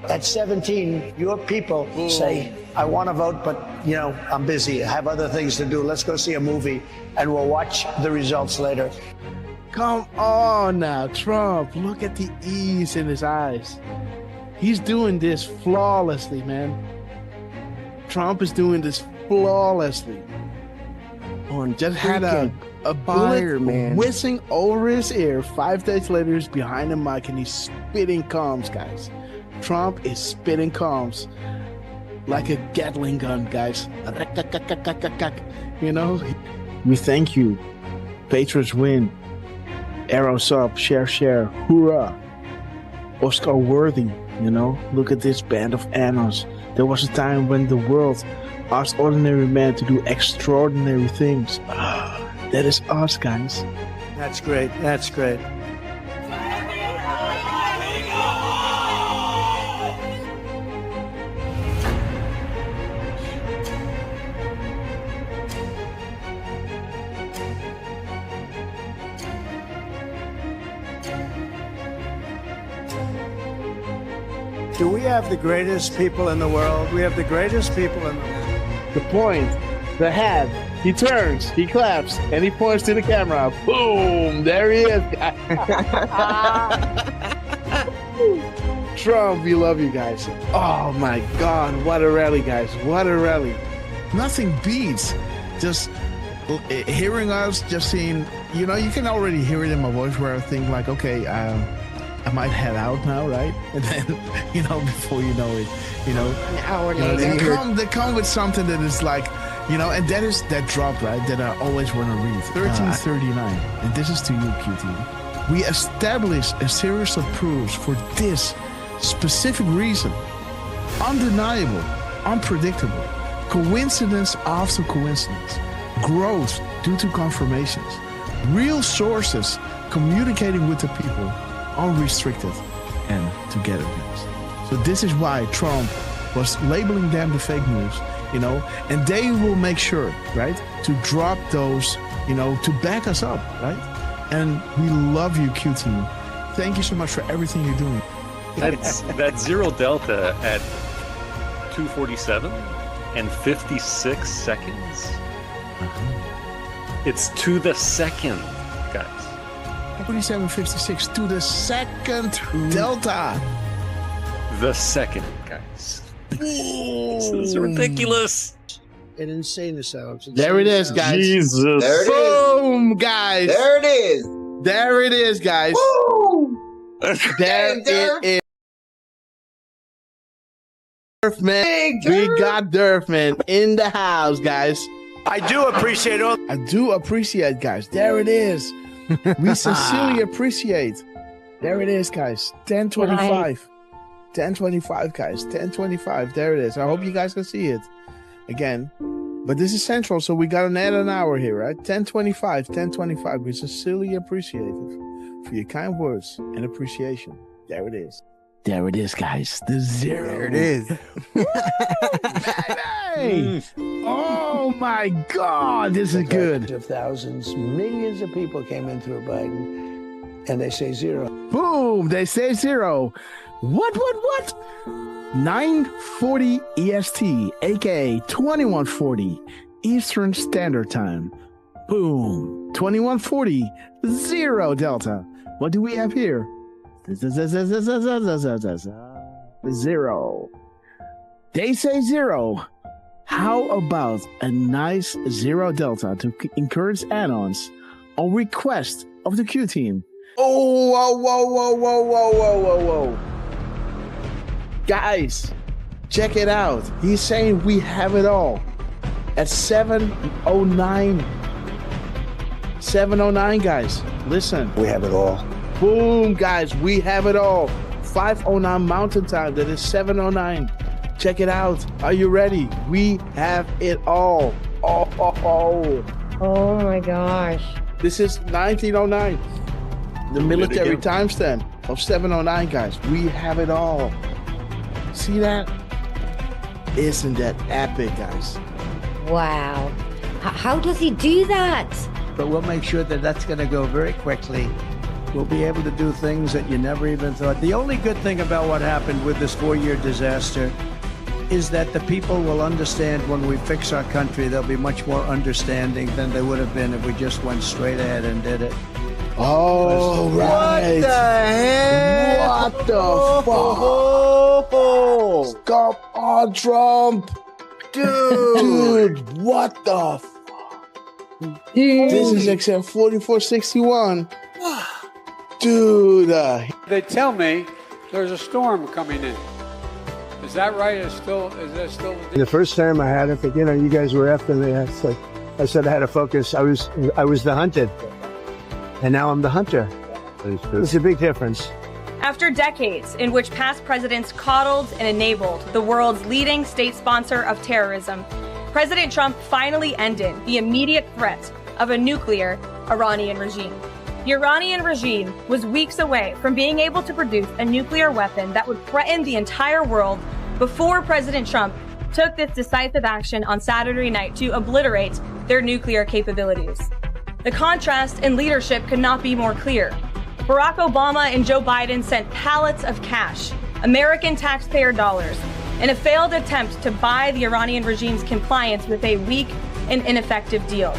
At 17, your people say, I want to vote, but, I'm busy. I have other things to do. Let's go see a movie, and we'll watch the results later. Come on now, Trump. Look at the ease in his eyes. He's doing this flawlessly, man. Trump is doing this flawlessly. Just had a bullet whizzing over his ear. 5 days later, he's behind the mic and he's spitting comms, guys. Trump is spitting comms like a Gatling gun, guys. We thank you. Patriots win. Arrows up, share, hoorah. Oscar worthy, Look at this band of annals. There was a time when the world asked ordinary men to do extraordinary things. That is us, guys. That's great. That's great. Do we have the greatest people in the world? We have the greatest people in the world. The point, the hat, he turns, he claps, and he points to the camera. Boom! There he is. Trump, we love you guys. Oh my God, what a rally, guys. What a rally. Nothing beats just hearing us, just seeing, you can already hear it in my voice where I think like, okay, I might head out now, right? And then, before you know it, an hour later. They come with something that is like, and that is that drop, right? That I always want to read. 1339. And this is to you, QT. We establish a series of proofs for this specific reason. Undeniable, unpredictable, coincidence after coincidence, growth due to confirmations, real sources communicating with the people, unrestricted and together, guys. So this is why Trump was labeling them the fake news, and they will make sure, right, to drop those, to back us up, right? And we love you, Q Team. Thank you so much for everything you're doing. That zero delta at 2:47 and 56 seconds. It's to the second, guys. 47.56 to the second delta. The second, guys. This is ridiculous. An insane assault. There it is, guys. Jesus. There it is. Boom, guys. There it is. There it is, guys. Woo! There it is. Durfman. We got Durfman in the house, guys. I do appreciate all. I do appreciate, guys. There it is. We sincerely appreciate. There it is, guys. 10:25. 10:25, guys. 10:25. There it is. I hope you guys can see it again. But this is central, so we got an add an hour here, right? 10:25. 10:25. We sincerely appreciate it for your kind words and appreciation. There it is. There it is, guys. The zero. There it is. Baby! Oh my God, this is good. Of thousands, millions of people came in through Biden, and they say zero. Boom! They say zero. What? 9:40 EST, aka 21:40 Eastern Standard Time. Boom! 21:40 0 Delta. What do we have here? Zero. They say zero. How about a nice 0 Delta to encourage add-ons on request of the Q team? Oh, whoa. Guys, check it out. He's saying we have it all at 7:09. 7:09, guys. Listen. We have it all. Boom, guys. We have it all. 5:09 Mountain Time. That is 7:09. Check it out. Are you ready? We have it all. Oh my gosh. This is 1909. The military timestamp of 7:09, guys. We have it all. See that? Isn't that epic, guys? Wow. How does he do that? But we'll make sure that that's going to go very quickly We'll be able to do things that you never even thought. The only good thing about what happened with this 4-year disaster is that the people will understand when we fix our country. They'll be much more understanding than they would have been if we just went straight ahead and did it. Oh, right. What the heck? What the fuck? Come on, Trump. Dude, what the fuck? This is XM 4461. Dude. They tell me there's a storm coming in. Is that right? Is that still? The first time I had it, but you guys were after me. I said I had to focus. I was the hunted, and now I'm the hunter. It's a big difference. After decades in which past presidents coddled and enabled the world's leading state sponsor of terrorism, President Trump finally ended the immediate threat of a nuclear Iranian regime. The Iranian regime was weeks away from being able to produce a nuclear weapon that would threaten the entire world before President Trump took this decisive action on Saturday night to obliterate their nuclear capabilities. The contrast in leadership could not be more clear. Barack Obama and Joe Biden sent pallets of cash, American taxpayer dollars, in a failed attempt to buy the Iranian regime's compliance with a weak and ineffective deal.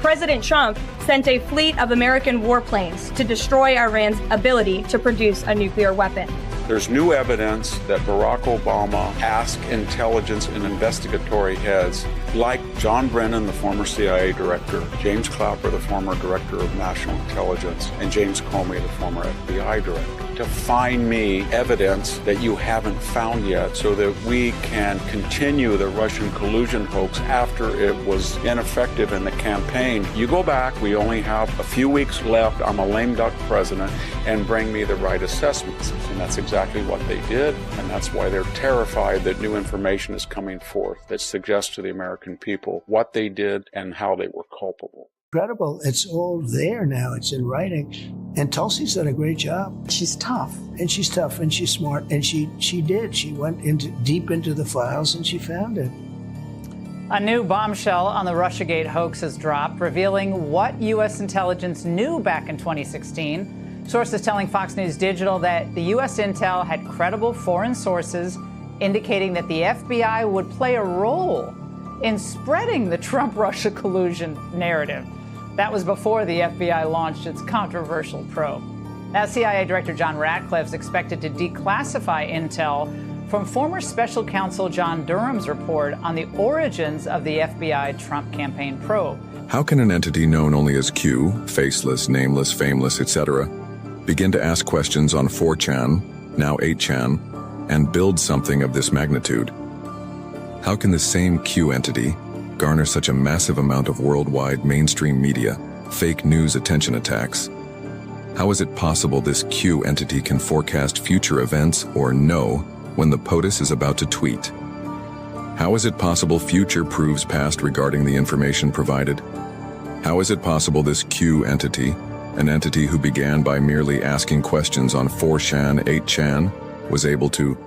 President Trump sent a fleet of American warplanes to destroy Iran's ability to produce a nuclear weapon. There's new evidence that Barack Obama asked intelligence and investigatory heads like John Brennan, the former CIA director, James Clapper, the former director of national intelligence, and James Comey, the former FBI director, to find me evidence that you haven't found yet so that we can continue the Russian collusion hoax after it was ineffective in the campaign. You go back, we only have a few weeks left, I'm a lame duck president, and bring me the right assessments. And that's exactly what they did, and that's why they're terrified that new information is coming forth that suggests to the American people what they did and how they were culpable. Incredible. It's all there now. It's in writing. And Tulsi's done a great job. She's tough. And she's tough and she's smart. And she did. She went deep into the files and she found it. A new bombshell on the Russiagate hoax has dropped, revealing what U.S. intelligence knew back in 2016. Sources telling Fox News Digital that the U.S. intel had credible foreign sources indicating that the FBI would play a role in spreading the Trump-Russia collusion narrative. That was before the FBI launched its controversial probe. Now, CIA Director John Ratcliffe is expected to declassify intel from former special counsel John Durham's report on the origins of the FBI Trump campaign probe. How can an entity known only as Q, faceless, nameless, fameless, etc., begin to ask questions on 4chan, now 8chan, and build something of this magnitude? How can the same Q entity garner such a massive amount of worldwide mainstream media, fake news attention attacks? How is it possible this Q entity can forecast future events or know when the POTUS is about to tweet? How is it possible future proves past regarding the information provided? How is it possible this Q entity, an entity who began by merely asking questions on 4chan, 8chan, was able to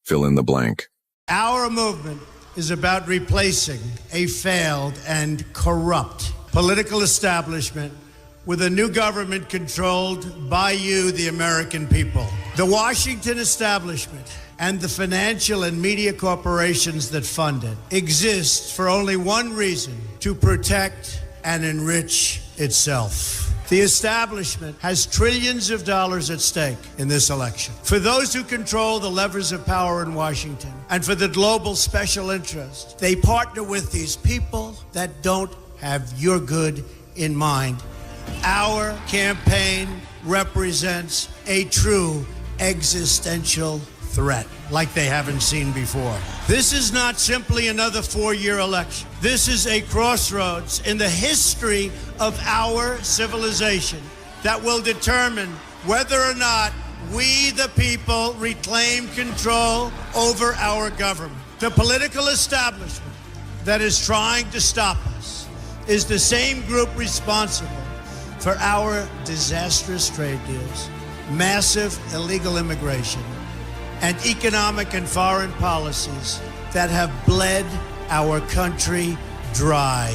fill in the blank? Our movement is about replacing a failed and corrupt political establishment with a new government controlled by you, the American people. The Washington establishment and the financial and media corporations that fund it exist for only one reason: to protect and enrich itself. The establishment has trillions of dollars at stake in this election. For those who control the levers of power in Washington and for the global special interest, they partner with these people that don't have your good in mind. Our campaign represents a true existential threat like they haven't seen before. This is not simply another 4-year election. This is a crossroads in the history of our civilization that will determine whether or not we, the people, reclaim control over our government. The political establishment that is trying to stop us is the same group responsible for our disastrous trade deals, massive illegal immigration, and economic and foreign policies that have bled our country dry.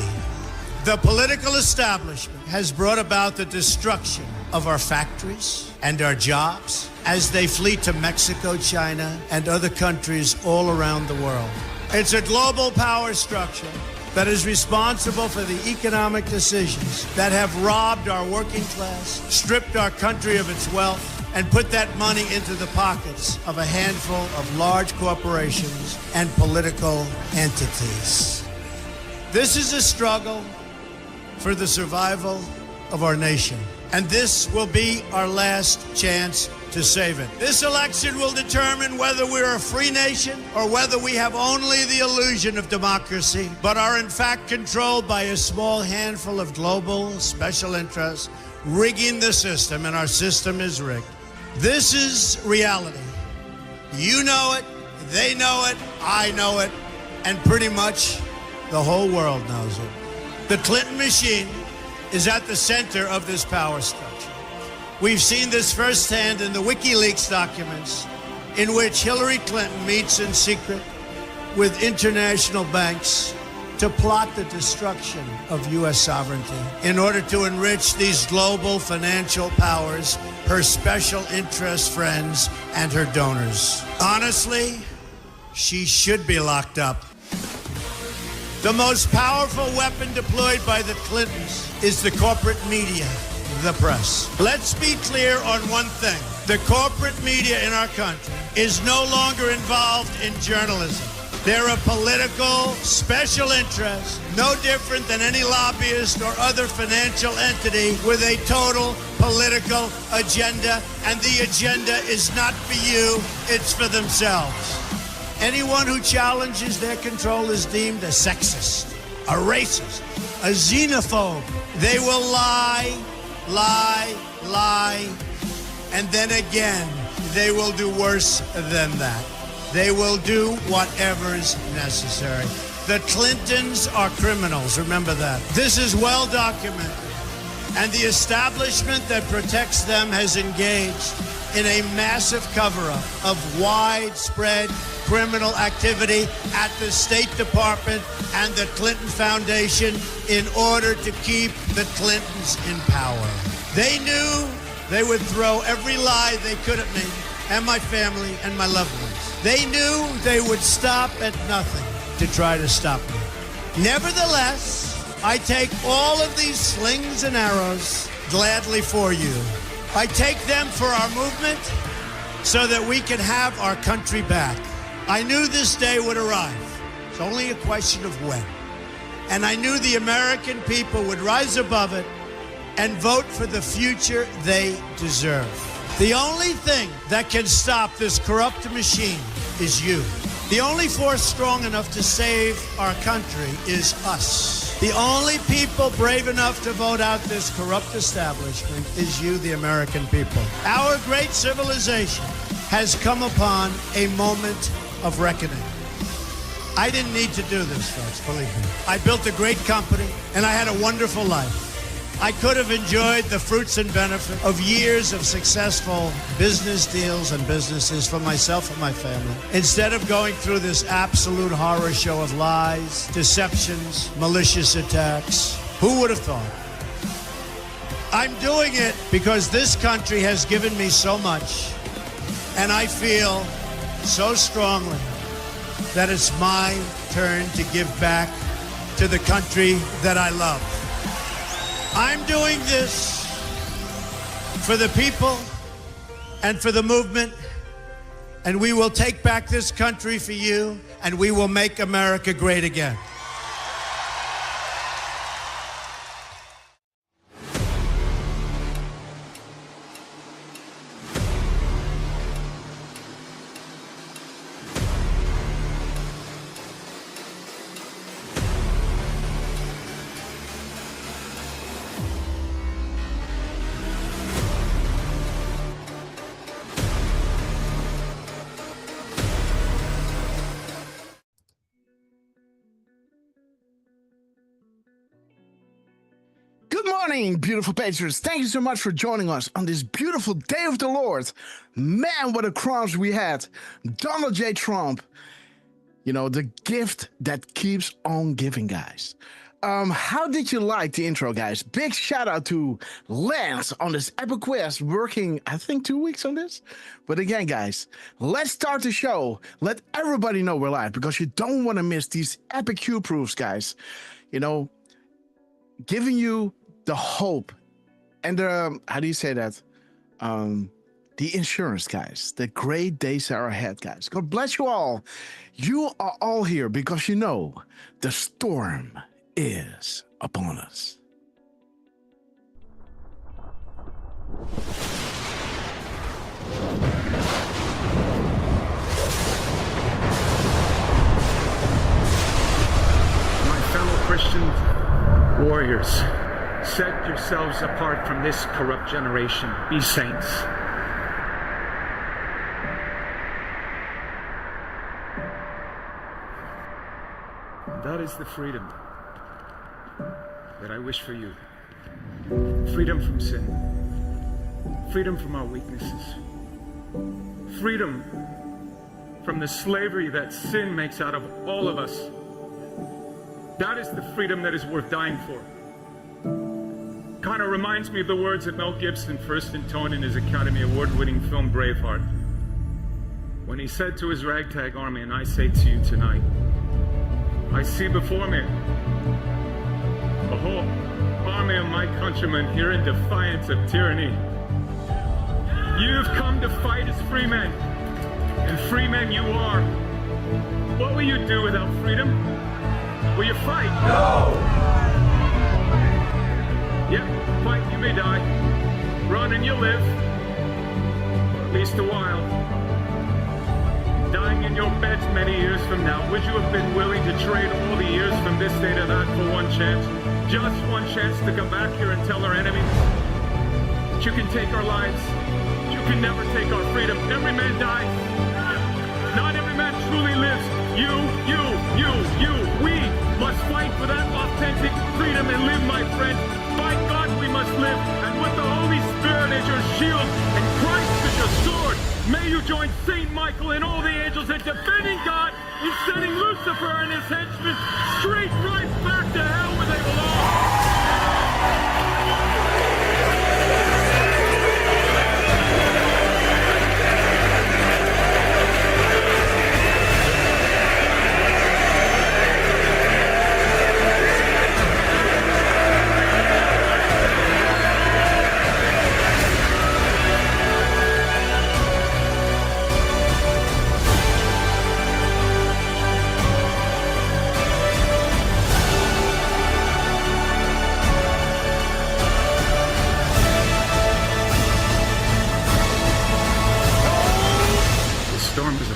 The political establishment has brought about the destruction of our factories and our jobs as they flee to Mexico, China, and other countries all around the world. It's a global power structure that is responsible for the economic decisions that have robbed our working class, stripped our country of its wealth, and put that money into the pockets of a handful of large corporations and political entities. This is a struggle for the survival of our nation, and this will be our last chance to save it. This election will determine whether we're a free nation or whether we have only the illusion of democracy, but are in fact controlled by a small handful of global special interests rigging the system, and our system is rigged. This is reality. You know it, they know it, I know it, and pretty much the whole world knows it. The Clinton machine is at the center of this power structure. We've seen this firsthand in the WikiLeaks documents, in which Hillary Clinton meets in secret with international banks to plot the destruction of U.S. sovereignty in order to enrich these global financial powers, her special interest friends, and her donors. Honestly, she should be locked up. The most powerful weapon deployed by the Clintons is the corporate media, the press. Let's be clear on one thing. The corporate media in our country is no longer involved in journalism. They're a political special interest, no different than any lobbyist or other financial entity with a total political agenda, and the agenda is not for you, it's for themselves. Anyone who challenges their control is deemed a sexist, a racist, a xenophobe. They will lie, lie, lie, and then again, they will do worse than that. They will do whatever's necessary. The Clintons are criminals, remember that. This is well documented, and the establishment that protects them has engaged in a massive cover-up of widespread criminal activity at the State Department and the Clinton Foundation in order to keep the Clintons in power. They knew they would throw every lie they could at me and my family and my loved ones. They knew they would stop at nothing to try to stop me. Nevertheless, I take all of these slings and arrows gladly for you. I take them for our movement so that we can have our country back. I knew this day would arrive. It's only a question of when. And I knew the American people would rise above it and vote for the future they deserve. The only thing that can stop this corrupt machine is you. The only force strong enough to save our country is us. The only people brave enough to vote out this corrupt establishment is you, the American people. Our great civilization has come upon a moment of reckoning. I didn't need to do this, folks, believe me. I built a great company, and I had a wonderful life. I could have enjoyed the fruits and benefit of years of successful business deals and businesses for myself and my family, instead of going through this absolute horror show of lies, deceptions, malicious attacks. Who would have thought? I'm doing it because this country has given me so much, and I feel so strongly that it's my turn to give back to the country that I love. I'm doing this for the people and for the movement, and we will take back this country for you, and we will make America great again. Good morning, beautiful patriots. Thank you so much for joining us on this beautiful day of the Lord. Man, what a crunch we had. Donald J. Trump. You know, the gift that keeps on giving, guys. how did you like the intro, guys? Big shout out to Lance on this epic quest, working, I think, 2 weeks on this. But again, guys, let's start the show. Let everybody know we're live, because you don't want to miss these epic Q proofs, guys. You know, giving you the hope and the, how do you say that? The insurance, guys. The great days are ahead, guys. God bless you all. You are all here because you know the storm is upon us. My fellow Christian warriors, set yourselves apart from this corrupt generation. Be saints. That is the freedom that I wish for you. Freedom from sin. Freedom from our weaknesses. Freedom from the slavery that sin makes out of all of us. That is the freedom that is worth dying for. Kind of reminds me of the words that Mel Gibson first intoned in his Academy Award-winning film Braveheart, when he said to his ragtag army, and I say to you tonight, I see before me a whole army of my countrymen here in defiance of tyranny. You've come to fight as free men, and free men you are. What will you do without freedom? Will you fight? No! Yep, fight, you may die. Run and you'll live. Or at least a while. Dying in your beds many years from now, would you have been willing to trade all the years from this day to that for one chance? Just one chance to come back here and tell our enemies that you can take our lives, you can never take our freedom. Every man dies. Not every man truly lives. You. We must fight for that authentic freedom and live, my friend. By God we must live, and with the Holy Spirit as your shield and Christ as your sword, may you join Saint Michael and all the angels in defending God and sending Lucifer and his henchmen straight right back to hell where they belong.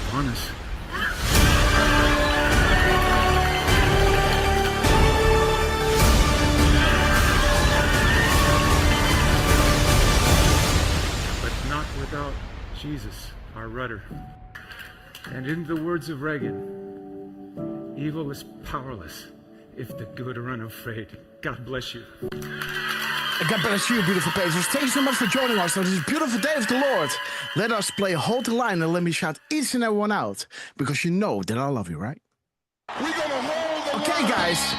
Us. But not without Jesus, our rudder. And in the words of Reagan, evil is powerless if the good are unafraid. God bless you. God bless you, beautiful patrons. Thank you so much for joining us on this beautiful day of the Lord. Let us play Hold the Line, and let me shout each and every one out, because you know that I love you, right? We're gonna hold the line. Guys,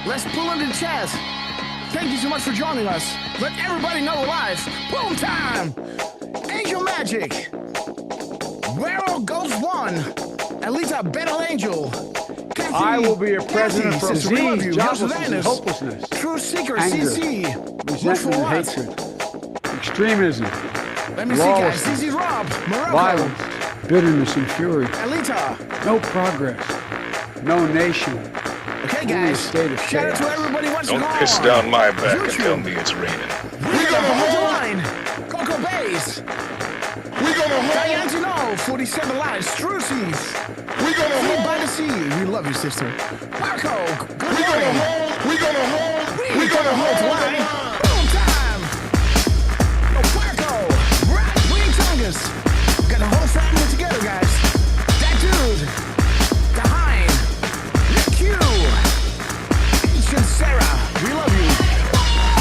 let's pull in the chat. Thank you so much for joining us. Let everybody know we're live. Boom time! Angel Magic. Where goes one? Alita Battle Angel. Kathy, I will be your president for disease, justice, and hopelessness. True Seeker, anger, CC. resentment, and hatred, extremism, let me see, guys. CC Rob, Morocco. Violence, bitterness, and fury. Alita. No progress, no nation. Okay, guys. Shout out to everybody watching. Don't piss down my back and tell me it's raining. We're gonna hold the line. Coco Bays. We're gonna hold. Diane Gino, 47 lives. Strucies. We're gonna hold. By the sea. We love you, sister. Marco. Good morning. We're gonna hold. We're gonna hold the line. Boom time. Oh, Marco. Right. Queen Tongas. Got the whole family together, guys. That dude. The Hind. Nick Q. Ancient Sarah. We love you.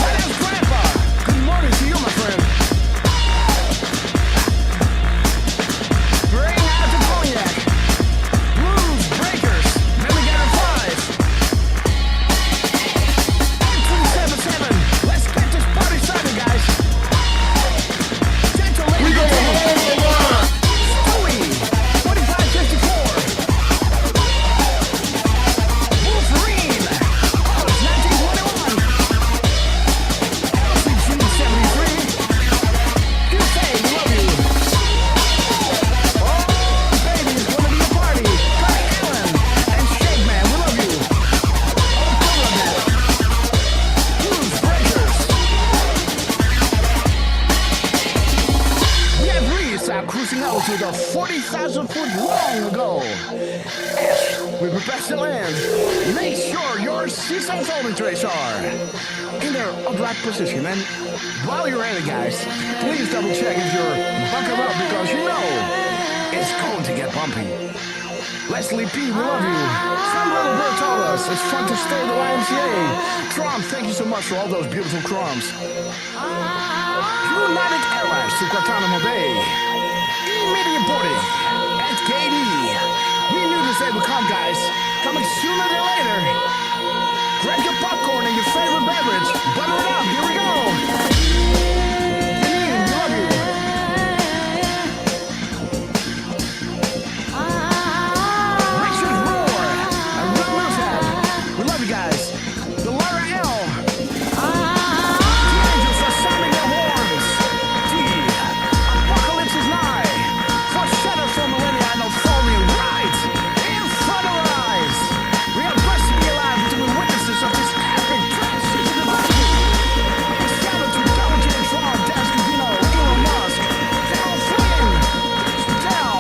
My name's Grandpa. Good morning to you, my friend. Bring out the cognac. Blues Breakers. Then we got a 5. 3,000 foot long ago. As we prepare to land, make sure your seaside folding trays are in their upright position. And while you're at it, guys, please double check if you're buckled up because you know it's going to get bumpy. Leslie P, we love you. Some little bird told us it's fun to stay at the YMCA. Trump, thank you so much for all those beautiful crumbs. United Airlines to Guantanamo Bay. Immediate boarding at KD. We knew this day would come, guys. Coming sooner than later. Grab your popcorn and your favorite beverage. Butter it up. Here we go. Janine, we love you. Richard Roar. And Will Millsap. We love you guys. The Lara L. The angels are sounding their horns. T. Apocalypse is nigh. Foreshadow from millennia and falling right in front of our eyes. We are blessed to be alive to be witnesses of this epic transition of life. Shout out to Donald J. Trump, Dan Scavino, Elon Musk, Carol Flynn, Patel,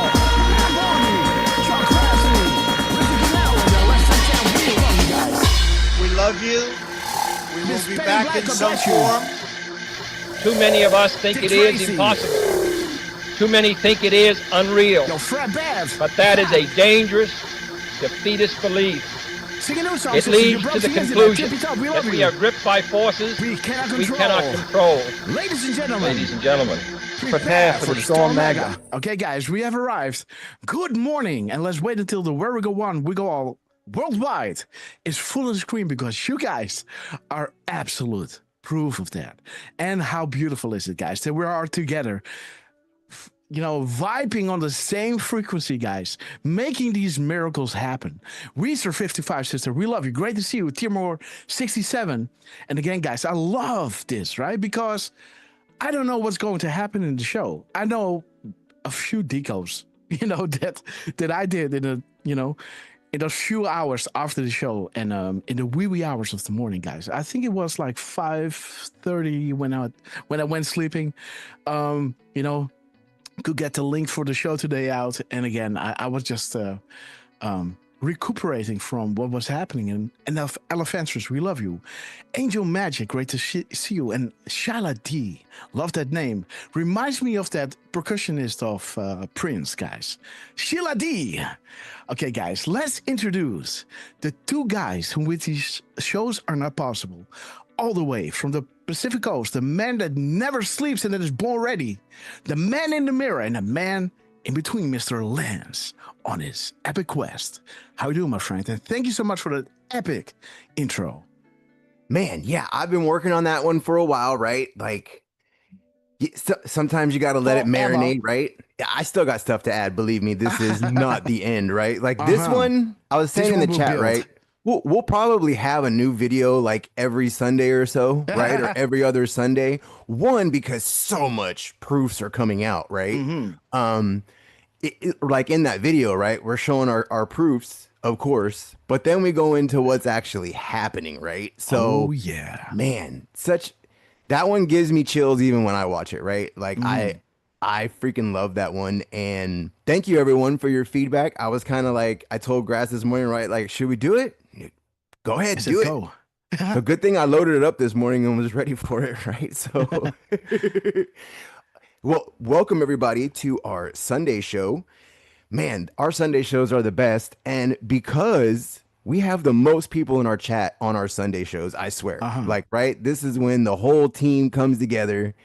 Matt Bonney, John Grassley, Richard Janelle, and the Lester Chan. We love you guys. We love you. We will Miss be Penny back Black, in God some bless you. form. Too many of us think Dick it is Tracy. impossible. Too many think it is unreal. Yo, Fred Bev. But that is a dangerous, defeatist belief. Sing a new song, It sister. Your leads to brother the sings it. conclusion Tip it up. We that love we you. are gripped by forces We cannot we control. cannot control. Ladies and gentlemen. Ladies and gentlemen, prepare for the storm mega. Okay, guys, we have arrived. Good morning, and let's wait until the Where We Go One, We Go All worldwide is full on the screen because you guys are absolute proof of that. And how beautiful is it, guys, that we are together, you know, vibing on the same frequency, guys, making these miracles happen. Weezer 55, sister, we love you. Great to see you. Timor 67. And again, guys, I love this, right? Because I don't know what's going to happen in the show. I know a few decos, you know, that I did in a, you know, in those few hours after the show and in the wee hours of the morning, guys. I think it was like 5:30 when I went sleeping. You know, could get the link for the show today out. And again, I was just recuperating from what was happening. And Elephantress, we love you. Angel Magic, great to see you. And Shala D, love that name. Reminds me of that percussionist of Prince, guys. Sheila D. Okay, guys, let's introduce the two guys who with these shows are not possible. All the way from the Pacific Coast, the man that never sleeps and that is born ready, the man in the mirror, and the man in between, Mr. Lance, on his epic quest. How you doing, my friend? And thank you so much for the epic intro. Man, yeah, I've been working on that one for a while, right? Like, sometimes you got to let it marinate, right? Yeah, I still got stuff to add. Believe me, this is not the end, right? Like this one, I was saying in the chat, right? We'll probably have a new video like every Sunday or so, right? Or every other Sunday. One, because so much proofs are coming out, right? Like in that video, right? We're showing our proofs, of course, but then we go into what's actually happening, right? So, oh, yeah, man, that one gives me chills even when I watch it, right? Like I freaking love that one. And thank you everyone for your feedback. I was kind of like, I told Grass this morning, right? Like, should we do it? Go ahead, do it. Go. So good thing I loaded it up this morning and was ready for it, right? So, well, welcome everybody to our Sunday show. Man, our Sunday shows are the best. And because we have the most people in our chat on our Sunday shows, I swear. Like, right? This is when the whole team comes together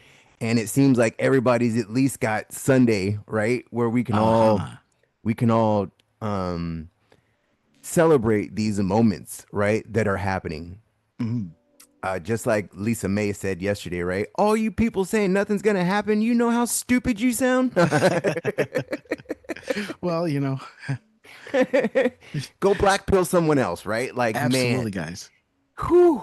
and it seems like everybody's at least got Sunday, right? Where we can all celebrate these moments, right? That are happening. Just like Lisa May said yesterday, right? All you people saying nothing's going to happen. You know how stupid you sound. Well, you know, go black pill someone else, right? Like, absolutely, man, guys. Whew.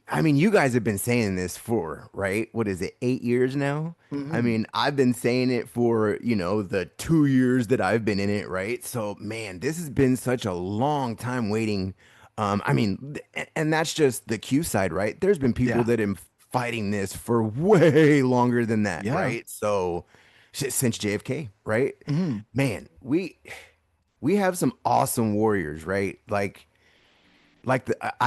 I mean, you guys have been saying this for, right? What is it, 8 years now? I mean, I've been saying it for, you know, the 2 years that I've been in it, right? So, man, this has been such a long time waiting. I mean, and that's just the Q side, right? There's been people that have been fighting this for way longer than that, right? So, since JFK, right? Mm-hmm. Man, we have some awesome warriors, right? I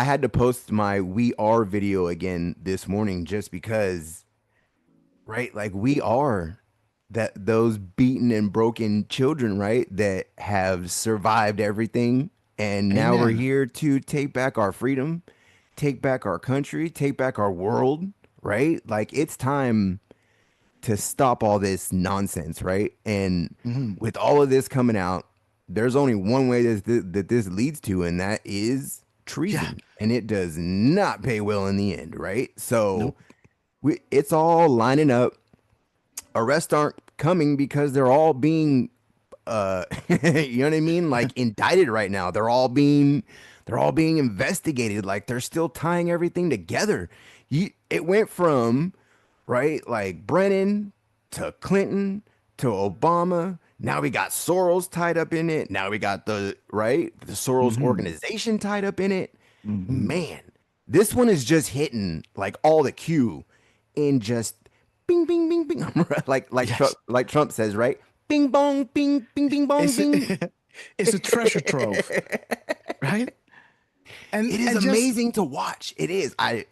had to post my "We Are" video again this morning just because, right? Like we are those beaten and broken children, right? That have survived everything, and now we're Amen. here to take back our freedom, take back our country, take back our world, right? Like it's time to stop all this nonsense, right? And with all of this coming out, there's only one way that this leads to, and that is treason. And it does not pay well in the end, right? So it's all lining up. Arrests aren't coming because they're all being you know what I mean? Like indicted right now. They're all being investigated. Like they're still tying everything together. It went from right? Like Brennan to Clinton to Obama. Now we got Soros tied up in it. Now we got the Soros organization tied up in it. Man, this one is just hitting like all the cue in just bing, bing, bing, bing. like Trump says, right? Bing, bong, bing, bing, bing, bong, bing. It's a treasure trove, right? And it is amazing to watch. It is. I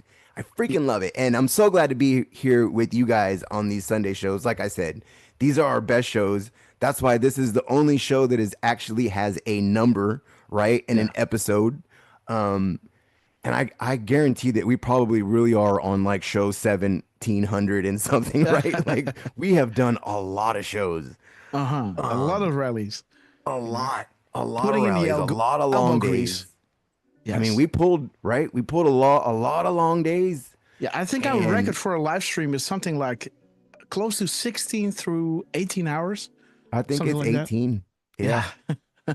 freaking love it. And I'm so glad to be here with you guys on these Sunday shows. Like I said, these are our best shows. That's why this is the only show that actually has a number, right? And an episode. And I guarantee that we probably really are on like show 1700 and something, right? Like we have done a lot of shows. A lot of rallies. A lot of rallies, a lot of long days. Yes. I mean, we pulled a lot of long days. Yeah, I think our record for a live stream is something like close to 16 through 18 hours. I think it's like 18. That. Yeah.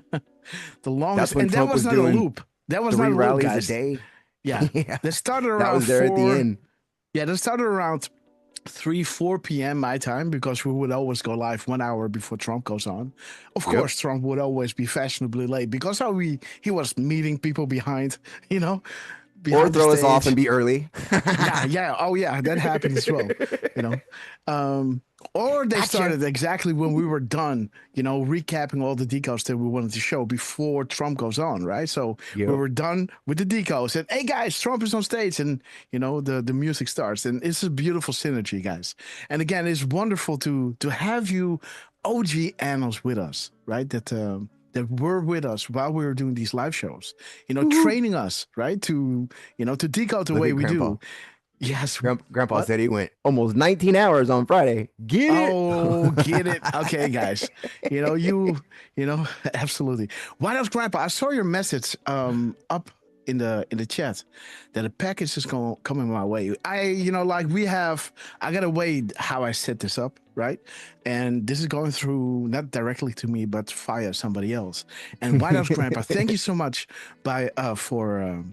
The longest, and that was not a loop. That was not a loop, rallies guys. a day. Yeah. That started around that was there at the end. Yeah, that started around 4 p.m. my time, because we would always go live 1 hour before Trump goes on. Of course, Trump would always be fashionably late because he was meeting people behind, or throw us off and be early. yeah. Oh, yeah, that happened as well. Or they started exactly when we were done, recapping all the decodes that we wanted to show before Trump goes on, right? So we were done with the decodes, and hey guys, Trump is on stage, and the music starts, and it's a beautiful synergy, guys. And again, it's wonderful to have you OG annals with us, right? That were with us while we were doing these live shows, training us, right? To decode the way we do. Yes. Grandpa said he went almost 19 hours on Friday. Get it? Oh, get it. Okay, guys. Absolutely. Why else, Grandpa? I saw your message up in the chat that a package is coming my way. I gotta wait how I set this up, right? And this is going through not directly to me, but via somebody else. And why else, Grandpa? Thank you so much for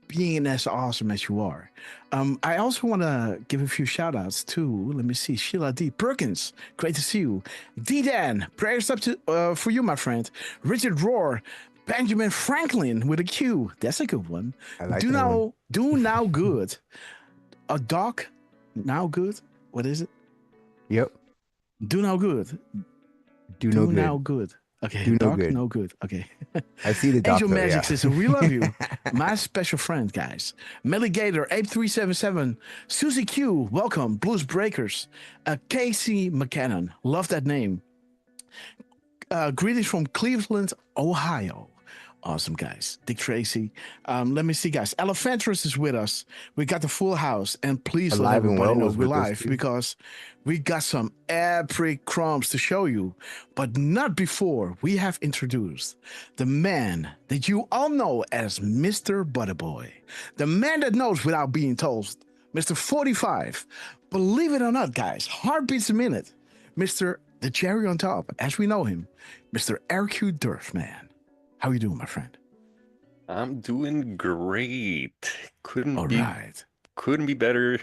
being as awesome as you are. I also want to give a few shout outs to, let me see, Sheila D. Perkins, great to see you. D. Dan, prayers up to for you, my friend. Richard Rohr, Benjamin Franklin with a Q. That's a good one. I like Do now good. A dog now good. What is it? Yep. Do now good. Do no good. Now good. Okay, Do no dog, good. no good. Okay. I see the doctor. Angel Magic Sister, we love you. My special friend, guys. Melly Gator, Ape377, Susie Q, welcome. Blues Breakers, Casey McCannon, love that name. Greetings from Cleveland, Ohio. Awesome, guys. Dick Tracy. Let me see, guys. Elephantrus is with us. We got the full house, and please let everybody know we're live because we got some epic crumbs to show you, but not before we have introduced the man that you all know as Mr. Butterboy, the man that knows without being told, Mr. 45. Believe it or not, guys, heartbeats a minute. Mr. The Cherry on Top, as we know him, Mr. RQ Durfman. How you doing, my friend? I'm doing great. Couldn't be better.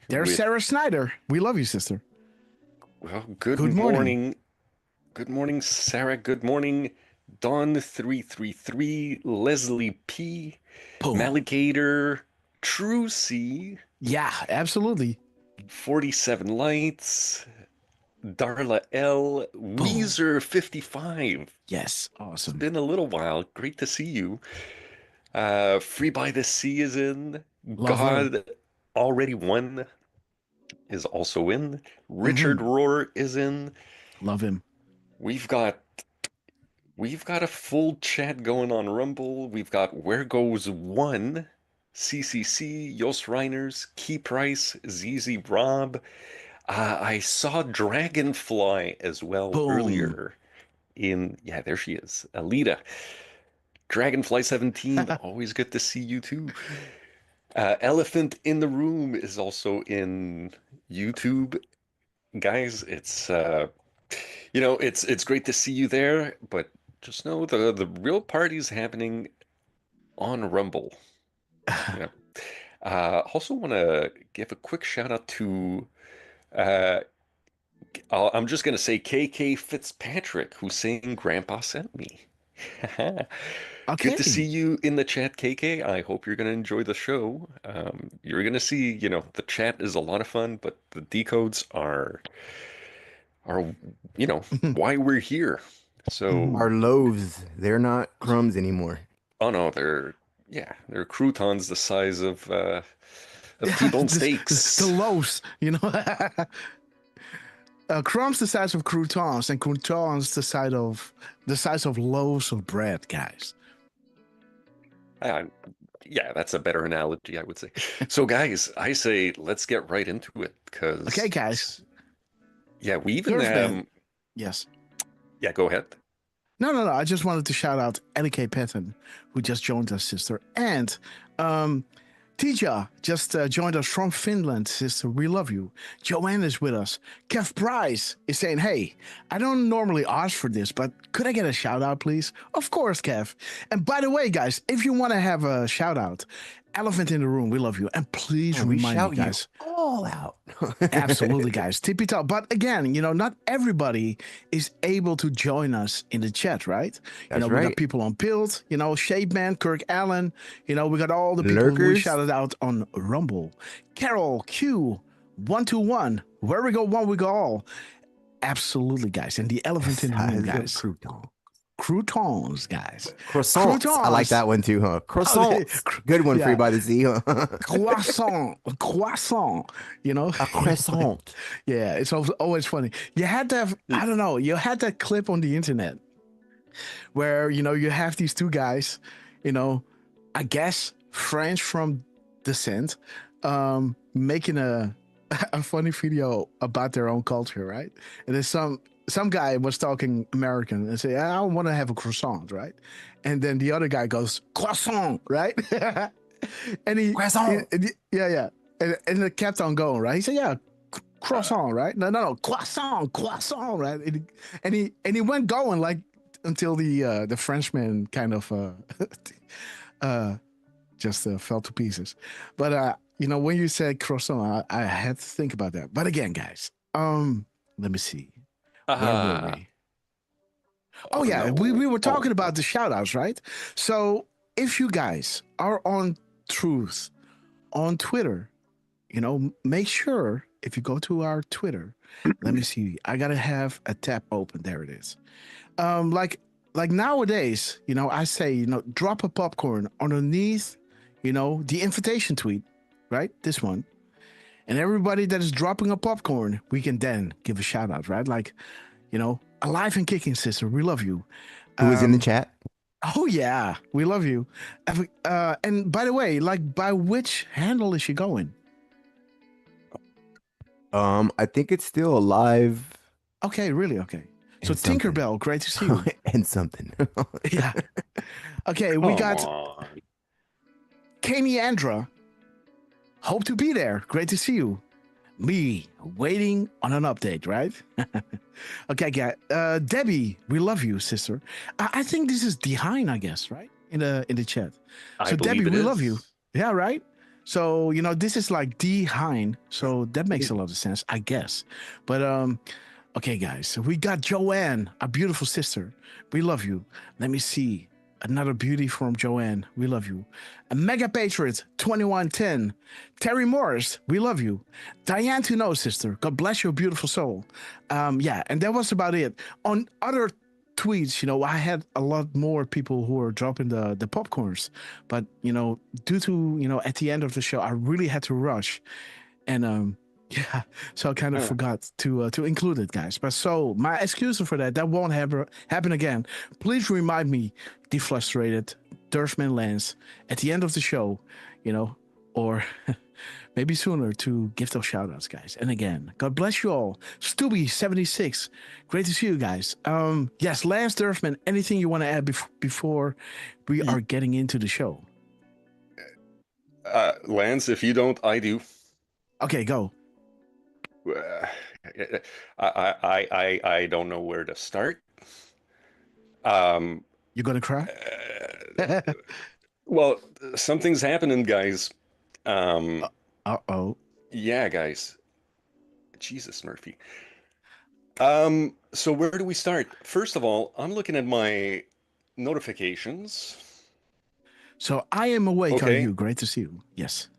There's Sarah Snyder. We love you, sister. Well, good morning. Good morning, Sarah. Good morning, Dawn333, Leslie P, Maligator, True C. Yeah, absolutely. 47 Lights, Darla L, Weezer 55. Yes, awesome. It's been a little while. Great to see you. Free by the Sea is in. Love God her. Already Won is also in. Richard Rohr is in. Love him. We've got a full chat going on Rumble. We've got Where Goes One, CCC, Jos Reiners, Key Price, ZZ Rob. I saw Dragonfly as well earlier yeah, there she is. Alita. Dragonfly 17, always good to see you too. Elephant in the Room is also in YouTube. Guys, it's it's great to see you there, but just know the real party's happening on Rumble. Also want to give a quick shout out to I'm just going to say KK Fitzpatrick, who's saying Grandpa sent me. Good to see you in the chat, KK. I hope you're going to enjoy the show. You're going to see, the chat is a lot of fun, but the decodes are why we're here. So our loaves, they're not crumbs anymore. Oh no, they're croutons the size of T-bone steaks. The loaves, crumbs the size of croutons, and croutons the size of loaves of bread, guys. Yeah, that's a better analogy, I would say. So, guys, I say let's get right into it because. Okay, guys. Yeah, we even yes. Yeah, go ahead. No. I just wanted to shout out Ellie K. Patton, who just joined us, sister, and Tija just joined us from Finland, sister. We love you. Joanne is with us. Kev Price is saying, hey, I don't normally ask for this, but could I get a shout out, please? Of course, Kev. And by the way, guys, if you want to have a shout out, Elephant in the Room, we love you. And please remind me, guys. All out. Absolutely, guys. Tippy top. But again, not everybody is able to join us in the chat, right? That's we right. got people on Build, Shape Man, Kirk Allen. We got all the people who we shouted out on Rumble. Carol Q, 121. Where we go, one we go all. Absolutely, guys. And the Elephant in the Room, guys. Croutons, guys. Croissants. I like that one too, huh? Croissants. Good one, Free by the Sea, huh? Croissant. A croissant. A croissant. Yeah, it's always funny. You had to have, I don't know, you had that clip on the internet where, you have these two guys, I guess French from descent, making a funny video about their own culture, right? And there's some guy was talking American and say, I want to have a croissant, right? And then the other guy goes, croissant, right? And he croissant. Yeah. And it kept on going, right? He said, yeah, croissant, right? No, croissant, right? And he went going like until the Frenchman kind of just fell to pieces. But when you said croissant, I had to think about that. But again, guys, let me see. Where were we? We were talking about the shout outs, right? So if you guys are on Truth on Twitter, make sure if you go to our Twitter, let me see. I gotta have a tab open. There it is. Like nowadays, I say, drop a popcorn underneath, the invitation tweet, right? This one. And everybody that is dropping a popcorn, we can then give a shout out, right? Like, alive and kicking, sister. We love you. Who is in the chat? Oh, yeah. We love you. And by the way, by which handle is she going? I think it's still alive. Okay, really? Okay. So Tinkerbell, great to see you. And something. Yeah. Okay, we got Kami Andra. Hope to be there. Great to see you. Me waiting on an update, right? Okay, guys. Debbie, we love you, sister. I think this is Dehine, I guess, right? In the chat. So Debbie, we love you. Yeah, right. So this is like Dehine. So that makes a lot of sense, I guess. But okay, guys. So we got Joanne, our beautiful sister. We love you. Let me see. Another beauty from Joanne. We love you. A Mega Patriot 2110. Terry Morris. We love you. Diane to know, sister. God bless your beautiful soul. Yeah, and that was about it. On other tweets, I had a lot more people who were dropping the popcorns, but due to at the end of the show, I really had to rush, and yeah, so I kind of forgot to include it, guys. But so my excuse for that won't happen again. Please remind me, Deflustrated, Durfman Lance, at the end of the show, or maybe sooner, to give those shout outs, guys. And again, God bless you all. Stubby76, great to see you guys. Yes, Lance, Durfman, anything you want to add before we are getting into the show? Lance, if you don't, I do. Okay, go. I don't know where to start. You gonna cry? Well, something's happening, guys. Uh-oh. Yeah, guys. Jesus, Murphy. So where do we start? First of all, I'm looking at my notifications. So I am awake. Okay. Are you? Great to see you. Yes.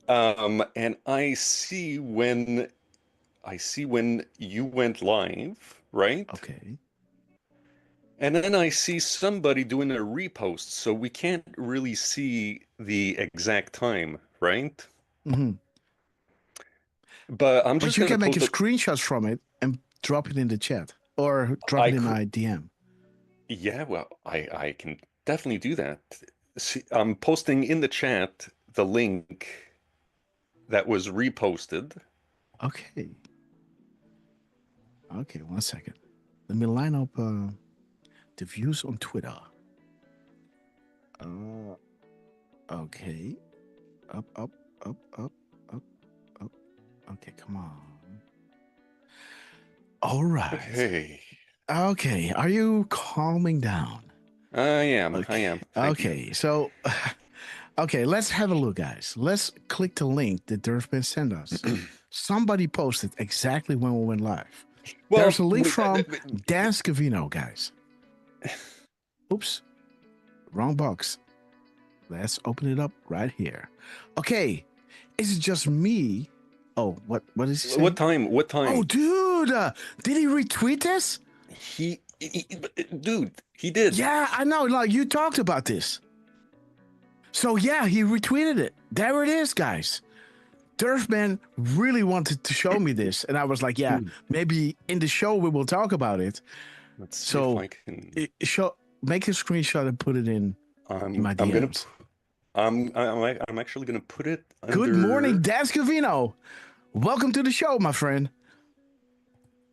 And I see when you went live, right? Okay. And then I see somebody doing a repost, so we can't really see the exact time, right? Mm-hmm. But I'm just you can make post screenshots from it and drop it in the chat or drop it in my DM. Yeah, well, I can definitely do that. See, I'm posting in the chat the link that was reposted. Okay. Okay, 1 second. Let me line up the views on Twitter. Okay. Up. Okay, come on. All right. Okay. Okay, are you calming down? I am. Okay. I am. Okay, so, okay, let's have a look, guys. Let's click the link that Durfman sent us. Somebody posted exactly when we went live. Well, there's a link from Dan Scavino, guys. Oops, wrong box. Let's open it up right here. Okay, is it just me? Oh, what is he saying? What time? Oh, dude, did he retweet this? Dude, he did. Yeah, I know. Like, you talked about this. So yeah, he retweeted it. There it is, guys. Durfman really wanted to show me this, and I was like, yeah, maybe in the show we will talk about it. Let's see if I can... make a screenshot and put it in my DMs. I'm actually gonna put it under... Good morning, Dan Scavino. Welcome to the show, my friend.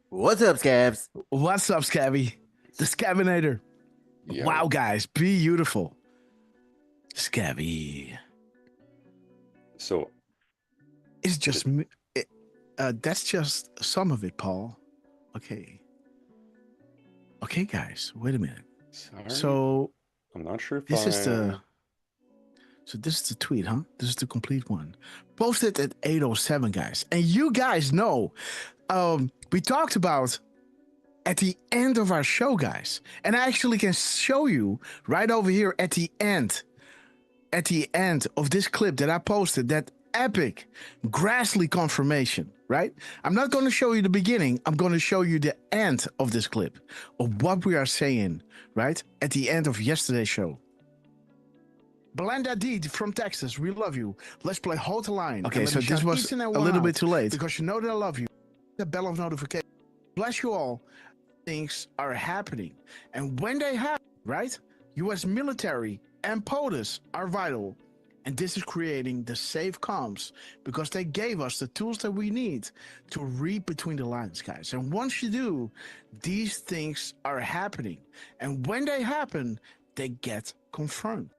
What's up, Scavs? What's up, Scabby? The Scavinator. Yeah. Wow, guys, beautiful. Scabby. So it's just that's just some of it, Paul. Okay, guys, wait a minute. Sorry. So I'm not sure if this is the tweet, huh? This is the complete one, posted at 8:07, guys. And you guys know, we talked about at the end of our show, guys, and I actually can show you right over here at the end of this clip that I posted, that epic Grassley confirmation, right? I'm not going to show you the beginning. I'm going to show you the end of this clip of what we are saying, right? At the end of yesterday's show. Belinda D from Texas, we love you. Let's play Hold the Line. Okay, so this was a little bit too late. Because you know that I love you. The bell of notification. Bless you all. Things are happening. And when they happen, right? U.S. military and POTUS are vital. And this is creating the safe comms because they gave us the tools that we need to read between the lines, guys. And once you do, these things are happening. And when they happen, they get confirmed.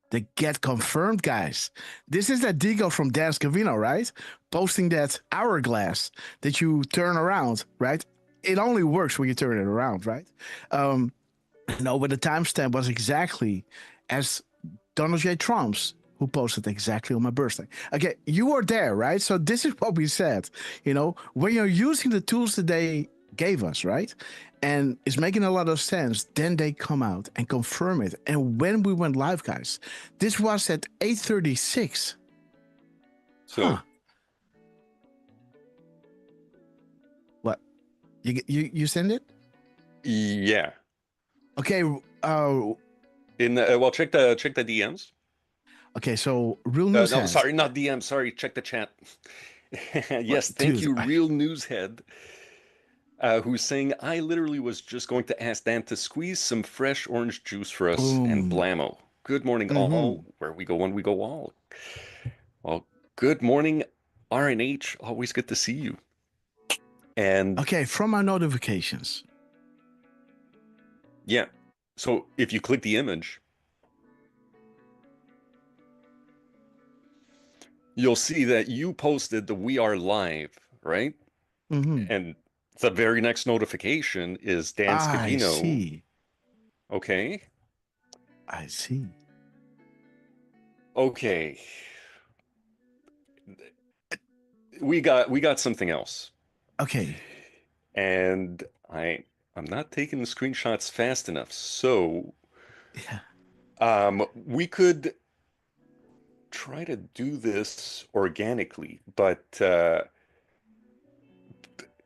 They get confirmed, guys. This is that Decode from Dan Scavino, right? Posting that hourglass that you turn around, right? It only works when you turn it around, right? No, but the timestamp was exactly as Donald J. Trump's, who posted exactly on my birthday. Okay, you were there, right? So this is what we said. You know, when you're using the tools that they gave us, right? And it's making a lot of sense. Then they come out and confirm it. And when we went live, guys, this was at 8:36. So what? You send it? Yeah. Okay. Well, check the DMs. Okay, so Real News. No, sorry, not DM. Sorry, check the chat. Yes, thank you, Real News Head. Who's saying, I literally was just going to ask Dan to squeeze some fresh orange juice for us and blammo. Good morning, all. Where we go when we go all. Well, good morning, RNH. Always good to see you. And okay, from our notifications. Yeah. So if you click the image, you'll see that you posted the "We Are Live," right? And the very next notification is Dan Scavino. I see. Okay. I see. Okay. We got something else. Okay. And I'm not taking the screenshots fast enough. So we could try to do this organically, but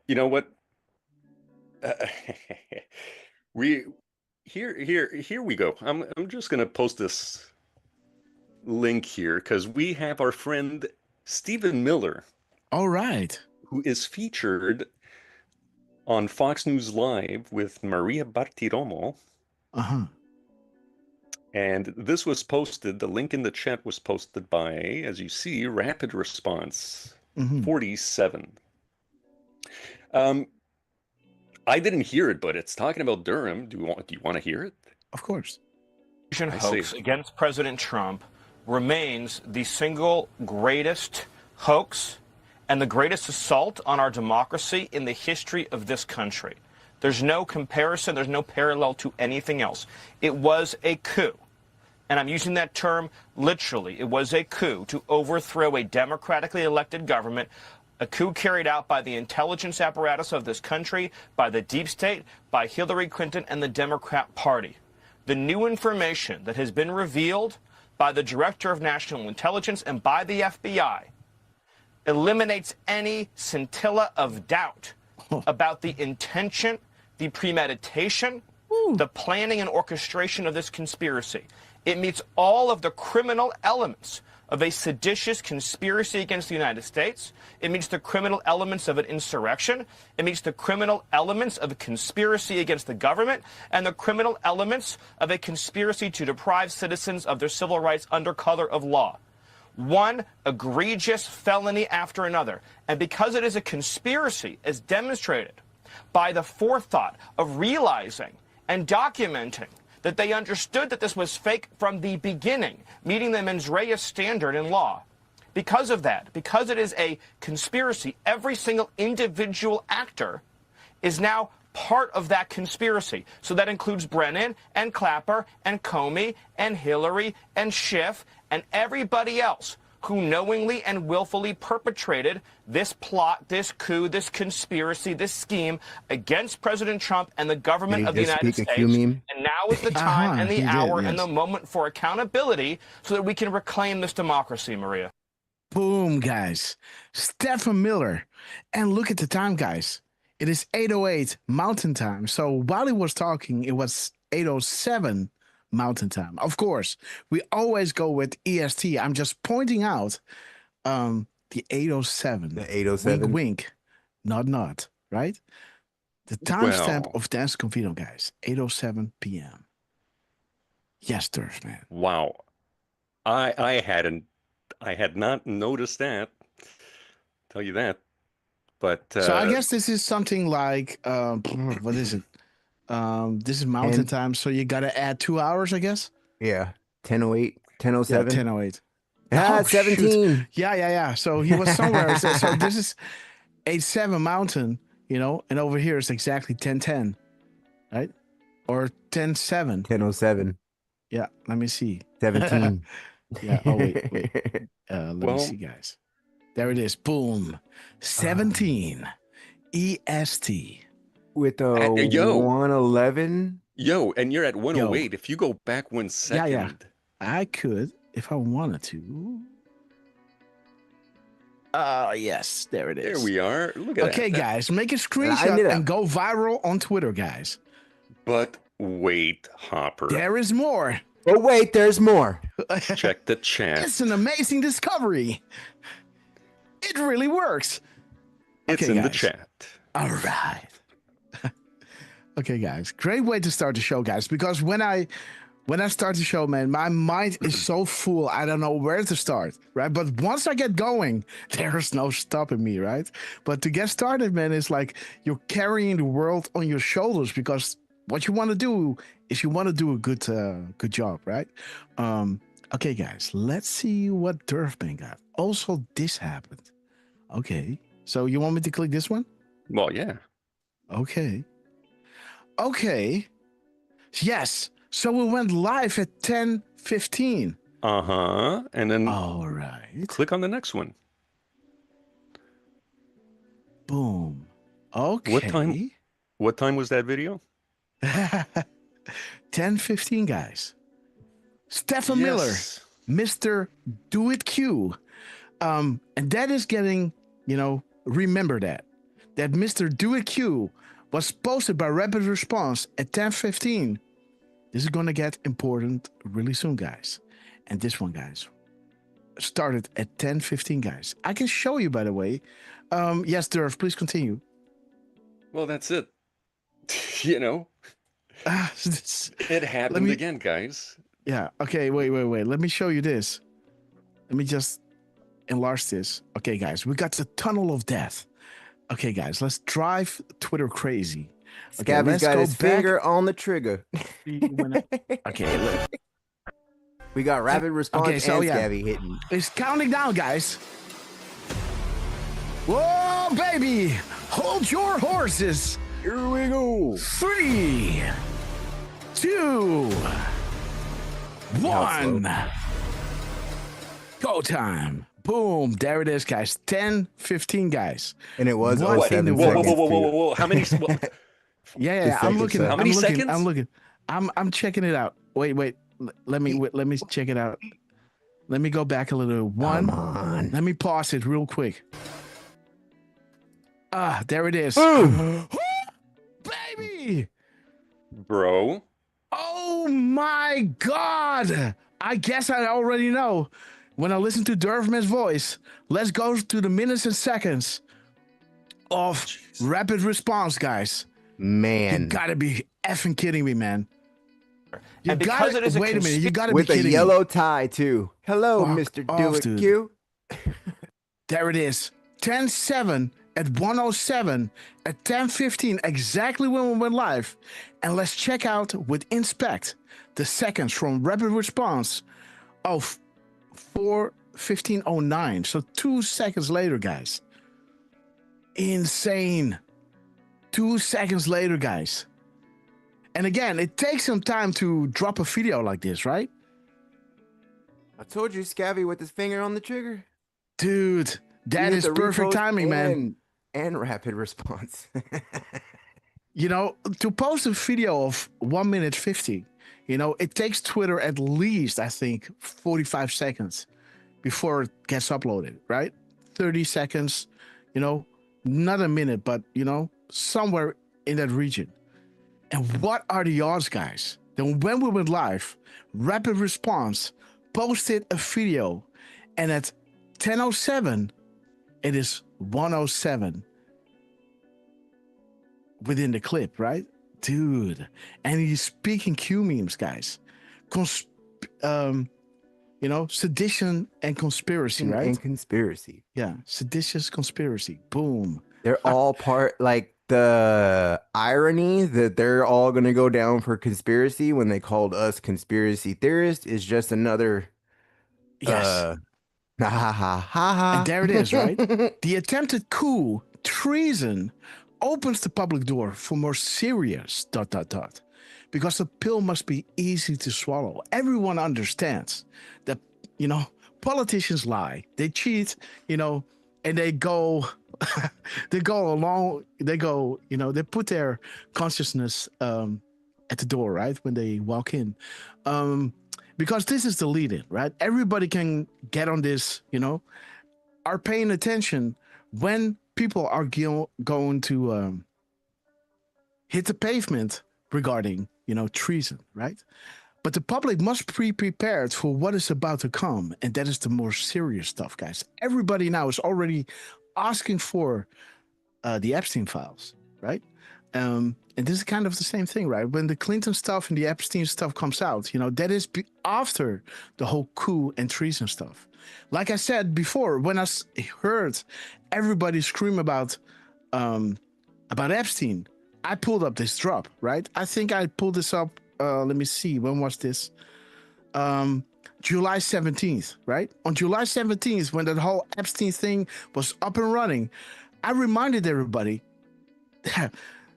you know what? Here we go. I'm just gonna post this link here because we have our friend Stephen Miller. All right. Who is featured on Fox News Live with Maria Bartiromo. And this was posted, the link in the chat was posted by, as you see, Rapid Response 47. I didn't hear it, but it's talking about Durham. Do you want to hear it? Of course. Hoax against President Trump remains the single greatest hoax and the greatest assault on our democracy in the history of this country. There's no comparison. There's no parallel to anything else. It was a coup. And I'm using that term literally. It was a coup to overthrow a democratically elected government, a coup carried out by the intelligence apparatus of this country, by the deep state, by Hillary Clinton and the Democrat Party. The new information that has been revealed by the Director of National Intelligence and by the FBI eliminates any scintilla of doubt about the intention, the premeditation, the planning and orchestration of this conspiracy. It meets all of the criminal elements of a seditious conspiracy against the United States. It meets the criminal elements of an insurrection. It meets the criminal elements of a conspiracy against the government and the criminal elements of a conspiracy to deprive citizens of their civil rights under color of law. One egregious felony after another. And because it is a conspiracy, as demonstrated by the forethought of realizing and documenting that they understood that this was fake from the beginning, meeting the mens rea standard in law. Because of that, because it is a conspiracy, every single individual actor is now part of that conspiracy. So that includes Brennan and Clapper and Comey and Hillary and Schiff and everybody else who knowingly and willfully perpetrated this plot, this coup, this conspiracy, this scheme against President Trump and the government of the United States. And now is the time and the hour and the moment for accountability so that we can reclaim this democracy, Maria. Boom, guys. Stephen Miller. And look at the time, guys. It is 8:08 Mountain Time. So while he was talking, it was 8:07 Mountain Time. Of course, we always go with EST. I'm just pointing out the 8:07. The 8:07. Wink, wink. Not, right? The timestamp of Dan Scavino, guys. 8:07 p.m. Yes, Durf, man. Wow. I had not noticed that. Tell you that. But so I guess this is something like what is it? This is Mountain Time, so you got to add 2 hours, I guess. Yeah, 10:08, 10:07, 10:08. Ah, 17. Shoot. Yeah. So he was somewhere. so this is 8:07 Mountain, and over here it's exactly 10:10, right? Or 10:07. 10:07. Yeah. Let me see. 17. Yeah. Oh wait. Let me see, guys. There it is. Boom. 17 EST. with a 111. Yo, and you're at 108. If you go back 1 second. Yeah. I could if I wanted to. Yes, there it is. There we are. Look at that. Okay, guys, make a screenshot and go viral on Twitter, guys. But wait, Hopper. There is more. Oh, wait, there's more. Check the chat. It's an amazing discovery. It really works. It's in the chat. All right. Okay, guys. Great way to start the show, guys, because when I start the show, man, my mind is so full. I don't know where to start, right? But once I get going, there's no stopping me, right? But to get started, man, it's like you're carrying the world on your shoulders because what you want to do is you want to do a good job, right? Okay, guys, let's see what Durham got. Also, this happened. Okay, so you want me to click this one? Well, yeah. Okay. Yes. So we went live at 10:15. And then all right. Click on the next one. Boom. Okay. What time was that video? 10:15, guys. Stephen Miller, Mr. Do It Q. And that is getting, remember that Mr. Do It Q was posted by Rapid Response at 10:15. This is going to get important really soon, guys. And this one, guys, started at 10:15, guys. I can show you, by the way. Yes, Durf, please continue. Well, that's it. It happened again, guys. Yeah. Okay, wait. Let me show you this. Let me just enlarge this. Okay, guys, we got the tunnel of death. Okay, guys, let's drive Twitter crazy. Okay, Scabby's got his finger on the trigger. Okay, look. We got Rapid Response and Scabby hitting. It's counting down, guys. Whoa, baby! Hold your horses. Here we go. 3, 2, 1. Go time. Boom. There it is, guys. 10:15, guys. And it was whoa. How many? Yeah. I'm looking. How many seconds? I'm looking. I'm checking it out. Wait. Let me check it out. Let me go back a little. One. Come on. Let me pause it real quick. There it is. Baby. Bro. Oh my God. I guess I already know. When I listen to Durfman's voice, let's go to the minutes and seconds of Rapid Response, guys. Man. You gotta be effing kidding me, man. And because it is wait a minute, you gotta with be kidding a yellow tie, too. Hello, Mr. Do It Q. There it is. 10:07 at 1:07 at 10:15, exactly when we went live. And let's check out with Inspect the seconds from Rapid Response of 4:15:09. So 2 seconds later, guys. Insane. 2 seconds later, guys. And again, it takes some time to drop a video like this, right? I told you, Scabby with his finger on the trigger. Dude, that is perfect timing, man. And Rapid Response. To post a video of 1 minute 50, it takes Twitter at least, I think, 45 seconds before it gets uploaded, right? 30 seconds, not a minute, but, somewhere in that region. And what are the odds, guys? Then when we went live, Rapid Response posted a video, and at 10:07, it is 1:07 within the clip, right? Dude. And he's speaking Q memes, guys. Sedition and conspiracy, right? And conspiracy. Yeah, seditious conspiracy. Boom. They're all part, like, the irony that they're all going to go down for conspiracy when they called us conspiracy theorists is just another. Yes. Ha. And there it is, right? The attempted coup, treason, opens the public door for more serious ... Because the pill must be easy to swallow. Everyone understands that, politicians lie. They cheat, and they go, they go along. They go, they put their consciousness at the door, right, when they walk in, because this is the lead-in, right? Everybody can get on this, are paying attention when people are going to hit the pavement regarding, treason, right? But the public must be prepared for what is about to come, and that is the more serious stuff, guys. Everybody now is already asking for the Epstein files, right? And this is kind of the same thing, right? When the Clinton stuff and the Epstein stuff comes out, that is after the whole coup and treason stuff. Like I said before, when I heard everybody scream about Epstein, I pulled up this drop, right? I think I pulled this up. Let me see. When was this? July 17th, right? On July 17th, when that whole Epstein thing was up and running, I reminded everybody that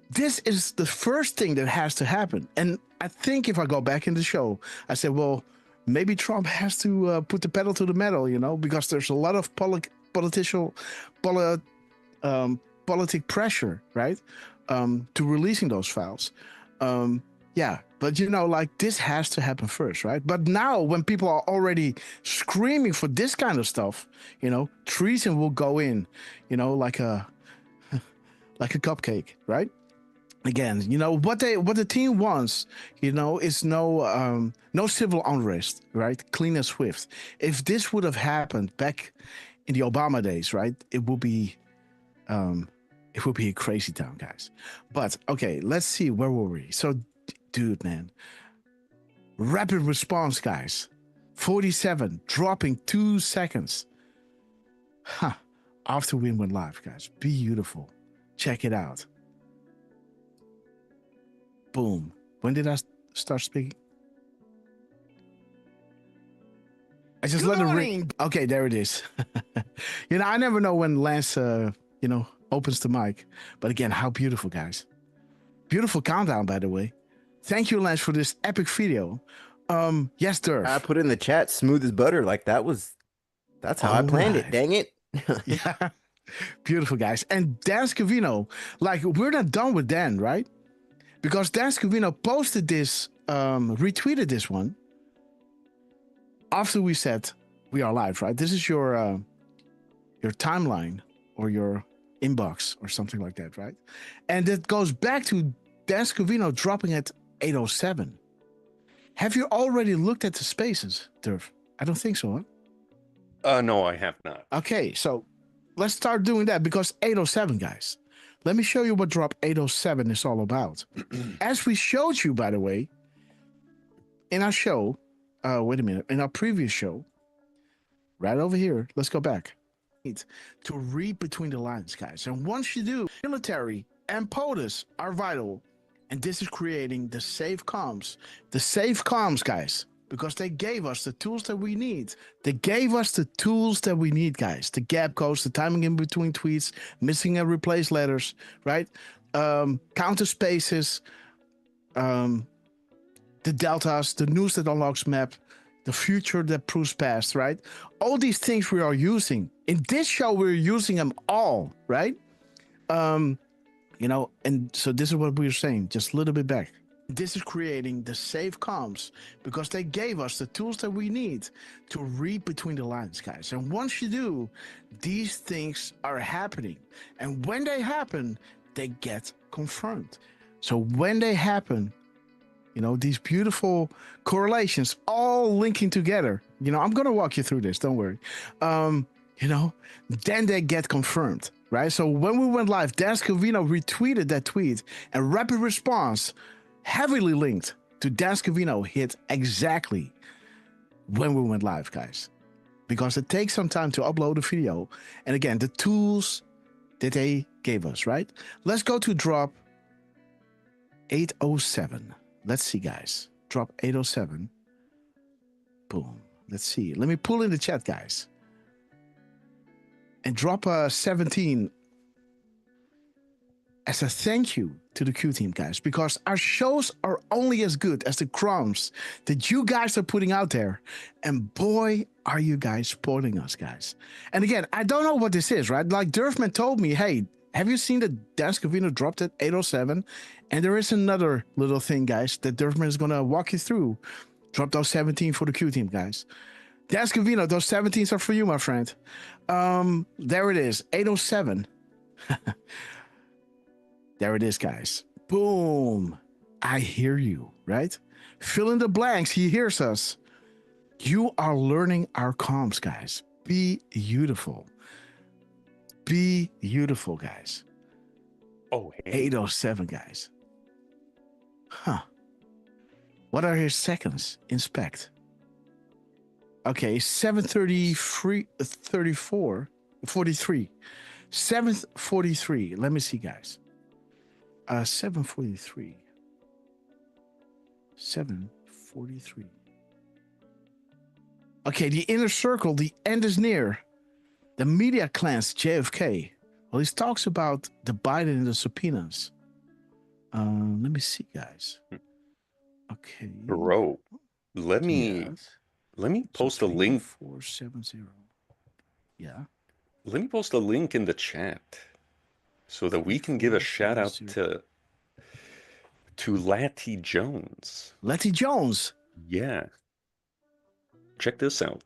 this is the first thing that has to happen. And I think if I go back in the show, I said, well, maybe Trump has to put the pedal to the metal, because there's a lot of politic pressure, right? To releasing those files. Yeah, but this has to happen first, right? But now when people are already screaming for this kind of stuff, treason will go in, like a cupcake, right? Again, what the team wants, is no civil unrest, right? Clean and swift. If this would have happened back in the Obama days, right, it would be a crazy town, guys. But okay, let's see, where were we? So, dude, man, rapid response, guys, 47 dropping 2 seconds. After we went live, guys, beautiful. Check it out. Boom. When did I start speaking? I just let it ring. Okay, there it is. I never know when Lance, opens the mic. But again, how beautiful, guys. Beautiful countdown, by the way. Thank you, Lance, for this epic video. Yes, Durf. I put in the chat smooth as butter. Like that's how I planned it. Dang it. Yeah. Beautiful, guys. And Dan Scavino, we're not done with Dan, right? Because Dan Scavino posted this, retweeted this one after we said we are live, right? This is your timeline or your inbox or something like that, right? And it goes back to Dan Scavino dropping at 8:07. Have you already looked at the spaces, Durf? I don't think so, huh? No, I have not. Okay, so let's start doing that, because 8:07, guys. Let me show you what drop 8:07 is all about. As we showed you, by the way, in our show, wait a minute, in our previous show, right over here, let's go back. To read between the lines, guys. And once you do, military and POTUS are vital. And this is creating the safe comms. The safe comms, guys, because they gave us the tools that we need. They gave us the tools that we need, guys. The gap codes, the timing in between tweets, missing and replaced letters, right? Counter spaces, the deltas, the news that unlocks map, the future that proves past, right? All these things we are using. In this show, we're using them all, right? And so this is what we were saying, just a little bit back. This is creating the safe comms because they gave us the tools that we need to read between the lines, guys. And once you do, these things are happening. And when they happen, they get confirmed. So when they happen, these beautiful correlations all linking together, I'm going to walk you through this, don't worry. Then they get confirmed, right? So when we went live, Dan Scavino retweeted that tweet, and rapid response, heavily linked to Dan Scavino, hit exactly when we went live, guys. Because it takes some time to upload a video. And again, the tools that they gave us, right? Let's go to drop 8:07. Let's see, guys. Drop 8:07. Boom. Let's see. Let me pull in the chat, guys. And drop 17. as a thank you to the Q team, guys, because our shows are only as good as the crumbs that you guys are putting out there. And boy, are you guys supporting us, guys. And again, I don't know what this is, right? Like Durham told me, hey, have you seen that Dan Scavino dropped at 807? And there is another little thing, guys, that Durham is going to walk you through. Drop those 17 for the Q team, guys. Dan Scavino, those 17s are for you, my friend. There it is, 807. There it is, guys. Boom. I hear you, right? Fill in the blanks. He hears us. You are learning our comms, guys. Be beautiful. Be beautiful, guys. Oh, hey. 807, guys. Huh. What are his seconds? Inspect. Okay, 733, 34, 43. 743. Let me see, guys. 743. 743. Okay, the inner circle, the end is near. The media cleanse, JFK. Well, he talks about the Biden and the subpoenas. Let me see, guys. Okay. Bro, let me post a link. 470. Yeah. Let me post a link in the chat so that we can give a shout out to Latty Jones. Latty Jones. Yeah. Check this out.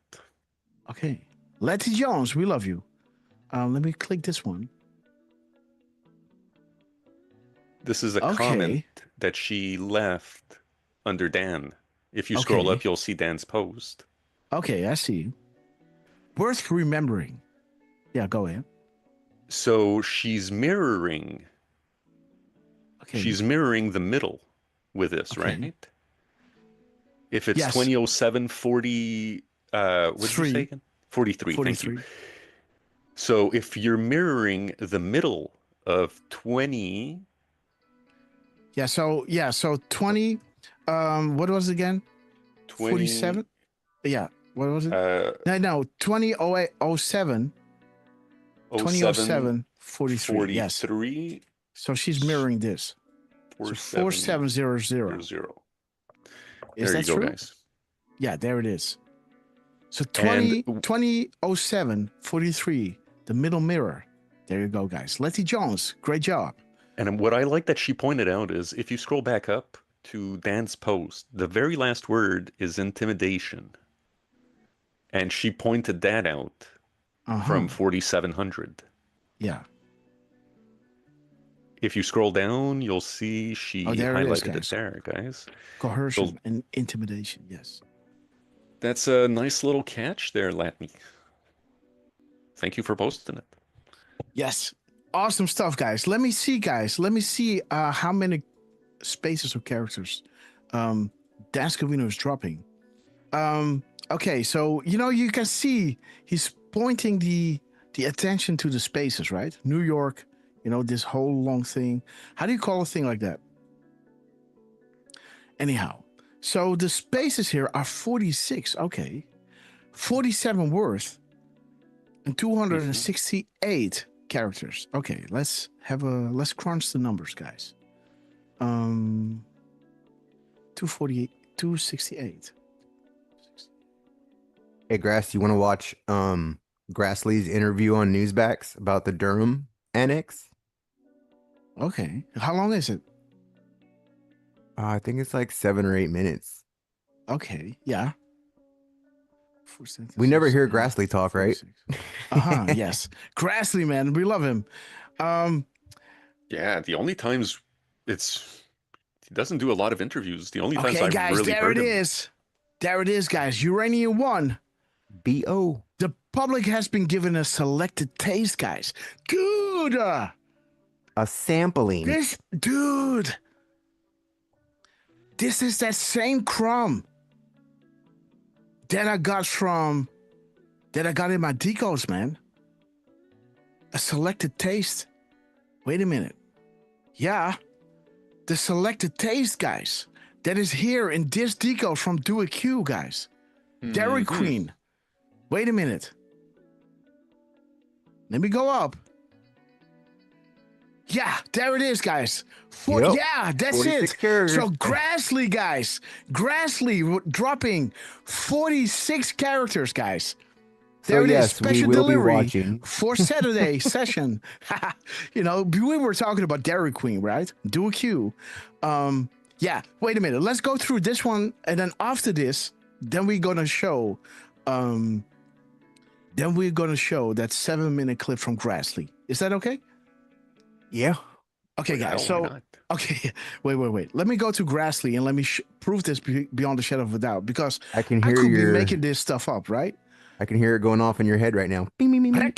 Okay. Latty Jones, we love you. Let me click this one. This is a comment that she left under Dan. If you scroll up, you'll see Dan's post. Okay, I see. Worth remembering. Yeah, go ahead. So she's mirroring. Okay. She's mirroring the middle with this, right? If it's 2007 40, what did you say again? 43. Thank you. So if you're mirroring the middle of 20. Yeah, so 20. What was it again? 47. Yeah. What was it? No. 2007. 2007. 43. 43. Yes. So she's mirroring this. 4700. Is that true? Guys. Yeah, there it is. So 2007 43, the middle mirror. There you go, guys. Letty Jones, great job. And what I like that she pointed out is if you scroll back up to Dan's post, the very last word is intimidation. And she pointed that out from 4700. Yeah. If you scroll down, you'll see she highlighted it there, guys. Coercion and intimidation, yes. That's a nice little catch there, Latney. Thank you for posting it. Yes. Awesome stuff, guys. Let me see, guys. Let me see how many spaces or characters Dan Scavino is dropping. Okay, so, you can see he's pointing the attention to the spaces, right? New York, this whole long thing. How do you call a thing like that? Anyhow, so the spaces here are 46. Okay. 47 worth and 268 characters. Okay, let's crunch the numbers, guys. 248, 268. Hey, Grass, you want to watch Grassley's interview on Newsbacks about the Durham annex? Okay. How long is it? I think it's like 7 or 8 minutes. Okay. Yeah. We never hear Grassley talk, right? Yes. Grassley, man. We love him. Yeah, the only times he doesn't do a lot of interviews. The only times I've guys, really heard him. There it is, guys. Uranium 1. BO. The public has been given a selected taste, guys. Good. A sampling. This is that same crumb that I got in my decodes, man. A selected taste. Wait a minute. Yeah. The selected taste, guys. That is here in this decode from Do It Q, guys. Dairy Queen. Wait a minute. Let me go up. Yeah, there it is, guys. Yep. Yeah, that's 46 it. characters. So Grassley, guys. Grassley dropping 46 characters, guys. There it is. yes, we Special will be delivery watching. for Saturday session. You know, we were talking about Dairy Queen, right? Do a Q. Yeah, wait a minute. Let's go through this one. And then after this, then we're going to show... that 7-minute clip from Grassley. Is that okay? Yeah. Okay, guys. Why So, not? okay, wait. Let me go to Grassley and let me prove this beyond a shadow of a doubt, because I can I hear could your... be making this stuff up, right? I can hear it going off in your head right now. Bing, bing, bing, bing.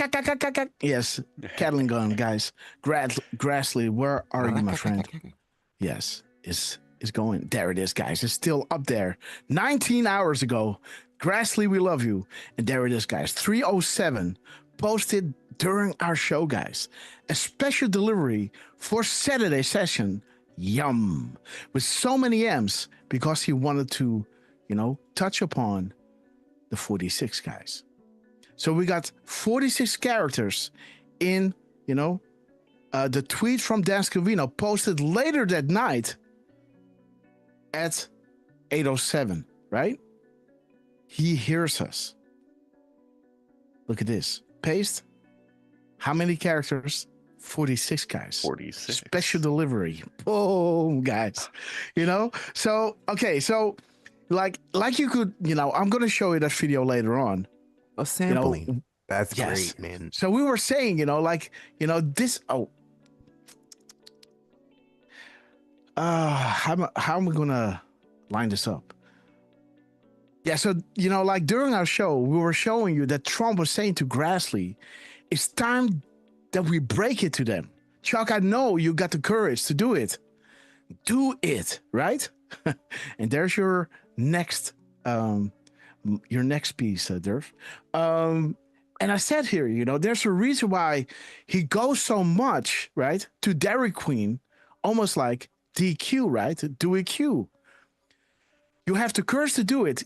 Yes, Cattling gun, guys. Grassley, where are you, my friend? Yes, it's going. There it is, guys. It's still up there. 19 hours ago. Grassley, we love you. And there it is, guys. 3:07 posted during our show, guys. A special delivery for Saturday session. Yum. With so many M's, because he wanted to, touch upon the 46 guys. So we got 46 characters in, the tweet from Dan Scavino posted later that night at 8:07, right? He hears us. Look at this. Paste. How many characters? 46 guys. 46. Special delivery. Boom, guys. So, okay. So, like you could, I'm going to show you that video later on. A sampling. That's yes. great, man. So we were saying, this. How am I going to line this up? Yeah, so, during our show, we were showing you that Trump was saying to Grassley, it's time that we break it to them. Chuck, I know you got the courage to do it. Do it, right? And there's your next piece, Durf. And I said here, there's a reason why he goes so much, right, to Dairy Queen, almost like DQ, right? Do a Q. You have the courage to do it.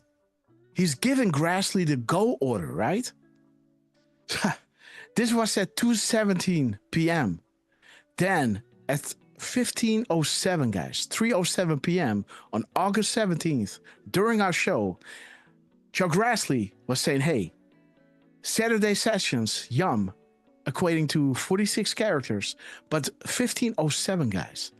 He's giving Grassley the go order, right? This was at 2:17 p.m. Then at 15:07, guys, 3:07 p.m. on August 17th, during our show, Chuck Grassley was saying, hey, Saturday sessions, yum, equating to 46 characters, but 15:07, guys,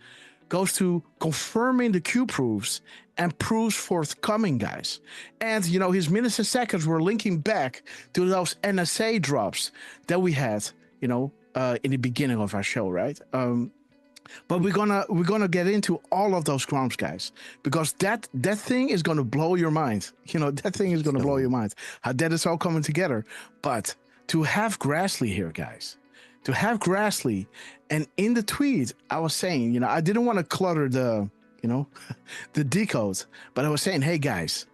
goes to confirming the Q proofs and proofs forthcoming, guys. And, his minutes and seconds were linking back to those NSA drops that we had, in the beginning of our show, right? But we're gonna get into all of those crimes, guys, because that thing is gonna blow your mind. That thing is gonna blow your mind. How that is all coming together. But to have Grassley here, guys, to have Grassley, and in the tweet, I was saying, I didn't want to clutter the, the decodes, but I was saying, hey guys,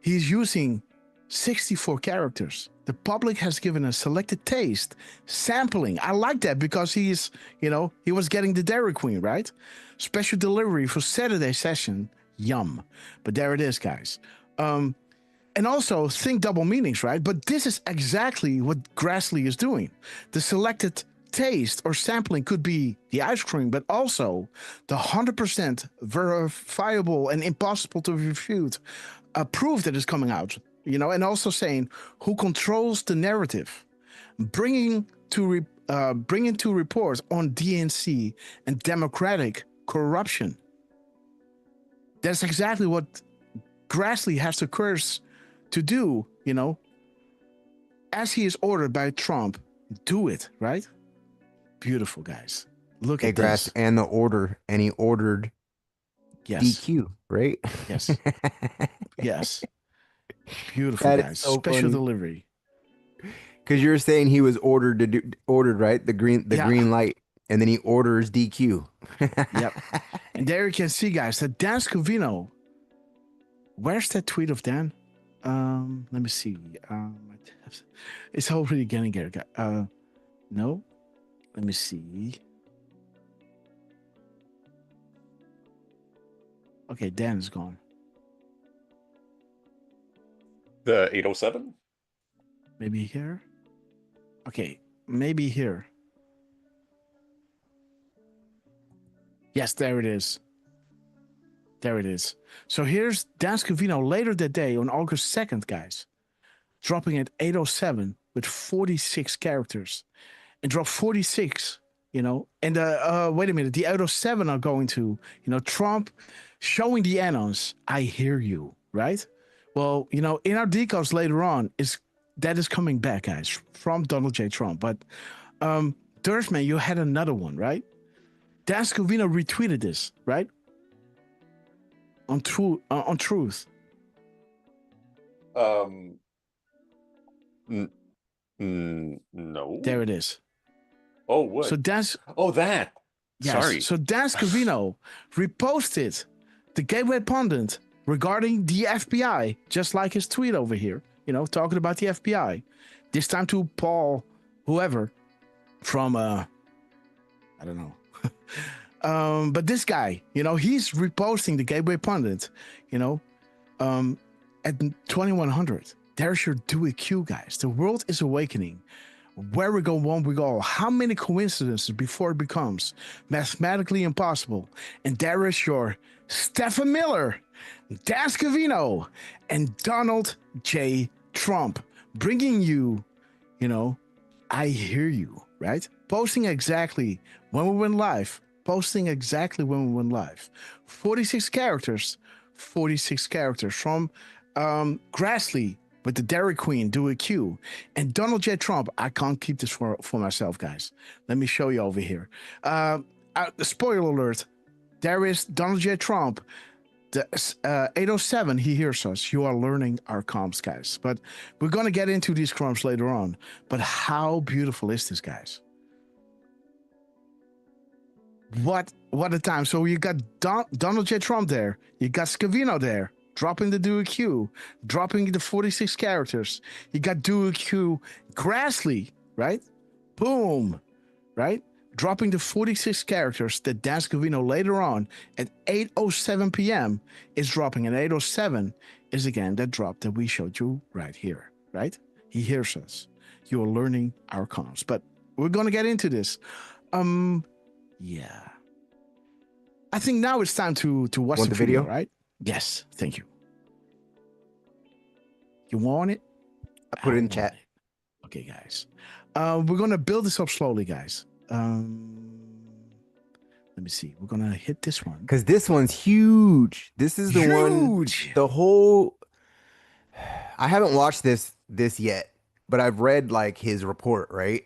he's using 64 characters. The public has given a selected taste sampling. I like that because he's, he was getting the Dairy Queen, right? Special delivery for Saturday session. Yum. But there it is, guys. And also think double meanings, right? But this is exactly what Grassley is doing. The selected taste or sampling could be the ice cream, but also the 100% verifiable and impossible to refute proof that is coming out, and also saying who controls the narrative, bringing to report on DNC and democratic corruption. That's exactly what Grassley has the courage to do, as he is ordered by Trump. Do it, right? Beautiful, guys. Look at this. And the order, and he ordered DQ, right? Yes. Yes. Beautiful, That guys. is so Special funny. delivery. Because you're saying he was ordered right? The green light, and then he orders DQ. Yep. And there you can see, guys, that Dan Scavino. Where's that tweet of Dan? Let me see. It's already getting there. No. Let me see. Okay, Dan is gone. The 807? Maybe here? Okay, maybe here. Yes, there it is. There it is. So here's Dan Scavino later that day on August 2nd, guys, dropping at 8:07 with 46 characters, and drop 46. And wait a minute, the 8:07 are going to Trump showing the anons. I hear you, right? Well, in our decodes later on that is coming back, guys, from Donald J. Trump. But Durham, you had another one, right? Dan Scavino retweeted this, right? On Truth. No. There it is. Oh, what? So that's that. Yes. Sorry. So Dan Scavino reposted the Gateway Pundit regarding the FBI, just like his tweet over here. Talking about the FBI. This time to Paul, whoever, from I don't know. But this guy, he's reposting the Gateway Pundit, at 2100. There's your do it Q, guys. The world is awakening. Where we go, one we go. How many coincidences before it becomes mathematically impossible? And there is your Stephen Miller, Dan Scavino, and Donald J. Trump bringing you, I hear you, right? Posting exactly when we went live. 46 characters from Grassley with the Dairy Queen, do a Q, and Donald J. Trump. I can't keep this for myself, guys. Let me show you over here. Spoiler alert, there is Donald J. Trump. The 8:07, he hears us. You are learning our comms, guys. But we're going to get into these comms later on. But how beautiful is this, guys? What a time. So you got Donald J. Trump there. You got Scavino there, dropping the dual Q, dropping the 46 characters. You got dual Q Grassley, right? Boom, right? Dropping the 46 characters that Dan Scavino later on at 8:07 p.m. is dropping. And 8:07 is again that drop that we showed you right here, right? He hears us. You are learning our comms. But we're going to get into this. Yeah. I think now it's time to watch the video, right? Yes, thank you. You want it? I put it in chat. Okay, guys. We're going to build this up slowly, guys. Let me see. We're going to hit this one. Because this one's huge. This is the one. The whole... I haven't watched this yet, but I've read like his report, right?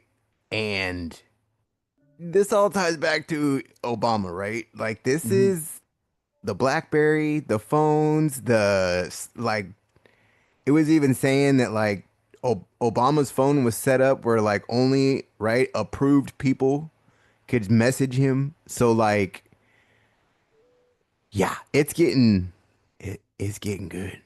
And this all ties back to Obama, right? Like this is the BlackBerry, the phones, it was even saying that like Obama's phone was set up where like only approved people could message him. So like, yeah, it's getting good.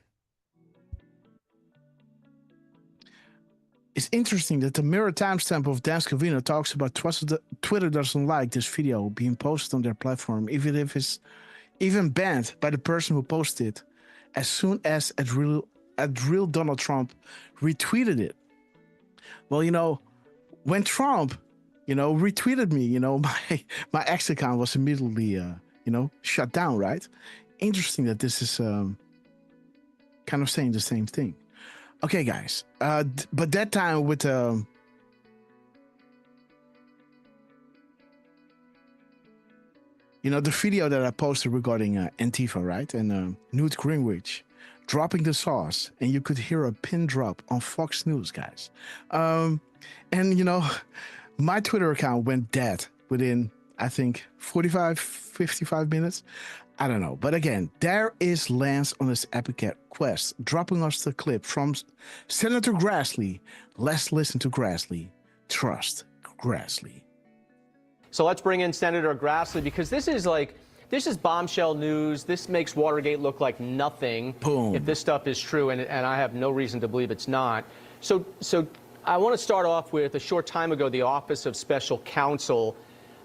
It's interesting that the mirror timestamp of Dan Scavino talks about Twitter doesn't like this video being posted on their platform, even if it's even banned by the person who posted it, as soon as at real Donald Trump retweeted it. Well, when Trump, retweeted me, my X account was immediately, shut down, right? Interesting that this is kind of saying the same thing. Okay, guys, but that time with the video that I posted regarding Antifa, right, and Newt Gingrich dropping the sauce, and you could hear a pin drop on Fox News, guys, and my Twitter account went dead within, I think, 55 minutes. I don't know. But again, there is Lance on his epic quest, dropping us the clip from Senator Grassley. Let's listen to Grassley. Trust Grassley. So let's bring in Senator Grassley, because this is bombshell news. This makes Watergate look like nothing. Boom. If this stuff is true, and I have no reason to believe it's not. So I want to start off with, a short time ago, the Office of Special Counsel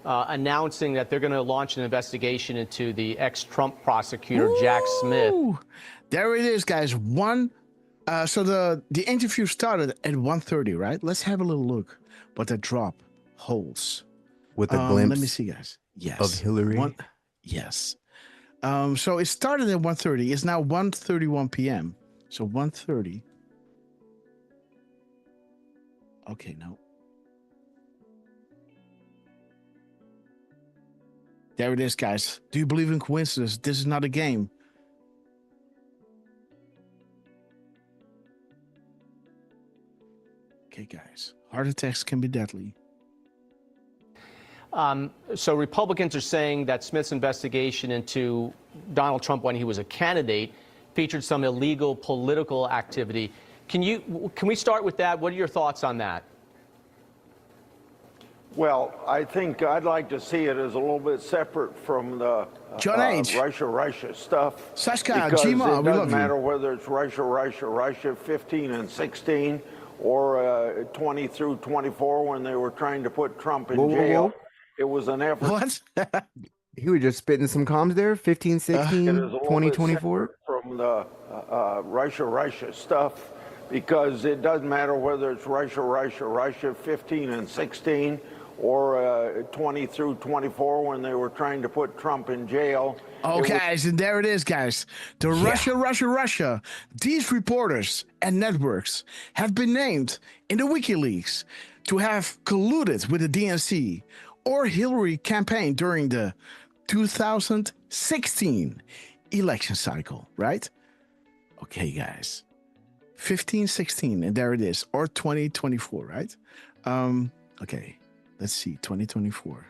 announcing that they're going to launch an investigation into the ex-Trump prosecutor, Jack Smith. There it is, guys. So the interview started at 1:30, right? Let's have a little look what that drop holds. With a glimpse let me see, guys. Yes. Of Hillary. Yes. So it started at 1:30. It's now 1:31 p.m. So 1:30. Okay, no. There it is, guys. Do you believe in coincidence? This is not a game. Okay, guys. Heart attacks can be deadly. So Republicans are saying that Smith's investigation into Donald Trump when he was a candidate featured some illegal political activity. Can we start with that? What are your thoughts on that? Well, I think I'd like to see it as a little bit separate from the Russia stuff. Sashka, because Jima, it doesn't matter whether it's Russia 15 and 16 or 20 through 24 when they were trying to put Trump in jail. It was an effort. What? He was just spitting some comms there. 15, 16, 20, 24. From the Russia stuff, because it doesn't matter whether it's Russia 15 and 16 or 20 through 24 when they were trying to put Trump in jail. Oh, guys, and there it is, guys. The Russia. These reporters and networks have been named in the WikiLeaks to have colluded with the DNC or Hillary campaign during the 2016 election cycle, right? Okay, guys. 15, 16, and there it is, or 2024, right? Okay, let's see, 2024.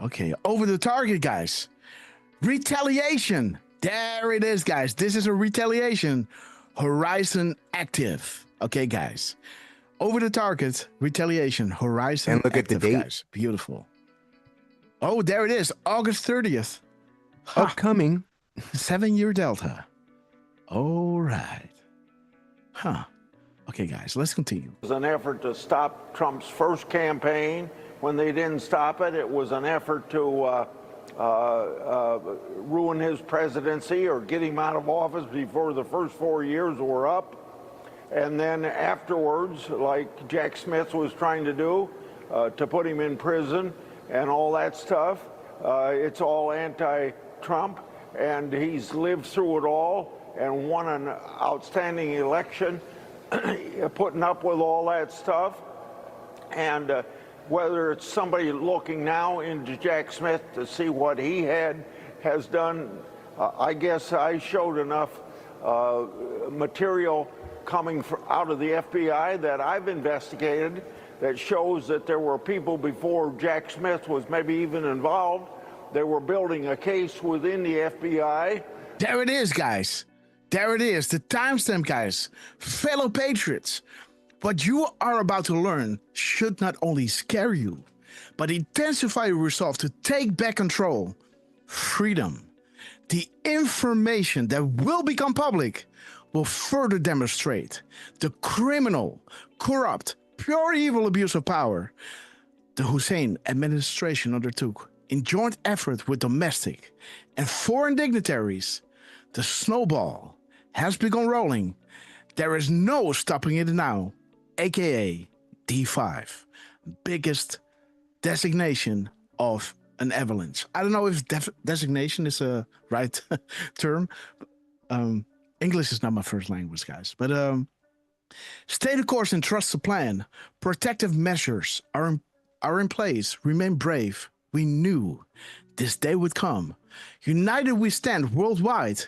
Okay, over the target, guys. Retaliation. There it is, guys. This is a retaliation. Horizon active. Okay, guys. Over the target, retaliation, horizon and look active, at the date. guys. Beautiful. Oh, there it is, August 30th. Upcoming. 7-year delta. All right. Huh. Okay, guys, let's continue. It was an effort to stop Trump's first campaign. When they didn't stop it, it was an effort to ruin his presidency or get him out of office before the first 4 years were up. And then afterwards, like Jack Smith was trying to do, to put him in prison and all that stuff. It's all anti-Trump, and he's lived through it all and won an outstanding election, putting up with all that stuff. And whether it's somebody looking now into Jack Smith to see what he has done, I guess I showed enough material coming out of the FBI that I've investigated that shows that there were people before Jack Smith was maybe even involved. They were building a case within the FBI. There it is, guys. There it is. The timestamp, guys. Fellow patriots. What you are about to learn should not only scare you, but intensify your resolve to take back control. Freedom. The information that will become public will further demonstrate the criminal, corrupt, pure evil abuse of power the Hussein administration undertook in joint effort with domestic and foreign dignitaries. The snowball has begun rolling. There is no stopping it now, aka D5, biggest designation of an avalanche. I don't know if designation is a right term. English is not my first language, guys. But stay the course and trust the plan. Protective measures are in place. Remain brave. We knew this day would come. United we stand worldwide.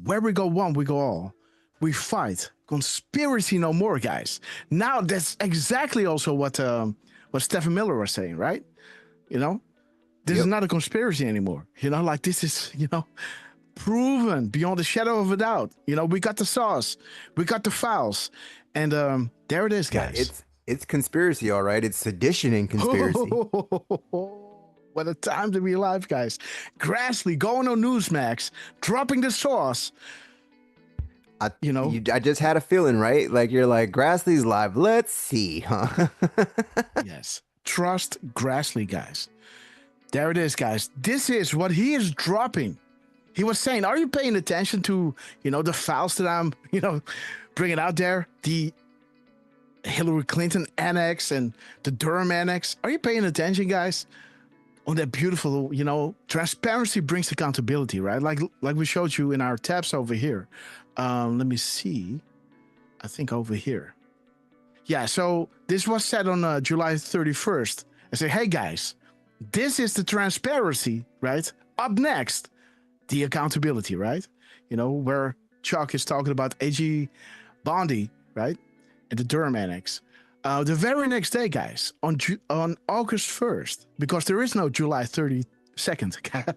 Where we go one, we go all. We fight. Conspiracy no more, guys. Now that's exactly also what Stephen Miller was saying, right? You know, this is not a conspiracy anymore. You know, like this is, you know, proven beyond a shadow of a doubt. You know, we got the sauce, we got the files, and there it is, guys. Yeah, it's conspiracy, all right. It's sedition and conspiracy. What a time to be alive, guys. Grassley going on Newsmax, dropping the sauce. I just had a feeling, right? Like you're like, Grassley's live. Let's see, huh? Yes. Trust Grassley, guys. There it is, guys. This is what he is dropping. He was saying, are you paying attention to, you know, the files that I'm, you know, bringing out there? The Hillary Clinton annex and the Durham annex. Are you paying attention, guys? On that beautiful, transparency brings accountability, right? Like we showed you in our tabs over here. Let me see. I think over here. Yeah, so this was said on July 31st. I say, hey guys, this is the transparency, right? Up next, the accountability, right? Where Chuck is talking about AG Bondi, right? And the Durham annex. The very next day, guys, on August 1st, because there is no July 32nd.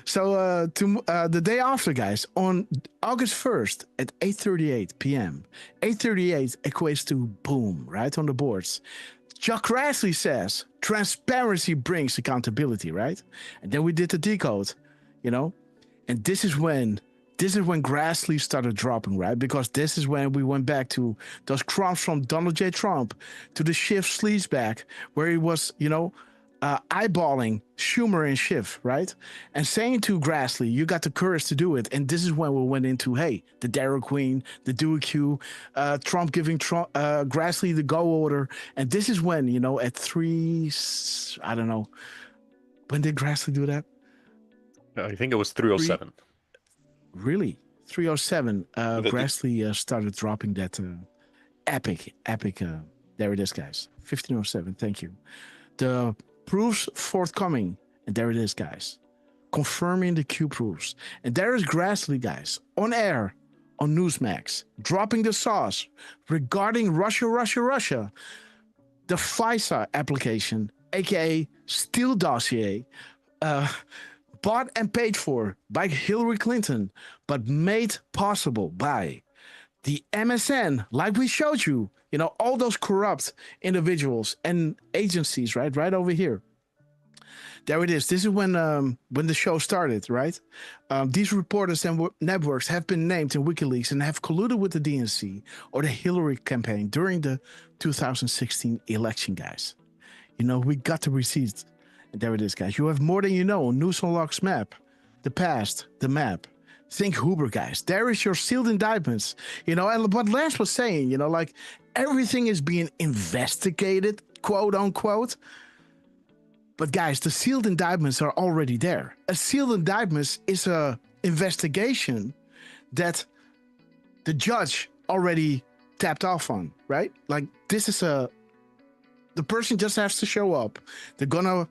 So the day after, guys, on August 1st at 8:38 p.m., 8:38 equates to boom, right on the boards. Chuck Grassley says, transparency brings accountability, right? And then we did the decode, and this is when Grassley started dropping, right? Because this is when we went back to those crumbs from Donald J. Trump to the Schiff sleazeback, where he was, eyeballing Schumer and Schiff, right? And saying to Grassley, you got the courage to do it. And this is when we went into, hey, the Dairy Queen, the Do Q, Trump giving Grassley the go order. And this is when, at 3, I don't know. When did Grassley do that? I think it was 307. Really? 307. Grassley started dropping that epic. There it is, guys. 1507. Thank you. The proofs forthcoming. And there it is, guys. Confirming the Q proofs. And there is Grassley, guys, on air on Newsmax, dropping the sauce regarding Russia. The FISA application, aka Steele dossier, bought and paid for by Hillary Clinton, but made possible by the MSN, like we showed you, all those corrupt individuals and agencies, right over here. There it is. This is when the show started, right? These reporters and networks have been named in WikiLeaks and have colluded with the DNC or the Hillary campaign during the 2016 election, guys. We got the receipts. And there it is, guys. You have more than you know. News Unlocks map. The past, the map. Think Huber, guys. There is your sealed indictments. And what Lance was saying, like everything is being investigated, quote unquote. But guys, the sealed indictments are already there. A sealed indictment is a investigation that the judge already tapped off on, right? Like this is the person just has to show up. They're gonna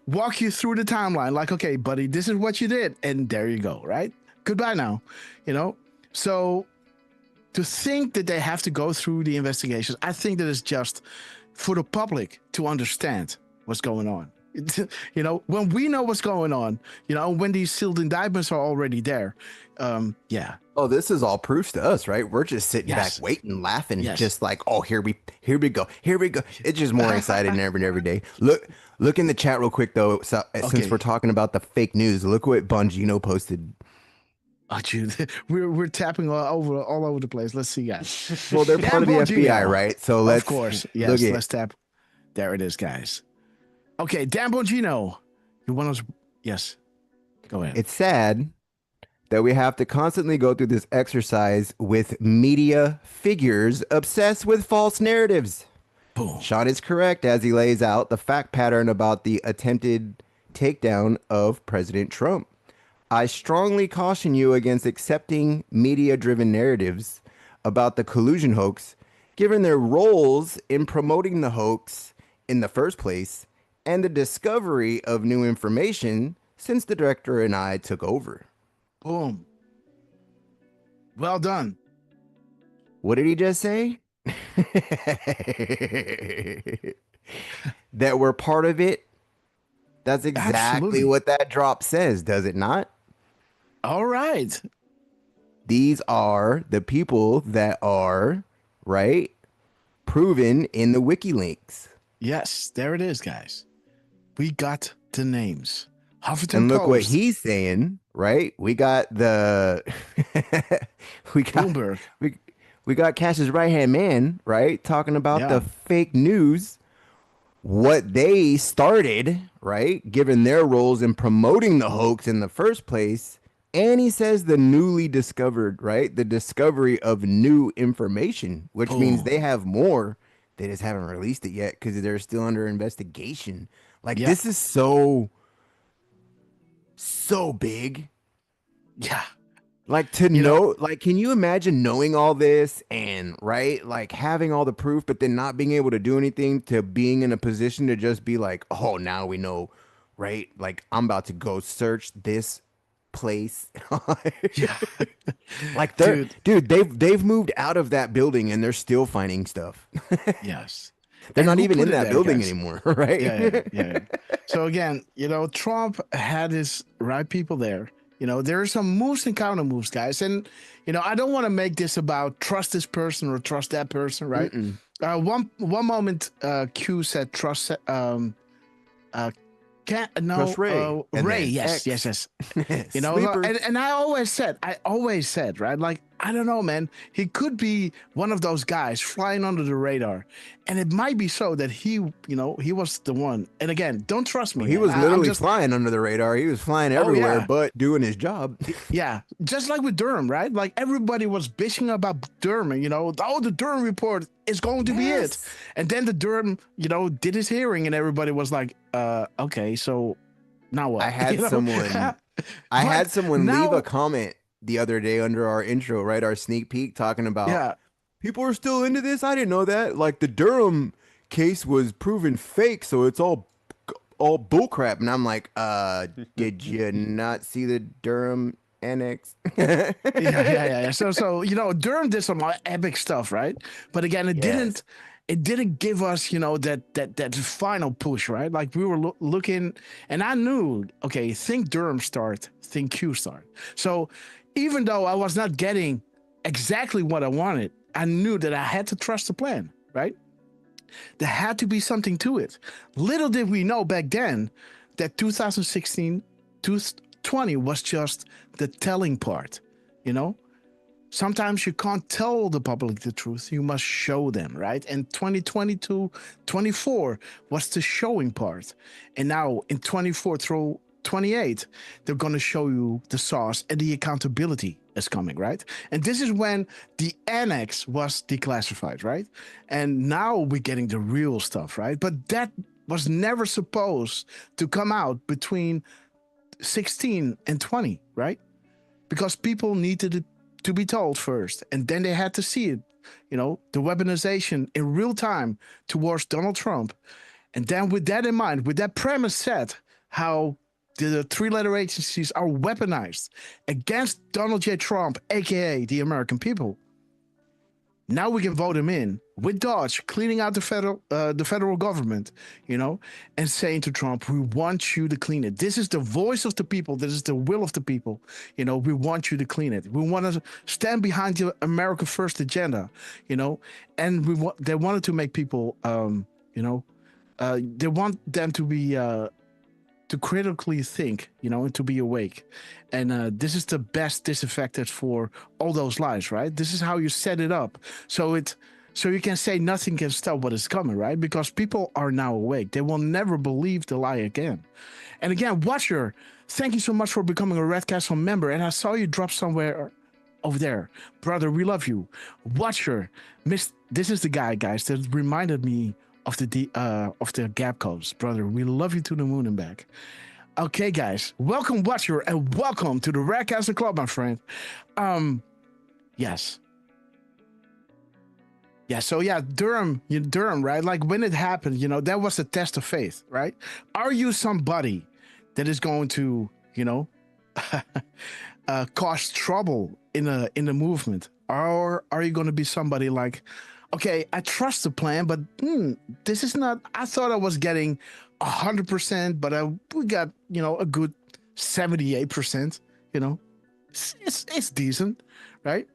walk you through the timeline. Like, okay, buddy, this is what you did. And there you go, right? Goodbye now, So to think that they have to go through the investigations, I think that is just for the public to understand what's going on. When we know what's going on, when these sealed indictments are already there. Yeah. Oh, this is all proofs to us, right? We're just sitting back, waiting, laughing, just like, oh, here we go. It's just more exciting every day. Look in the chat real quick though. So, since we're talking about the fake news, look what Bongino posted. Oh, dude, we're tapping all over the place. Let's see, guys. Well, they're part of the FBI, right? So let's, of course, yes. Let's tap. There it is, guys. Okay, Dan Bongino, you want us? Yes, go ahead. It's sad that we have to constantly go through this exercise with media figures obsessed with false narratives. Boom. Sean is correct as he lays out the fact pattern about the attempted takedown of President Trump. I strongly caution you against accepting media-driven narratives about the collusion hoax, given their roles in promoting the hoax in the first place and the discovery of new information since the director and I took over. Boom. Well done. What did he just say? That we're part of it? That's exactly what that drop says, does it not? All right. These are the people that are, right, proven in the wiki links. Yes, there it is, guys. We got the names. Huffington and look Post. What he's saying, right? We got the Bloomberg. We got Cash's right-hand man, right? Talking about the fake news, what they started, right? Given their roles in promoting the hoax in the first place, And he says the newly discovered, right? The discovery of new information, which means they have more. They just haven't released it yet because they're still under investigation. Like this is so big. Yeah. Like to know, like, can you imagine knowing all this and right, like having all the proof, but then not being able to do anything, to being in a position to just be like, oh, now we know, right? Like I'm about to go search this place. Yeah. Like dude, they've moved out of that building and they're still finding stuff. Yes. They're And not who even put in it that there, building guys? anymore, right? Yeah. So again, Trump had his right people there. There are some moves and counter moves, guys. And, I don't want to make this about trust this person or trust that person, right? One moment, Q said trust, Trust Ray. And Ray. then Yes. Sleeper. And I always said, right? Like, I don't know, man. He could be one of those guys flying under the radar. And it might be so that he was the one. And again, don't trust me. He man. was literally I'm just, flying under the radar. He was flying everywhere, but doing his job. Yeah, just like with Durham, right? Like everybody was bitching about Durham, the Durham report is going to be it. And then the Durham, did his hearing and everybody was like, okay, so now what? I had someone leave a comment the other day under our intro, right? Our sneak peek talking about people are still into this. I didn't know that. Like the Durham case was proven fake, so it's all bullcrap. And I'm like, did you not see the Durham annex? Yeah. So Durham did some epic stuff, right? But again, it didn't give us, that final push, right? Like we were looking, and I knew, okay, think Durham start, think Q start. So even though I was not getting exactly what I wanted, I knew that I had to trust the plan, right? There had to be something to it. Little did we know back then that 2016, 2020 was just the telling part, Sometimes you can't tell the public the truth. You must show them, right? And 2022, 24 was the showing part. And now in 24 through 28, they're going to show you the sauce and the accountability is coming, right? And this is when the annex was declassified, right? And now we're getting the real stuff, right? But that was never supposed to come out between 16 and 20, right? Because people needed to be told first, and then they had to see it, the weaponization in real time towards Donald Trump. And then with that in mind, with that premise set, how the three-letter agencies are weaponized against Donald J. Trump, aka the American people. Now we can vote him in with Dodge, cleaning out the federal government, and saying to Trump, we want you to clean it. This is the voice of the people. This is the will of the people. We want you to clean it. We want to stand behind the America First agenda, and they wanted to make people, they want them to be, to critically think, and to be awake. And this is the best disinfectant for all those lies, right? This is how you set it up. So you can say nothing can stop what is coming, right? Because people are now awake. They will never believe the lie again. And again, Watcher, thank you so much for becoming a Red Castle member. And I saw you drop somewhere over there. Brother, we love you. Watcher, this is the guy, guys, that reminded me of the gap codes. Brother, we love you to the moon and back. Okay, guys, welcome, Watcher, and welcome to the Red Castle Club, my friend. Yes. Yeah, so Durham, right? Like when it happened, that was a test of faith, right? Are you somebody that is going to, cause trouble in the movement? Or are you going to be somebody like, okay, I trust the plan, but this is not, I thought I was getting 100%, but we got, a good 78%, it's decent, right?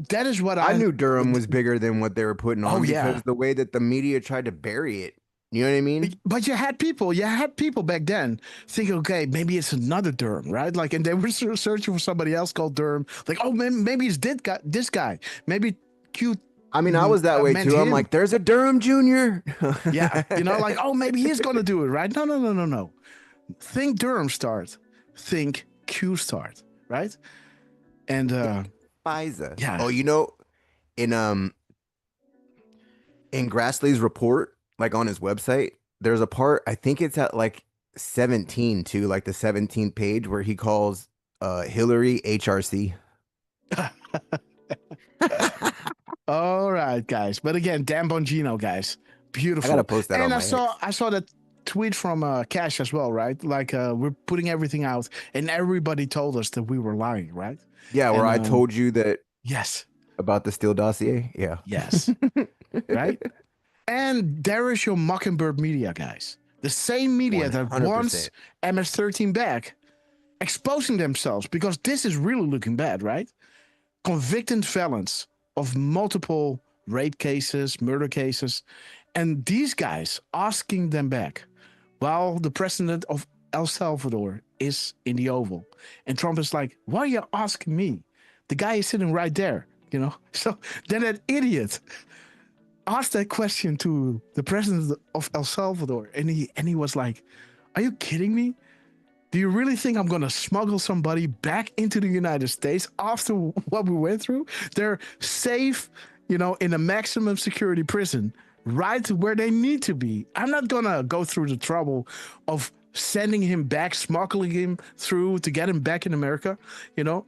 That is what I knew Durham was bigger than what they were putting on because the way that the media tried to bury it. You know what I mean? But you had people back then thinking, okay, maybe it's another Durham, right? Like, and they were searching for somebody else called Durham. Like, oh, maybe it's this guy. Maybe Q. I mean, I was that way too. I'm like, there's a Durham Jr. Yeah, like, oh, maybe he's gonna do it, right? No. think Durham start, think Q start, right? And FISA. yeah. Oh, you know, in Grassley's report, like on his website, there's a part, I think it's at like 17 too, like the 17th page where he calls Hillary HRC. All right, guys. But again, Dan Bongino, guys, beautiful. I gotta post that and on I saw that tweet from Cash as well, right? Like we're putting everything out, and everybody told us that we were lying, right? Yeah, where And, I told you that. Yes. About the Steele dossier. Yeah. Yes. Right. And there is your Mockingbird media, guys. The same media 100%. that wants MS-13 back, exposing themselves because this is really looking bad, right? Convicted felons of multiple rape cases, murder cases, and these guys asking them back while the president of El Salvador is in the Oval. And Trump is like, why are you asking me? The guy is sitting right there, you know? So then that idiot asked that question to the president of El Salvador, and he was like, are you kidding me? Do you really think I'm going to smuggle somebody back into the United States after what we went through? They're safe, you know, in a maximum security prison, right where they need to be. I'm not going to go through the trouble of sending him back, smuggling him through to get him back in America, you know?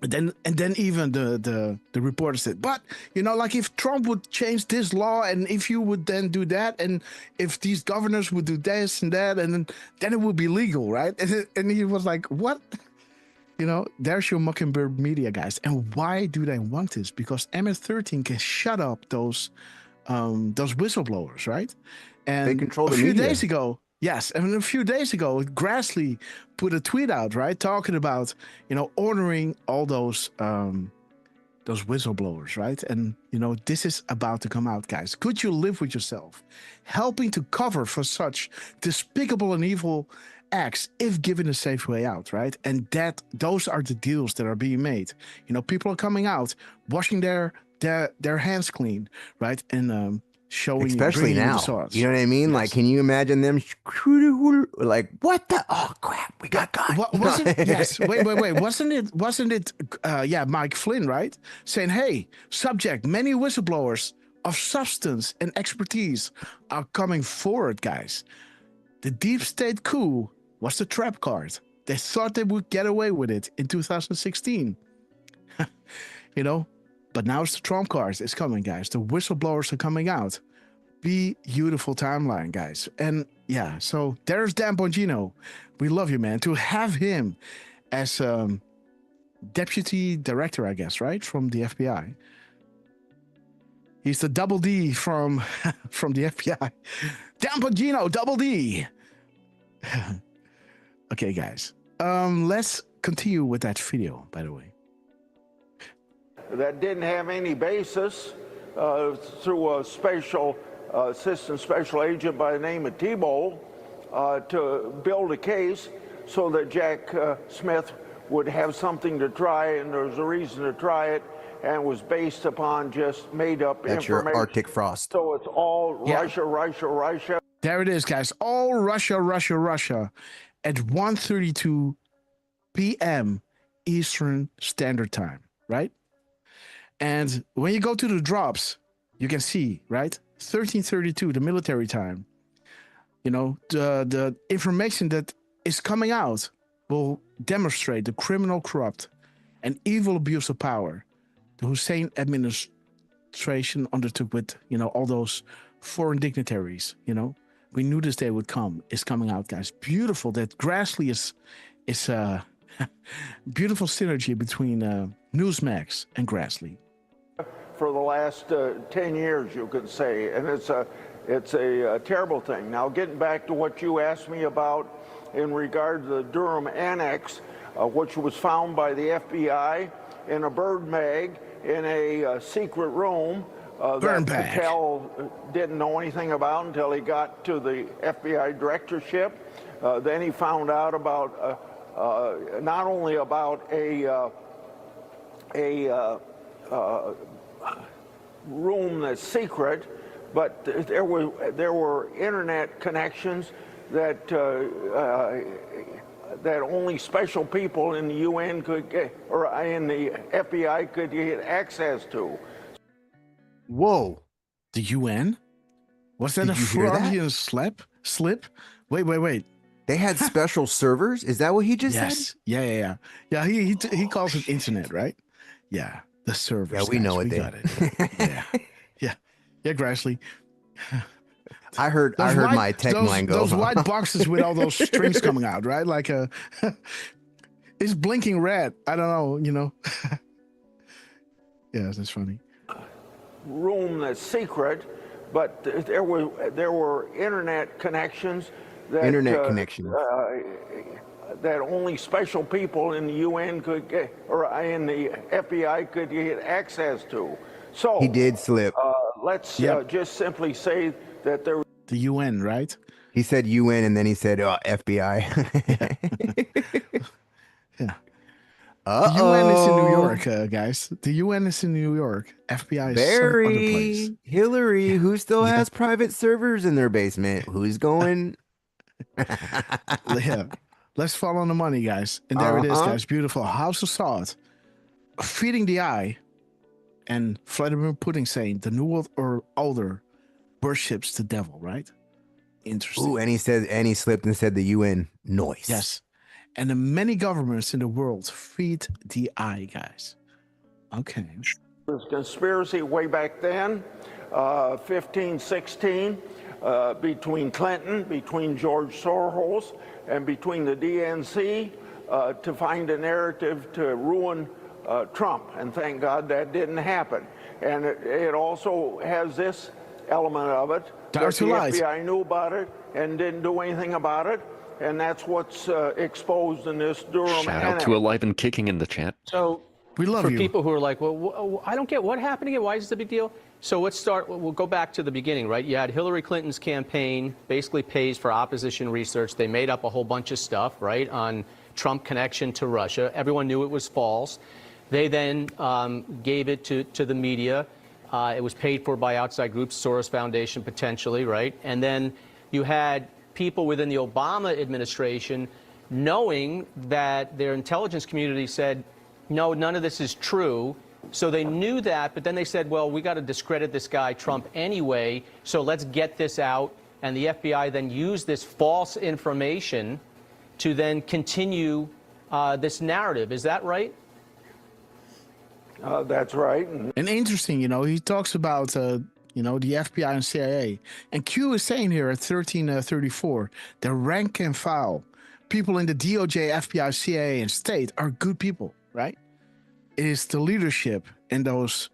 And then even the reporter said, but, you know, like if Trump would change this law and if you would then do that and if these governors would do this and that and then it would be legal, right? And he was like, what? You know, there's your Mockingbird media, guys. And why do they want this? Because MS-13 can shut up those whistleblowers, right? And they control the media. media. Days ago, yes, and a few days ago, Grassley put a tweet out, right, talking about, you know, ordering all those whistleblowers, right? And, you know, this is about to come out, guys. Could you live with yourself, helping to cover for such despicable and evil acts if given a safe way out, right? And those are the deals that are being made. You know, people are coming out, washing their hands clean, right? And showing, especially now, you know what I mean? Yes. Like, can you imagine them like, what the, oh crap, we got caught. Yes, wait, wasn't it Mike Flynn, right, saying, hey, subject, many whistleblowers of substance and expertise are coming forward, guys. The deep state coup was the trap card. They thought they would get away with it in 2016. You know, but now it's the Trump card. It's coming, guys. The whistleblowers are coming out. Beautiful timeline, guys. And yeah, so there's Dan Bongino. We love you, man. To have him as deputy director, I guess, right, from the FBI. He's the double D from the FBI. Dan Bongino, double D. Okay, guys. Let's continue with that video, by the way. That didn't have any basis through a special assistant special agent by the name of Thibault to build a case so that Jack Smith would have something to try, and there was a reason to try it, and it was based upon just made-up information. That's your Arctic Frost. So it's all Russia, Russia, Russia. There it is, guys. All Russia, Russia, Russia at 1:32 p.m. Eastern Standard Time, right? And when you go to the drops, you can see, right? 1332, the military time. You know, the information that is coming out will demonstrate the criminal, corrupt, and evil abuse of power the Hussein administration undertook with, you know, all those foreign dignitaries. You know, we knew this day would come. It's coming out, guys. Beautiful that Grassley is beautiful synergy between Newsmax and Grassley. For the last 10 years, you could say, and it's a terrible thing. Now, getting back to what you asked me about in regard to the Durham annex, which was found by the FBI in a bird mag in a secret room that Patel didn't know anything about until he got to the FBI directorship. Then he found out about not only about a room that's secret, but there were internet connections that that only special people in the UN could get, or in the FBI could get access to. Whoa, the UN? Was that Did a you hear that? Freudian slip? Wait. They had special servers? Is that what he just said? Yes. Yeah, he calls it internet, right? Yeah, the servers. Yeah, we guys, know it. We got it. Yeah, Grassley. I heard my tech line go. Those white boxes with all those strings coming out, right? Like it's blinking red. I don't know, you know. Yeah, that's funny. Room that's secret, but there were internet connections that that only special people in the UN could get, or in the FBI could get access to. So he did slip. Let's just simply say that there. The UN, right? He said UN and then he said FBI. Yeah. The UN is in New York, guys. The UN is in New York. FBI is some other place. Hillary, who still has private servers in their basement? Who's going? Yeah. Let's follow the money, guys. And there it is, guys. Beautiful. House of Salt. Feeding the eye. And Vladimir Putin saying the New World Order worships the devil, right? Interesting. Ooh, and he slipped and said the UN noise. Yes. And the many governments in the world feed the eye, guys. Okay. There's conspiracy way back then, 15, 16, between Clinton, between George Soros, and between the DNC to find a narrative to ruin Trump. And thank God that didn't happen. And it also has this element of it, that the FBI knew about it and didn't do anything about it. And that's what's exposed in this Durham Shout annex. out to Alive and Kicking in the chat. So we love for you. people who are like, well, I don't get what happened again. Why is this a big deal? So let's start. We'll go back to the beginning, right? You had Hillary Clinton's campaign basically pays for opposition research. They made up a whole bunch of stuff, right, on Trump connection to Russia. Everyone knew it was false. They then gave it to the media. It was paid for by outside groups, Soros Foundation potentially, right? And then you had people within the Obama administration knowing that their intelligence community said, no, none of this is true. So they knew that, but then they said, well, we got to discredit this guy Trump anyway, so let's get this out. And the FBI then used this false information to then continue this narrative. Is that right? That's right. And interesting, you know, he talks about, you know, the FBI and CIA. And Q is saying here at 1334, the rank and file, people in the DOJ, FBI, CIA, and state are good people, right? It is the leadership and those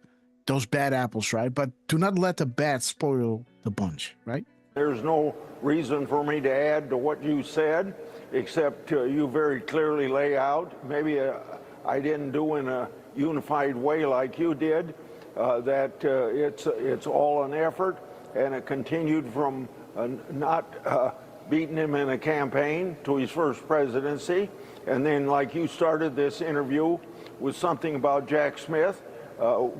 bad apples, right? But do not let the bad spoil the bunch, right? There's no reason for me to add to what you said, except you very clearly lay out. Maybe I didn't do in a unified way like you did, that it's all an effort, and it continued from not beating him in a campaign to his first presidency, and then like you started this interview with something about Jack Smith.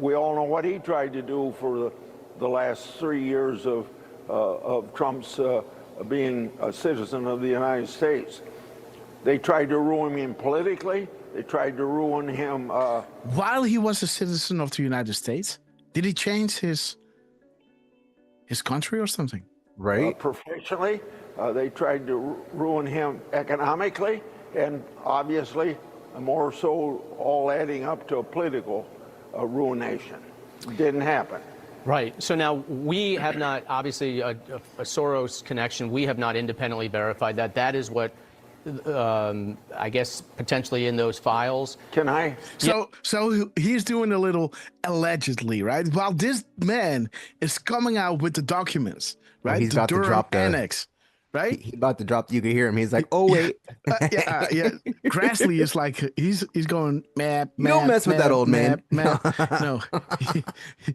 We all know what he tried to do for the last 3 years of Trump's being a citizen of the United States. They tried to ruin him politically. They tried to ruin him. While he was a citizen of the United States, did he change his country or something? Right. Professionally, they tried to ruin him economically, and obviously, more so, all adding up to a political ruination. Didn't happen. Right. So now we have not, obviously, a Soros connection. We have not independently verified that. That is what. I guess potentially in those files. Can I? So he's doing a little allegedly, right? While this man is coming out with the documents, right? Well, he's the about Durham to drop the annex, right? He's about to drop. You can hear him. He's like, "Oh wait." Yeah. Grassley is like he's going map. Don't mess with that old man. No,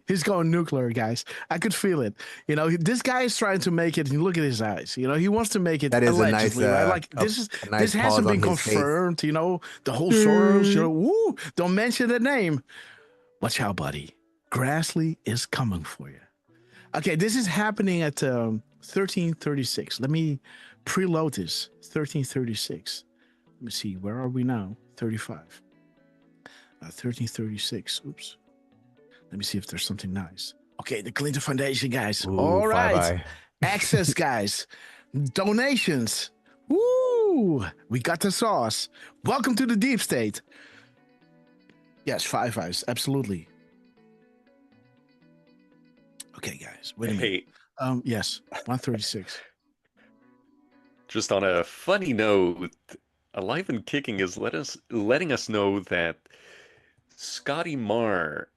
he's going nuclear, guys. I could feel it. You know, this guy is trying to make it. And look at his eyes. You know, he wants to make it. That is allegedly, a nice. right? Like this nice hasn't been confirmed. You know, the whole Soros. You know, woo, don't mention the name. Watch out, buddy. Grassley is coming for you. Okay, this is happening at 1336. Let me preload this 1336. Let me see. Where are we now? 35. 1336. Oops. Let me see if there's something nice. Okay, the Clinton Foundation, guys. Ooh, All right. 5i. Access, guys. Donations. Woo! We got the sauce. Welcome to the deep state. Yes, 5 eyes. Absolutely. Okay, guys. Wait a minute. Yes, 136. Just on a funny note, Alive and Kicking is letting us know that Scotty Marr,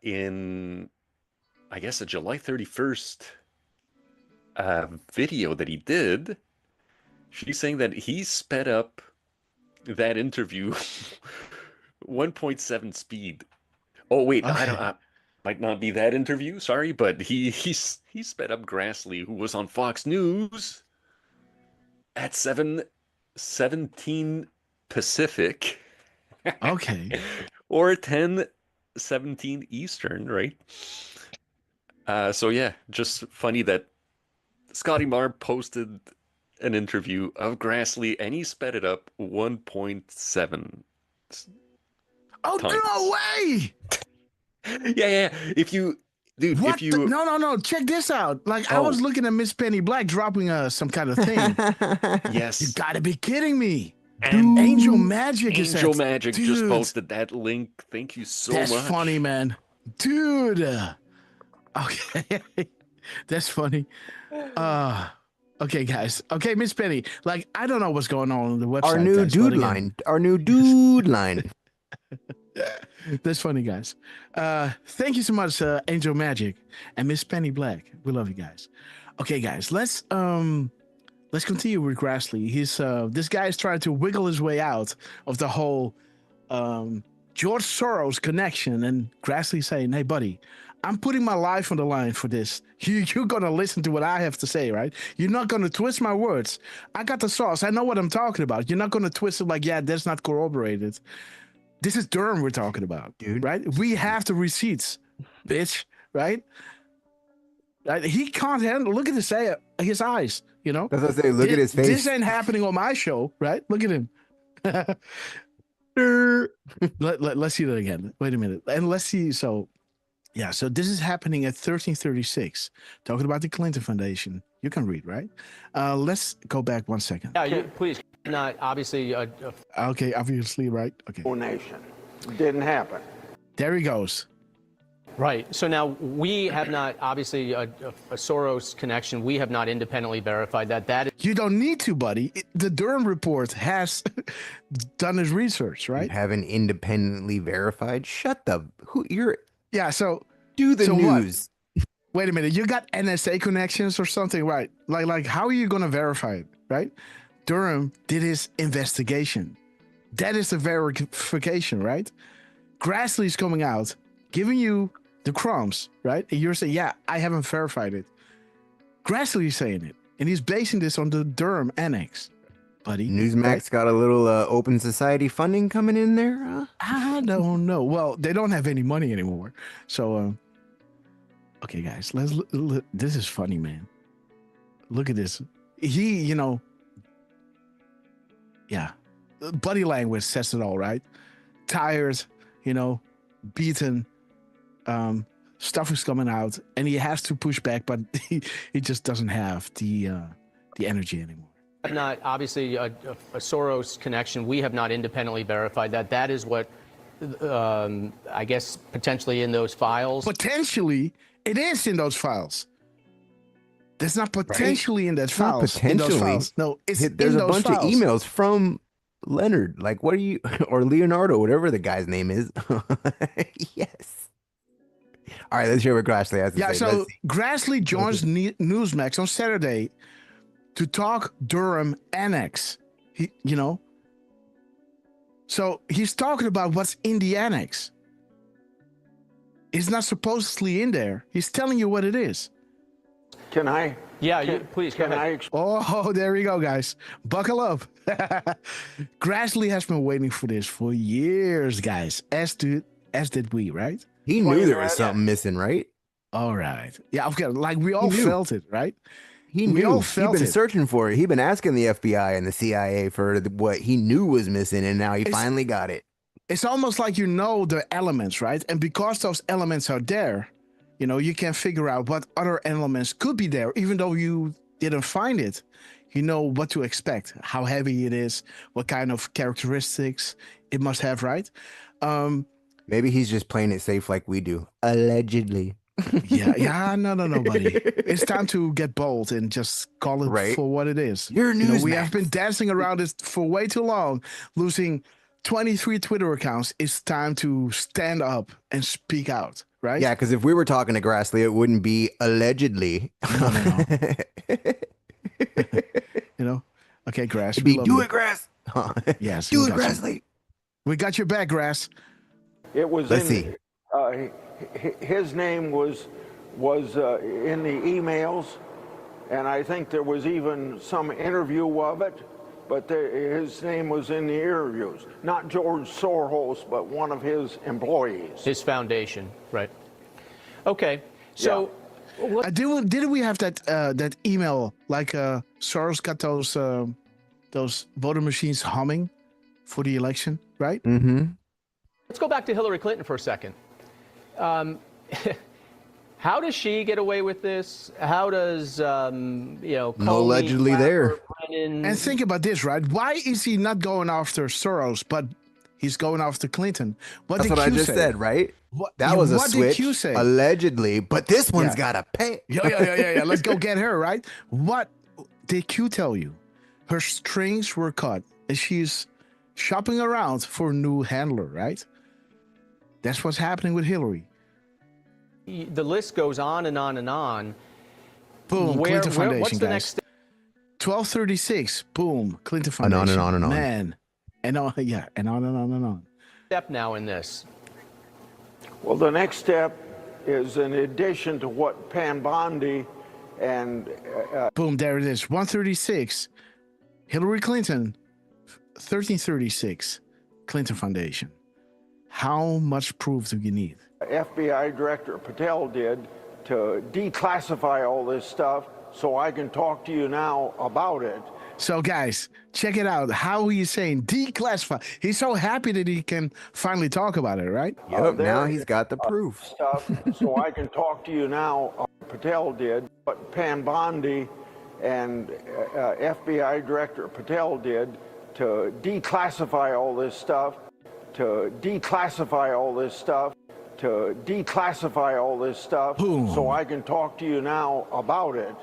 in, I guess, a July 31st video that he did, she's saying that he sped up that interview 1.7 speed. Oh wait, Okay. I don't. Might not be that interview. Sorry, but he sped up Grassley, who was on Fox News at 7:17 Pacific. Okay. Or 10:17 Eastern, right? So yeah, just funny that Scotty Marr posted an interview of Grassley and he sped it up 1.7. Oh, times. no way! Yeah. If you, dude, What? if you, No. Check this out. Like, I was looking at Miss Penny Black dropping some kind of thing. yes, You gotta be kidding me. and Angel Magic is Angel that. Magic Dude, just posted that link. Thank you so that's much. funny, man. Dude. Okay. That's funny. Okay, guys. Okay, Miss Penny. Like, I don't know what's going on the website. Our new guys, dude but again- line. Our new dude line. That's funny, guys. Thank you so much, Angel Magic and Miss Penny Black. We love you guys. Okay, guys, let's continue with Grassley. He's this guy is trying to wiggle his way out of the whole George Soros connection, and Grassley saying, "Hey, buddy, I'm putting my life on the line for this. You're gonna listen to what I have to say, right? You're not gonna twist my words. I got the sauce. I know what I'm talking about. You're not gonna twist it like, yeah, that's not corroborated." This is Durham we're talking about, dude. Right? We have the receipts, bitch. Right? Right? He can't handle. Look at his eyes. You know. That's what I say. Look at his face. This ain't happening on my show, right? Look at him. Let's see that again. Wait a minute, and let's see. So, yeah. So this is happening at 1336. Talking about the Clinton Foundation. You can read, right? Let's go back 1 second. Yeah, please. Not obviously. Okay, obviously, right? Okay. Donation didn't happen. There he goes. Right. So now we have not, obviously, a Soros connection. We have not independently verified that. That is. You don't need to, buddy. The Durham report has done his research, right? You haven't independently verified. Shut the. Yeah. So do the news. What? Wait a minute. You got NSA connections or something, right? Like how are you going to verify it, right? Durham did his investigation. That is the verification, right? Grassley's coming out, giving you the crumbs, right? And you're saying, yeah, I haven't verified it. Grassley's saying it, and he's basing this on the Durham annex, buddy. Newsmax got a little open society funding coming in there, huh? I don't know. Well, they don't have any money anymore. So, okay, guys, this is funny, man. Look at this. Yeah, body language says it all, right? Tired, beaten, stuff is coming out, and he has to push back, but he just doesn't have the energy anymore. Not obviously a Soros connection. We have not independently verified that. That is what I guess potentially in those files. Potentially, it is in those files. There's not potentially in that files. Not potentially. In those files. No, There's a bunch of emails from Leonard. Like, what are you, or Leonardo, whatever the guy's name is. Yes. All right, let's hear what Grassley has to say. Yeah, so Grassley joins Newsmax on Saturday to talk Durham annex. So he's talking about what's in the annex. It's not supposedly in there. He's telling you what it is. Can I? Yeah, please. Can I? Oh, there we go, guys. Buckle up. Grassley has been waiting for this for years, guys. As did we, right? He knew there was something missing, right? All right. Yeah, okay. Like we all felt it, right? He We knew. all He'd felt been it. searching for it. He'd been asking the FBI and the CIA for what he knew was missing, and now he finally got it. It's almost like you know the elements, right? And because those elements are there, you know, you can figure out what other elements could be there, even though you didn't find it. You know what to expect, how heavy it is, what kind of characteristics it must have, right? Maybe he's just playing it safe like we do. Allegedly. Yeah, no, buddy. It's time to get bold and just call it Right. for what it is. Your You know, news we max. have been dancing around this for way too long, losing 23 Twitter accounts. It's time to stand up and speak out, right? Yeah, because if we were talking to Grassley, it wouldn't be allegedly. No. You know? Okay, Grass. It'd we be, love do you. it, Grass. Yes. Do we it, got you. Grassley. We got your back, Grass. It was Let's in, his name was in the emails, and I think there was even some interview of it, but his name was in the interviews. Not George Soros, but one of his employees. His foundation, right? Okay, so Didn't we have that email like Soros got those voter machines humming for the election, right? Mm-hmm. let's go back to Hillary Clinton for a second. How does she get away with this? How does Comey, allegedly Clapper, there. Brennan? And think about this, right? Why is he not going after Soros, but he's going after Clinton? That's what I just said, right? That was a what switch, did Q say? allegedly, but this one's Yeah. got to pay. Yeah. Let's go get her, right? What did Q tell you? Her strings were cut, and she's shopping around for a new handler, right? That's what's happening with Hillary. The list goes on and on and on. Boom, Clinton Foundation, what's the guys. next step? 1236, boom, Clinton And on Foundation. and on and on. Man, and on, yeah, and on and on and on. Step now in this. Well, the next step is in addition to what Pam Bondi and Boom, there it is. 136, Hillary Clinton. 1336, Clinton Foundation. How much proof do you need? FBI Director Patel did to declassify all this stuff so I can talk to you now about it. So, guys, check it out. How he's saying declassify. He's so happy that he can finally talk about it, right? Yep, now he's got the proof. Stuff so I can talk to you now. Patel did what Pam Bondi and FBI Director Patel did to declassify all this stuff, to declassify all this stuff, to declassify all this stuff so I can talk to you now about it.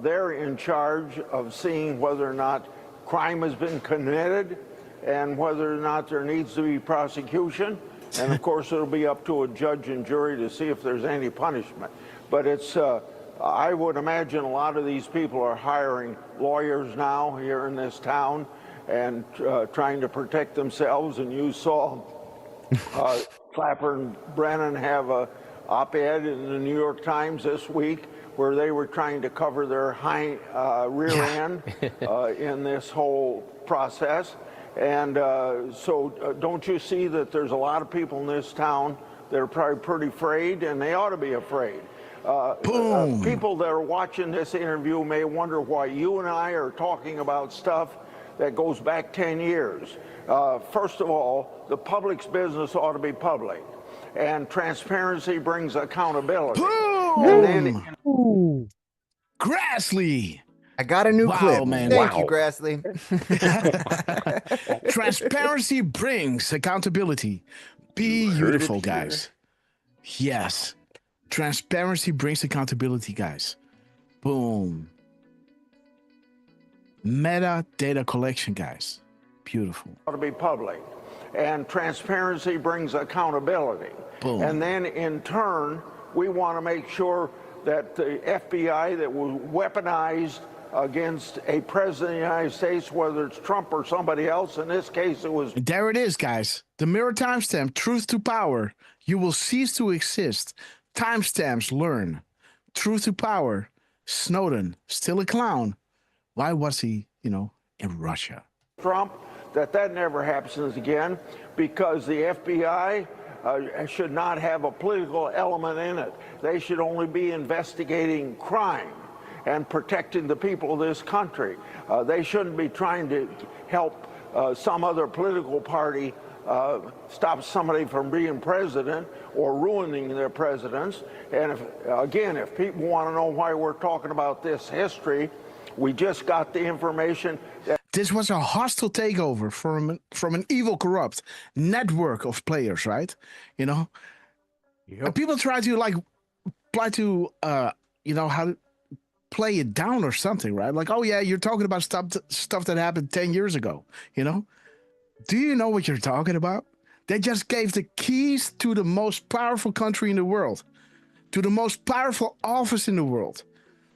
They're in charge of seeing whether or not crime has been committed and whether or not there needs to be prosecution. And of course, it'll be up to a judge and jury to see if there's any punishment. But it's, I would imagine a lot of these people are hiring lawyers now here in this town and trying to protect themselves. And you saw Clapper and Brennan have a op-ed in the New York Times this week where they were trying to cover their rear end in this whole process. And so don't you see that there's a lot of people in this town that are probably pretty afraid, and they ought to be afraid. People that are watching this interview may wonder why you and I are talking about stuff that goes back 10 years. First of all, the public's business ought to be public, and transparency brings accountability. And then, Grassley. I got a new clip. Man. Thank you, Grassley. Transparency brings accountability. Be beautiful, guys. Yes. Transparency brings accountability, guys. Boom. Metadata collection, guys. Beautiful. ought to be public, and transparency brings accountability. Boom. And then in turn, we want to make sure that the FBI that was weaponized against a president of the United States, whether it's Trump or somebody else, in this case it was... There it is, guys. The mirror timestamp, truth to power. You will cease to exist. Timestamps learn. Truth to power. Snowden, still a clown. Why was he, in Russia? Trump, that never happens again, because the FBI should not have a political element in it. They should only be investigating crime. and protecting the people of this country. They shouldn't be trying to help some other political party stop somebody from being president or ruining their presidents. And if people want to know why we're talking about this history, we just got the information that this was a hostile takeover from an evil, corrupt network of players, right? You know, and people try to how to play it down or something, right? Like, oh yeah, you're talking about stuff that happened 10 years ago, you know? Do you know what you're talking about? They just gave the keys to the most powerful country in the world, to the most powerful office in the world,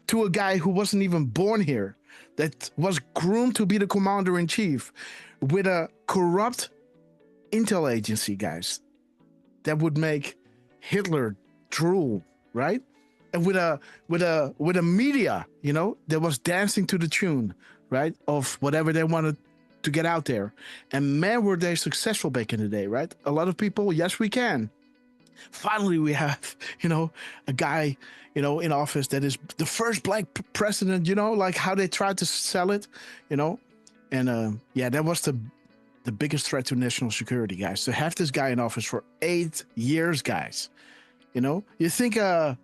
to a guy who wasn't even born here, that was groomed to be the commander-in-chief with a corrupt intel agency, guys, that would make Hitler drool, right? And with a media, you know, that was dancing to the tune, right, of whatever they wanted to get out there. And man, were they successful back in the day, right? A lot of people, yes, we can. Finally, we have, you know, a guy, you know, in office that is the first black president, you know, like how they tried to sell it, you know. And yeah, that was the biggest threat to national security, guys. To have this guy in office for 8 years, guys. You know, you think an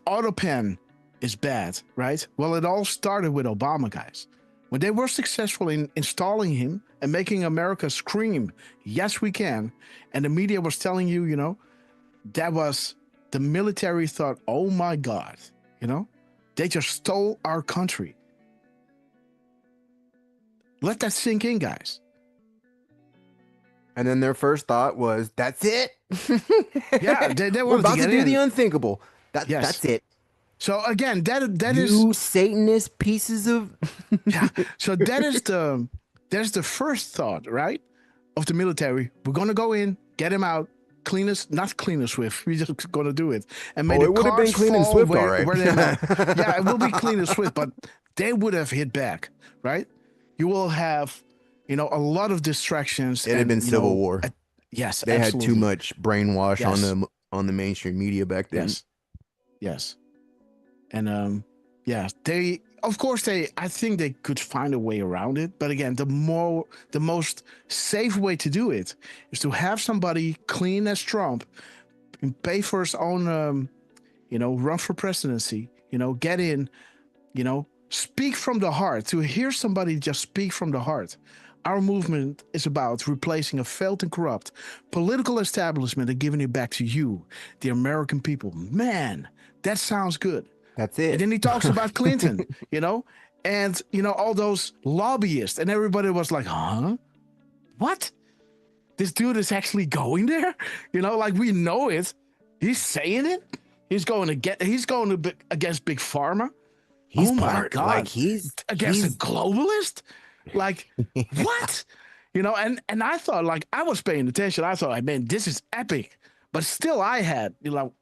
auto pen is bad, right? Well, it all started with Obama, guys. When they were successful in installing him and making America scream, yes, we can. And the media was telling you, you know, that was the military thought, oh my God, you know, they just stole our country. Let that sink in, guys. And then their first thought was, that's it. Yeah, they we're about to do in. the unthinkable. Yes. That's it. So again, that is you Satanist pieces of yeah. So that's the first thought, right, of the military. We're gonna go in, get him out, not clean us swift. We're just gonna do it and make it would have been clean and swift, all right. Yeah, it will be clean and swift, but they would have hit back, right? You will have, you know, a lot of distractions. It had been civil war. Yes, they absolutely. had too much brainwash on the mainstream media back then. Yes. And yeah, I think they could find a way around it. But again, the most safe way to do it is to have somebody clean as Trump and pay for his own, you know, run for presidency, you know, get in, you know, speak from the heart. To hear somebody just speak from the heart. Our movement is about replacing a failed and corrupt political establishment and giving it back to you, the American people. Man, that sounds good. That's it. And then he talks about Clinton, you know, and, you know, all those lobbyists, and everybody was like, huh? What? This dude is actually going there? You know, like, we know it. He's saying it. He's going against Big Pharma. He's my God. Like he's against a globalist? Like, what? You know, and I thought, like, I was paying attention. I thought, like, man, this is epic. But still I had, you know,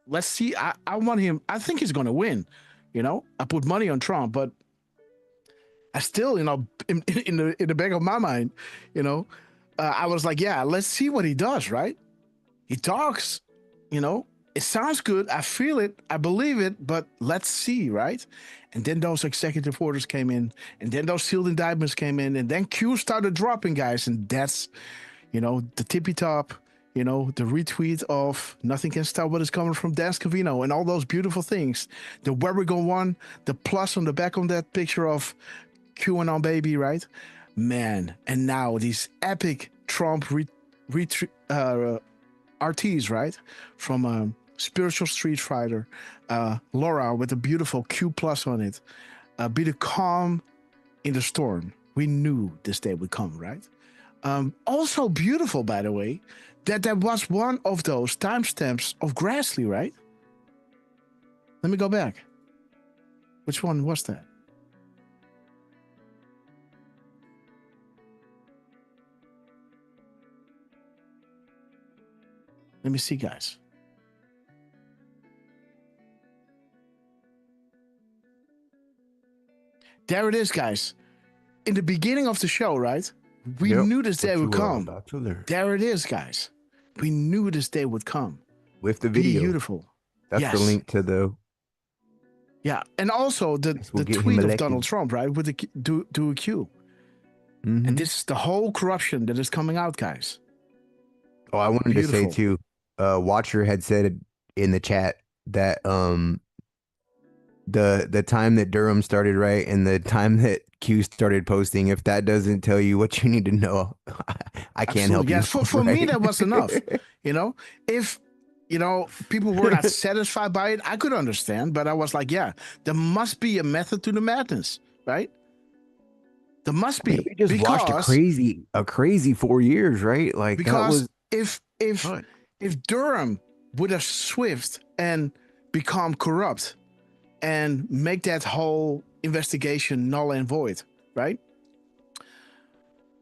let's see. I want him. I think he's going to win. You know, I put money on Trump, but I still, you know, in the back of my mind, you know, I was like, yeah, let's see what he does. Right? He talks, you know, it sounds good. I feel it. I believe it. But let's see. Right? And then those executive orders came in, and then those sealed indictments came in, and then Q started dropping, guys, and that's, you know, the tippy top. You know, the retweet of nothing can stop what is coming from Dan Scavino and all those beautiful things. The Where We Go one, the plus on the back on that picture of QAnon baby, right? Man, and now these epic Trump RTs, right? From Spiritual Street Fighter, Laura with a beautiful Q plus on it. Be the calm in the storm. We knew this day would come, right? Also beautiful, by the way, that was one of those timestamps of Grassley, right? Let me go back. Which one was that? Let me see, guys. There it is, guys. In the beginning of the show, right? We knew this day would come. There it is, guys. We knew this day would come. With the video. Beautiful. That's the link to the Yeah, and also the get him tweet of elected. Donald Trump, right, with the do a Q. And this is the whole corruption that is coming out, guys. Oh, I wanted to say too, Watcher had said in the chat that the time that Durham started, right, and the time that Q started posting, if that doesn't tell you what you need to know, I can't help you. Yes, for me that was enough. If people were not satisfied by it, I could understand, but I was like, yeah, there must be a method to the madness, right? There must be. We just watched a crazy 4 years, right? Like because if Durham would have swift and become corrupt and make that whole investigation null and void, right?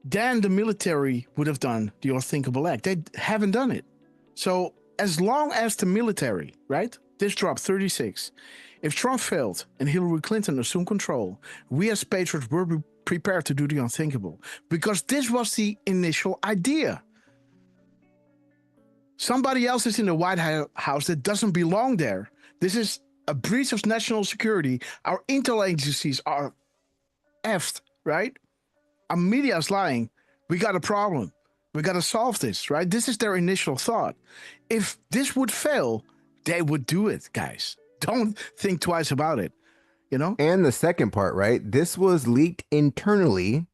Then the military would have done the unthinkable act. They haven't done it. So as long as the military, right? This dropped 36. If Trump failed and Hillary Clinton assumed control, we as patriots were prepared to do the unthinkable, because this was the initial idea. Somebody else is in the White House that doesn't belong there. This is a breach of national security. Our intel agencies are effed, right? Our media is lying. We got a problem. We got to solve this, right? This is their initial thought. If this would fail, they would do it, guys. Don't think twice about it. And the second part, right? This was leaked internally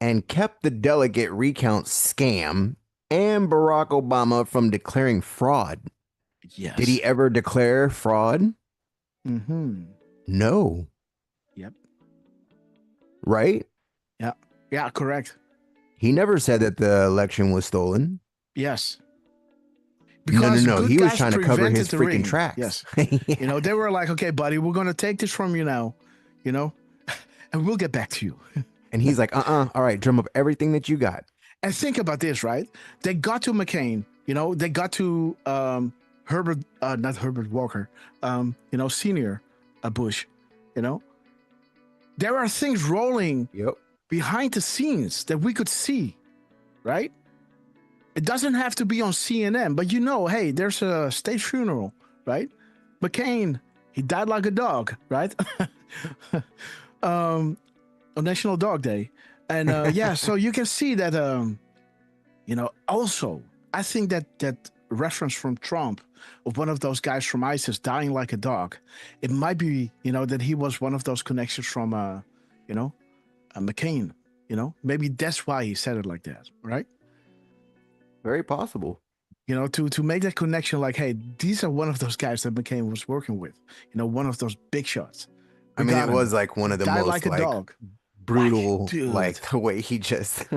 and kept the delegate recount scam and Barack Obama from declaring fraud. Yes. Did he ever declare fraud? No. Yep. Right? Yeah. Yeah, correct. He never said that the election was stolen. Yes. No. He was trying to cover his freaking tracks. Yes. They were like, okay, buddy, we're going to take this from you now, and we'll get back to you. And he's like, all right, drum up everything that you got. And think about this, right? They got to McCain, they got to Herbert, not Herbert Walker, Senior Bush, There are things rolling behind the scenes that we could see, right? It doesn't have to be on CNN, but hey, there's a state funeral, right? McCain, he died like a dog, right? On National Dog Day. And so you can see that, also, I think that reference from Trump of one of those guys from ISIS dying like a dog, it might be, that he was one of those connections from, McCain, maybe that's why he said it like that, right? Very possible. To make that connection, like, hey, these are one of those guys that McCain was working with, one of those big shots. It was like one of the most like a dog. Brutal, like the way he just,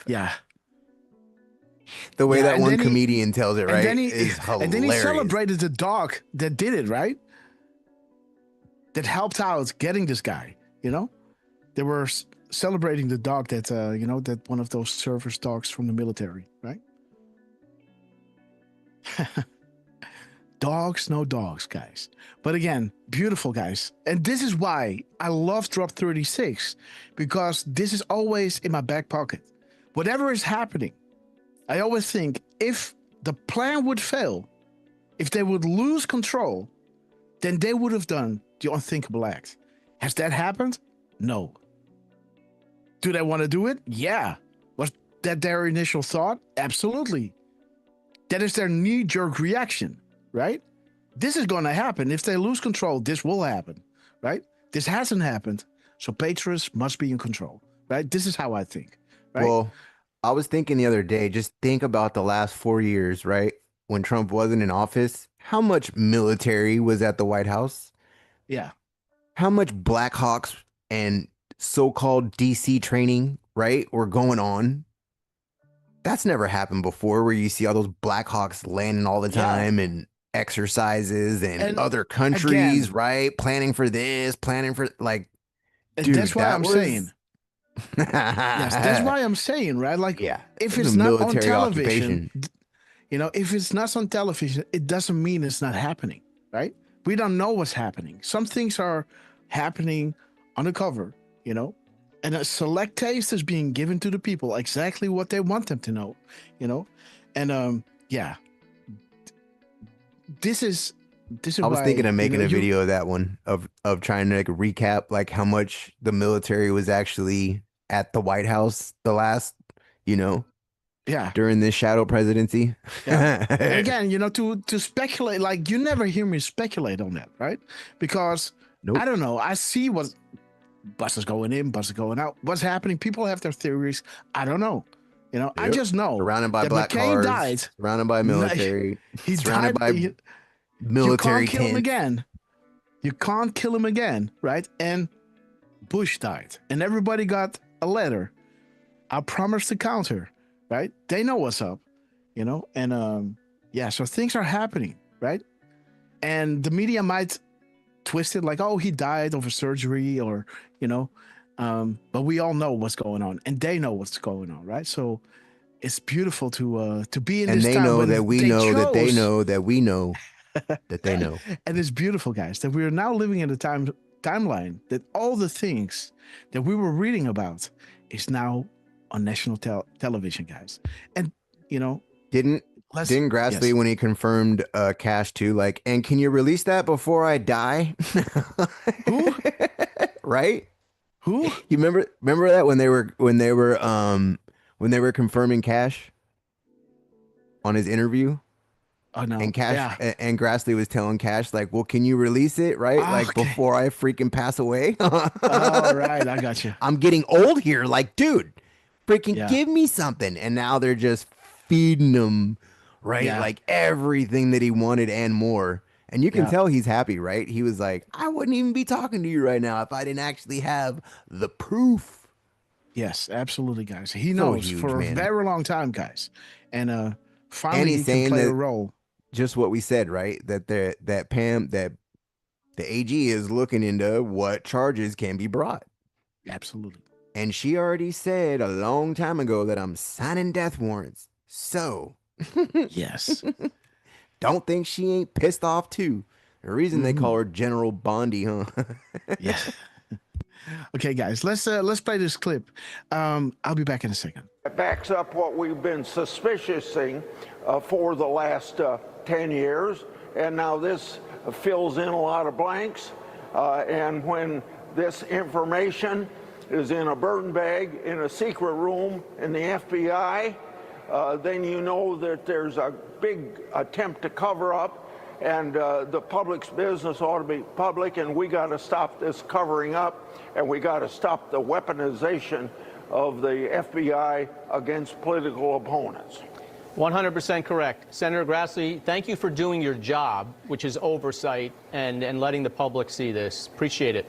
yeah. The way that one comedian tells it, right, is hilarious. And then he celebrated the dog that did it, right? That helped out getting this guy, They were celebrating the dog that, that one of those service dogs from the military, right? Dogs, no dogs, guys. But again, beautiful, guys. And this is why I love Drop 36, because this is always in my back pocket. Whatever is happening, I always think if the plan would fail, if they would lose control, then they would have done the unthinkable act. Has that happened? No. Do they want to do it? Yeah. Was that their initial thought? Absolutely. That is their knee-jerk reaction, right? This is going to happen. If they lose control, this will happen, right? This hasn't happened, so patriots must be in control, right? This is how I think, right? Well, I was thinking the other day, just think about the last 4 years, right? When Trump wasn't in office, how much military was at the White House? Yeah. How much Blackhawks and so-called DC training, right, were going on? That's never happened before, where you see all those Blackhawks landing all the time and exercises and other countries, again, right? Planning for this, planning for, like, dude, that's why I'm saying. Yes, that's why I'm saying, right? Like, yeah, if it's not on television, if it's not on television, it doesn't mean it's not happening, right? We don't know what's happening. Some things are happening undercover, and a select taste is being given to the people, exactly what they want them to know, and yeah, this is this is I was why, thinking of making a you- video of that one of trying to like recap like how much the military was actually at the White House the last, yeah. during this shadow presidency. Yeah. And again, to speculate, like you never hear me speculate on that, right? Because Nope. I don't know. I see what buses going in, buses going out, what's happening. People have their theories. I don't know. I Yep. just know Surrounded by that black McCain cars, died. surrounded by military, He surrounded died. by military You can't kill him tents. again. You can't kill him again, right? And Bush died, and everybody got a letter. I promise to counter, right? They know what's up, and yeah, so things are happening, right? And the media might twist it like, oh, he died of a surgery, or but we all know what's going on, and they know what's going on, right? So it's beautiful to be in And this they time know when that we they know that they chose- know that we know that they know. And it's beautiful, guys, that we are now living in a timeline that all the things that we were reading about is now on national television, guys. And Didn't Grassley, yes. when he confirmed Cash too, like, and can you release that before I die? Who? Right? Who? You remember that when they were confirming Cash on his interview? Oh no. And Cash Yeah. and Grassley was telling Cash like, well, can you release it, right? Like Okay. before I freaking pass away. All right, I got you. I'm getting old here. Like, dude, freaking Yeah. give me something. And now they're just feeding him, right? Yeah. Like everything that he wanted and more. And you can Yeah. tell he's happy, right? He was like, I wouldn't even be talking to you right now if I didn't actually have the proof. Yes, absolutely, guys. He So knows huge, for man. a very long time, guys. And And finally he's he can saying play that a role. just what we said, right? That the AG is looking into what charges can be brought. Absolutely. And she already said a long time ago that I'm signing death warrants. So Yes. don't think she ain't pissed off too. The reason they call her General Bondi, huh? Yeah. Okay, guys, let's play this clip. I'll be back in a second. It backs up what we've been suspiciousing for the last 10 years, and now this fills in a lot of blanks. And when this information is in a burn bag in a secret room in the FBI, then you know that there's a big attempt to cover up, and the public's business ought to be public, and we got to stop this covering up, and we got to stop the weaponization of the FBI against political opponents. 100% correct. Senator Grassley, thank you for doing your job, which is oversight and letting the public see this. Appreciate it.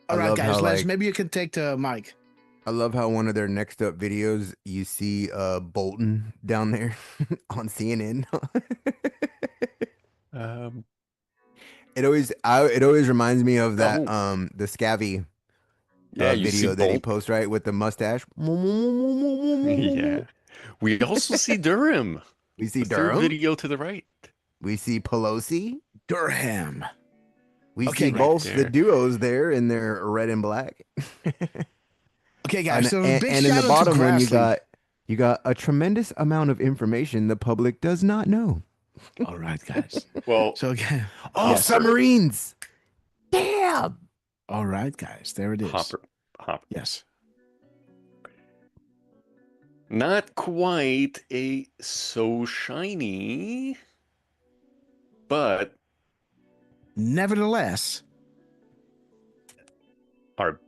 All I right, love guys, how, like, maybe you can take the mic. I love how one of their next up videos, you see Bolton down there on CNN. It always reminds me of that the Scavy you see video that he Bolt. posts, right, with the mustache. Yeah. We also see Durham. We see The third Durham. video to the right. We see Pelosi. Durham. We Okay, see both right the there. duos there in their red and black. Okay, guys, so and big in the shout out to bottom one, Grassley. you got a tremendous amount of information the public does not know. All right, guys. Well, So again, Oh, yes. submarines! Damn! All right, guys, there it is. Hopper. Yes. Not quite a so shiny, but Nevertheless,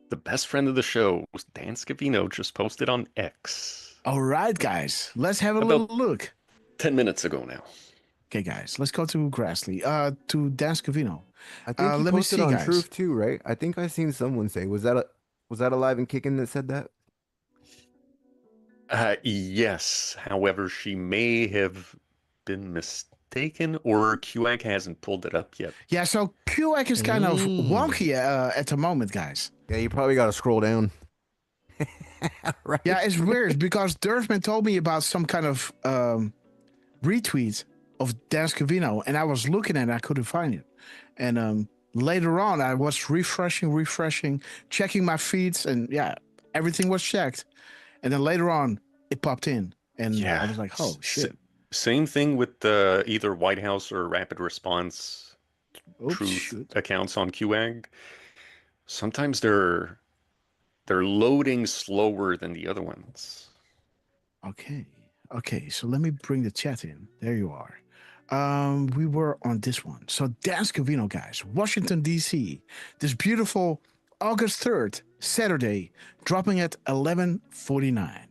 the best friend of the show, Dan Scavino, just posted on X all right, guys, let's have a About- little look. 10 minutes ago now. Okay, guys, let's go to Grassley, to Dan Scavino. I think he let me posted see, on guys. Truth too, right? I think I seen someone say, was that Alive and Kicking that said that? Yes. However, she may have been mistaken, or QAC hasn't pulled it up yet. Yeah, so QAC is kind of wonky at the moment, guys. Yeah, you probably got to scroll down. Right. Yeah, it's weird because Durham told me about some kind of retweet of Dan Scavino, and I was looking at it, I couldn't find it. And later on, I was refreshing, checking my feeds, and yeah, everything was checked. And then later on, it popped in, and I was like, oh, shit. Same thing with either White House or Rapid Response Truth accounts on QAG. Sometimes they're loading slower than the other ones. Okay, so let me bring the chat in. There you are. We were on this one. So Dan Scavino, guys, Washington, D.C. This beautiful August 3rd, Saturday, dropping at 11:49.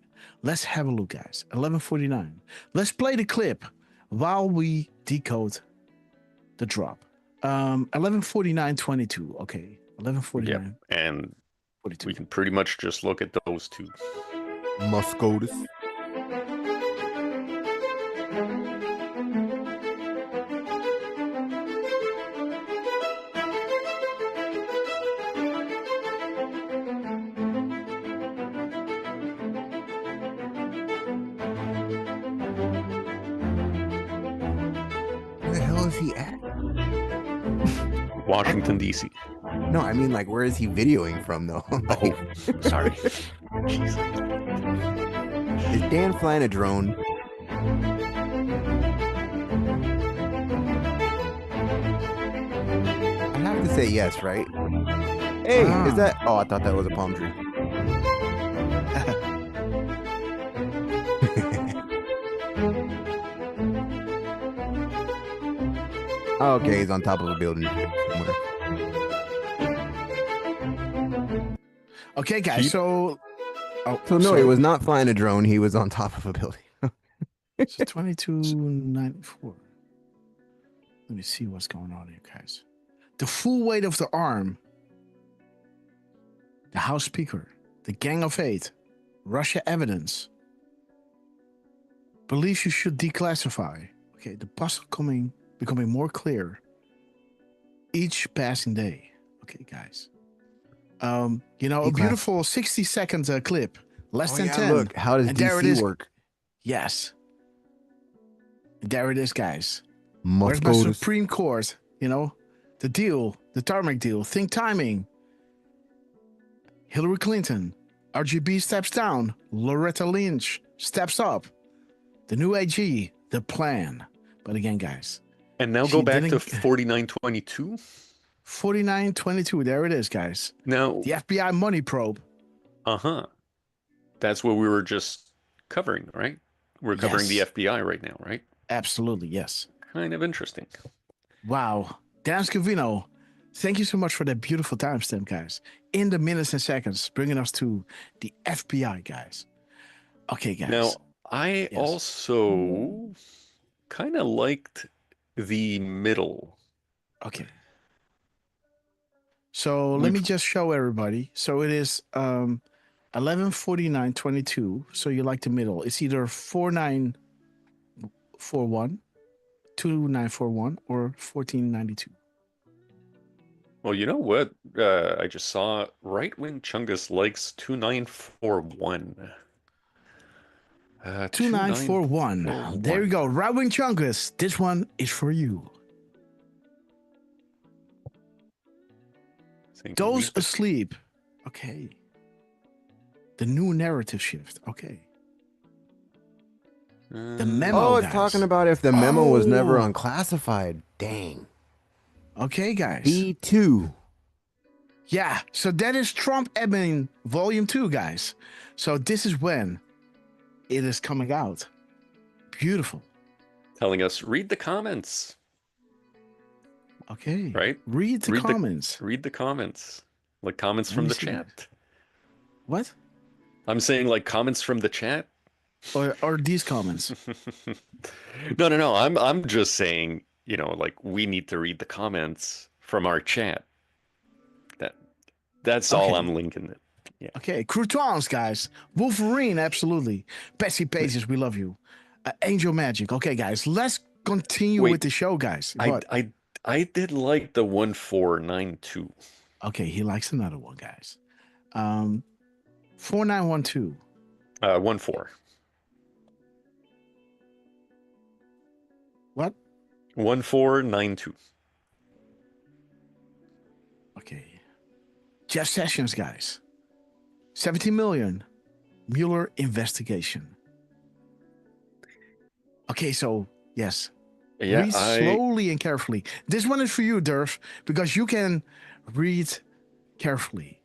Let's have a look, guys. 11:49. Let's play the clip while we decode the drop. 11:49:22. Okay, 11:49. Yeah, and 42. We can pretty much just look at those two. Muscotus. Where the hell is he at? Washington, D.C. No, I mean, like, where is he videoing from, though? Oh, sorry. Is Dan flying a drone? I have to say yes, right? Hey, is that... Oh, I thought that was a palm tree. Okay, he's on top of a building. Okay, guys, so... So no, he was not flying a drone. He was on top of a building. So 2294. Let me see what's going on here, guys. The full weight of the arm. The House Speaker. The Gang of Eight. Russia evidence. Believes you should declassify. Okay, the puzzle becoming more clear each passing day. Okay, guys. You know, a beautiful 60-second clip. Less than 10. Look, how does DC work? Yes. There it is, guys. Where's my Supreme Court? You know, the deal, the tarmac deal, think timing. Hillary Clinton, RGB steps down, Loretta Lynch steps up. The new AG, the plan. But again, guys. And now go back to 4922. 4922, there it is, guys. Now the FBI money probe. That's what we were just covering, right? We're covering the FBI right now, right? Absolutely, yes. Kind of interesting. Wow. Dan Scavino, thank you so much for that beautiful timestamp, guys. In the minutes and seconds, bringing us to the FBI, guys. Okay, guys. Now, I also kind of liked the middle. Okay. So let me just show everybody. So it is 11:49:22. So you like the middle. It's either 4941, 2941, or 1492. Well, you know what? I just saw Right-Wing Chungus likes 2941. 2941. There you go. Right-Wing Chungus. This one is for you. Those asleep. Okay. The new narrative shift. Okay. The memo. Oh, it's talking about if the memo was never unclassified. Dang. Okay, guys. B2. Yeah. So that is Trump admin volume 2, guys. So this is when it is coming out. Beautiful. Telling us, read the comments. Okay. Right? Read the comments. Read the comments. Like comments from the chat. What? I'm saying like comments from the chat. Or these comments. No. I'm just saying, you know, like we need to read the comments from our chat. That's all I'm linking it. Yeah. Okay. Croutons, guys. Wolverine, absolutely. Betsy Pages, we love you. Angel Magic. Okay, guys. Let's continue with the show, guys. I did like the 1492. Okay, he likes another one, guys. 4912. 14. What? 1492. Okay. Jeff Sessions, guys. 17 million. Mueller investigation. Okay, so yes. Yeah, Read slowly and carefully. This one is for you, Durf, because you can read carefully.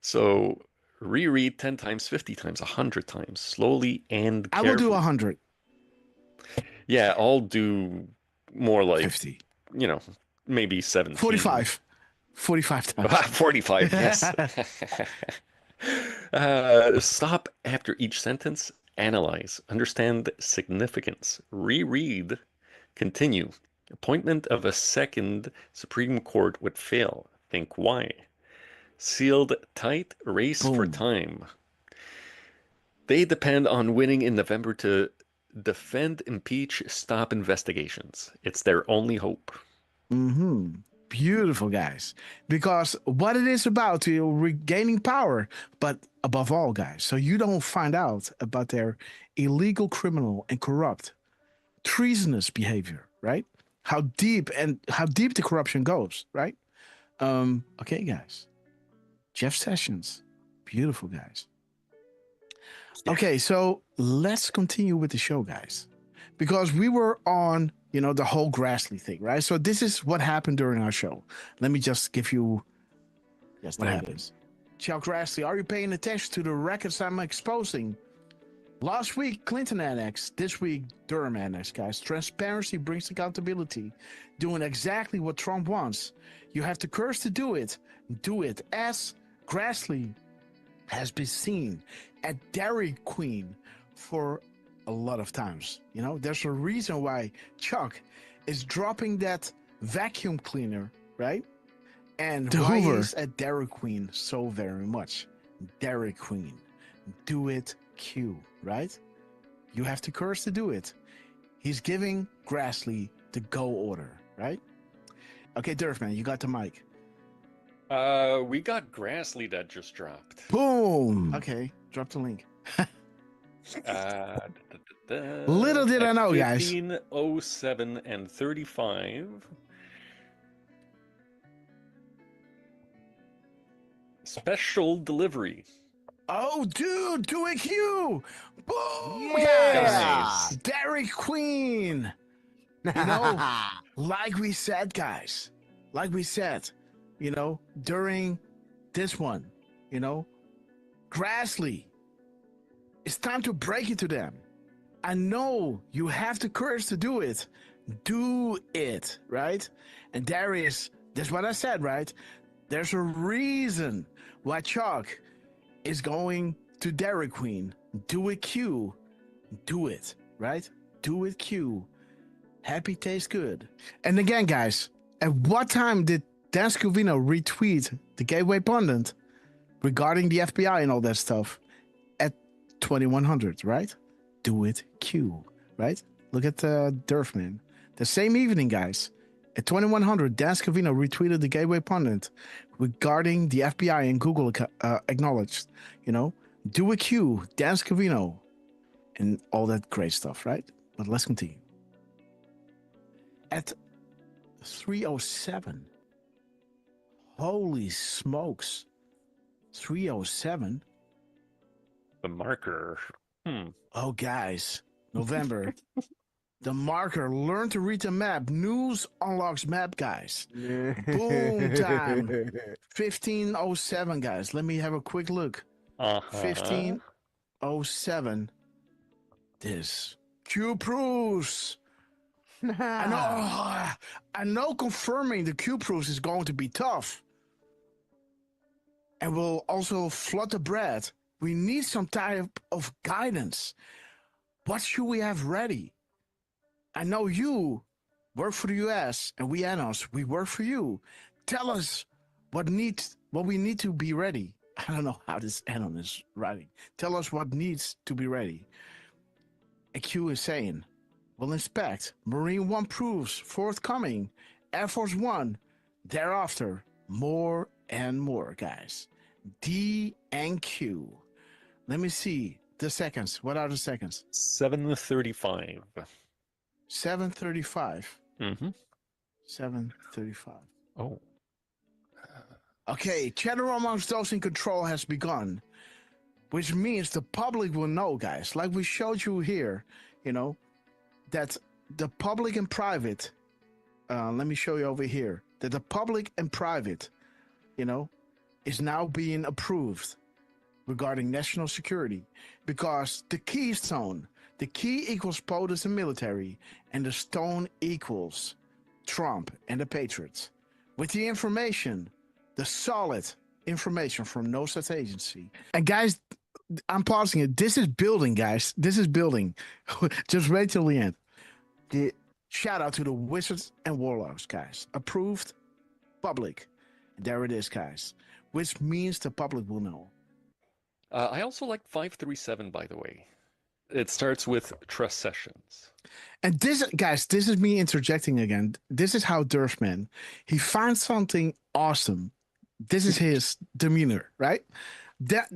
So reread 10 times, 50 times, 100 times, slowly and I carefully. will do 100. Yeah, I'll do more like 50. Maybe 17. 45. 45 times. 45, yes. Stop after each sentence, analyze, understand significance, reread, continue. Appointment of a second Supreme Court would fail. Think why. Sealed tight, race for time. They depend on winning in November to defend, impeach, stop investigations. It's their only hope. Beautiful, guys. Because what it is about, regaining power, but above all, guys, so you don't find out about their illegal, criminal, and corrupt, treasonous behavior, right? How deep the corruption goes, right? Okay, guys. Jeff Sessions. Beautiful, guys. Okay, so let's continue with the show, guys. Because we were on, the whole Grassley thing, right? So this is what happened during our show. Let me just give you what happens. Chuck Grassley, are you paying attention to the records I'm exposing? Last week, Clinton annex. This week, Durham annex, guys. Transparency brings accountability. Doing exactly what Trump wants. You have the courage to do it. Do it. As Grassley has been seen at Dairy Queen for a lot of times. There's a reason why Chuck is dropping that vacuum cleaner, right? And why he's at Dairy Queen so very much. Dairy Queen. Do it, Q, right? You have the courage to do it. He's giving Grassley the go order, right? Okay, Durfman, you got the mic. We got Grassley that just dropped. Boom! Okay, drop the link. Little did I know, guys. 15:07 and 35. Special delivery. Oh, dude, do it, Q! Boom! Yeah! Nice. Dairy Queen! Like we said, guys. Like we said, during this one, Grassley, it's time to break it to them. I know you have the courage to do it. Do it, right? And that's what I said, right? There's a reason why Chuck is going to Dairy Queen. Do it, Q. Do it, right? Do it, Q. Happy tastes good. And again, guys, at what time did Dan Scavino retweet the Gateway Pundit regarding the FBI and all that stuff? At 2100, right? Do it, Q, right? Look at Durfman. The same evening, guys, at 2100, Dan Scavino retweeted the Gateway Pundit regarding the FBI and Google acknowledged, do a Q, Dan Scavino, and all that great stuff, right? But let's continue. At 3:07, holy smokes, 3:07. The marker. Oh, guys, November. The marker. Learn to read the map. News unlocks map, guys. Boom time. 15:07, guys. Let me have a quick look. 15:07. This Q proofs. I know confirming the Q proofs is going to be tough. And we'll also flood the bread. We need some type of guidance. What should we have ready? I know you work for the US and we Anos, we work for you. Tell us what we need to be ready. I don't know how this Anon is writing. Tell us what needs to be ready. And Q is saying, we'll inspect. Marine One proofs forthcoming. Air Force One. Thereafter, more and more, guys. D and Q. Let me see the seconds. What are the seconds? 7:35. 7:35. 7:35. Oh. Okay, chatter amongst those in control has begun. which means the public will know, guys. Like we showed you here, that the public and private. Let me show you over here that the public and private, is now being approved regarding national security, because the Keystone, the key equals POTUS and military, and the stone equals Trump and the Patriots. With the information, the solid information from no such agency. And guys, I'm pausing it. This is building, guys. This is building. Just wait till the end. Shout out to the wizards and warlocks, guys. Approved, public. And there it is, guys. Which means the public will know. I also like 537, by the way. It starts with trust sessions. And this, guys, this is me interjecting again. This is how Durham, he finds something awesome. This is his demeanor, right? That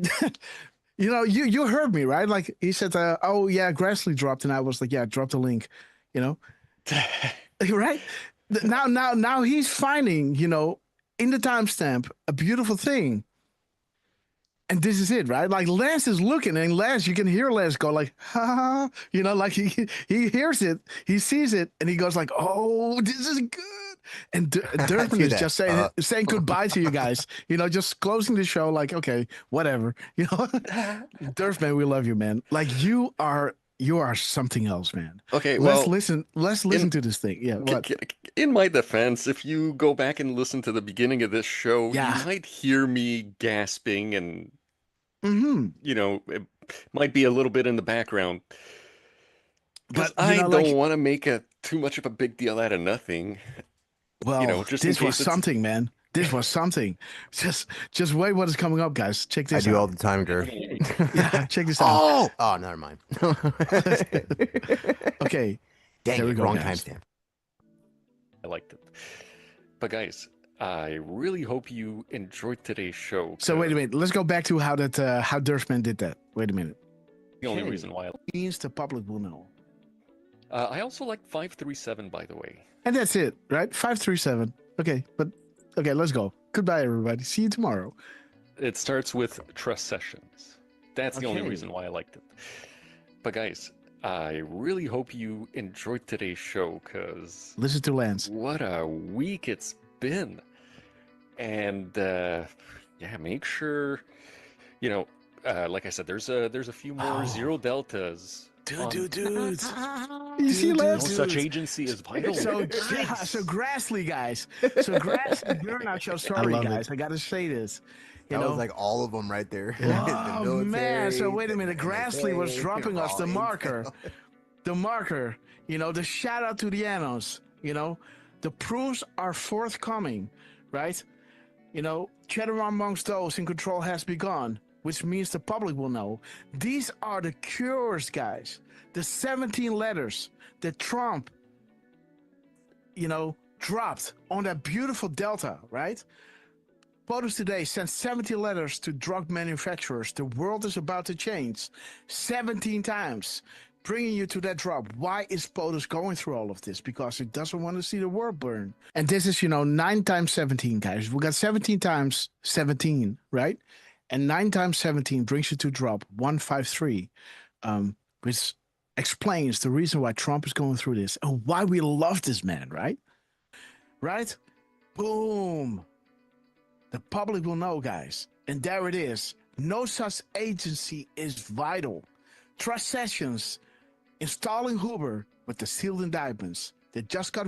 you heard me, right? Like he said, oh yeah, Grassley dropped, and I was like, yeah, drop the link, right? Now he's finding, in the timestamp, a beautiful thing. And this is it, right? Like Lance is looking, and Lance, you can hear Lance go like, ha, like he hears it, he sees it, and he goes like, oh, this is good. And Durham is just saying goodbye to you guys, just closing the show like, okay, whatever, Durham, we love you, man. Like you are something else, man. Okay, let's listen to this thing. Yeah. What? In my defense, if you go back and listen to the beginning of this show, you might hear me gasping and, it might be a little bit in the background. Because I don't want to make too much of a big deal out of nothing. Well, just this was something, man. This was something. Just wait what is coming up, guys. Check this out. I do all the time, Durf. Yeah, check this out. Oh, never mind. Okay. Dang there we it, go, wrong guys. timestamp. I liked it. But guys, I really hope you enjoyed today's show. So wait a minute. Let's go back to how Durfman did that. Wait a minute. The only reason why means the public will know. I also like 537, by the way. And that's it, right? 537. Okay, let's go. Goodbye, everybody. See you tomorrow. It starts with trust sessions. That's the only reason why I liked it. But guys, I really hope you enjoyed today's show, because listen to Lance. What a week it's been. And make sure, like I said, there's a few more zero deltas. Dude. You see, Lance? No such agency is vital. So Grassley, guys. So Grassley, you're not so sorry, guys. I got to say this. That was like all of them right there. Oh, man. So wait a minute. Grassley was dropping us the marker. The marker. The shout out to the Annos. The proofs are forthcoming, right? Chatter amongst those in control has begun, which means the public will know. These are the cures, guys. The 17 letters that Trump, dropped on that beautiful Delta, right? POTUS today sent 70 letters to drug manufacturers. The world is about to change 17 times, bringing you to that drop. Why is POTUS going through all of this? Because it doesn't want to see the world burn. And this is, 9 times 17, guys. We got 17 times 17, right? And 9 times 17 brings you to drop 153, which explains the reason why Trump is going through this and why we love this man, right? Right? Boom. The public will know, guys. And there it is. No such agency is vital. Trust sessions installing Hoover with the sealed indictments that just got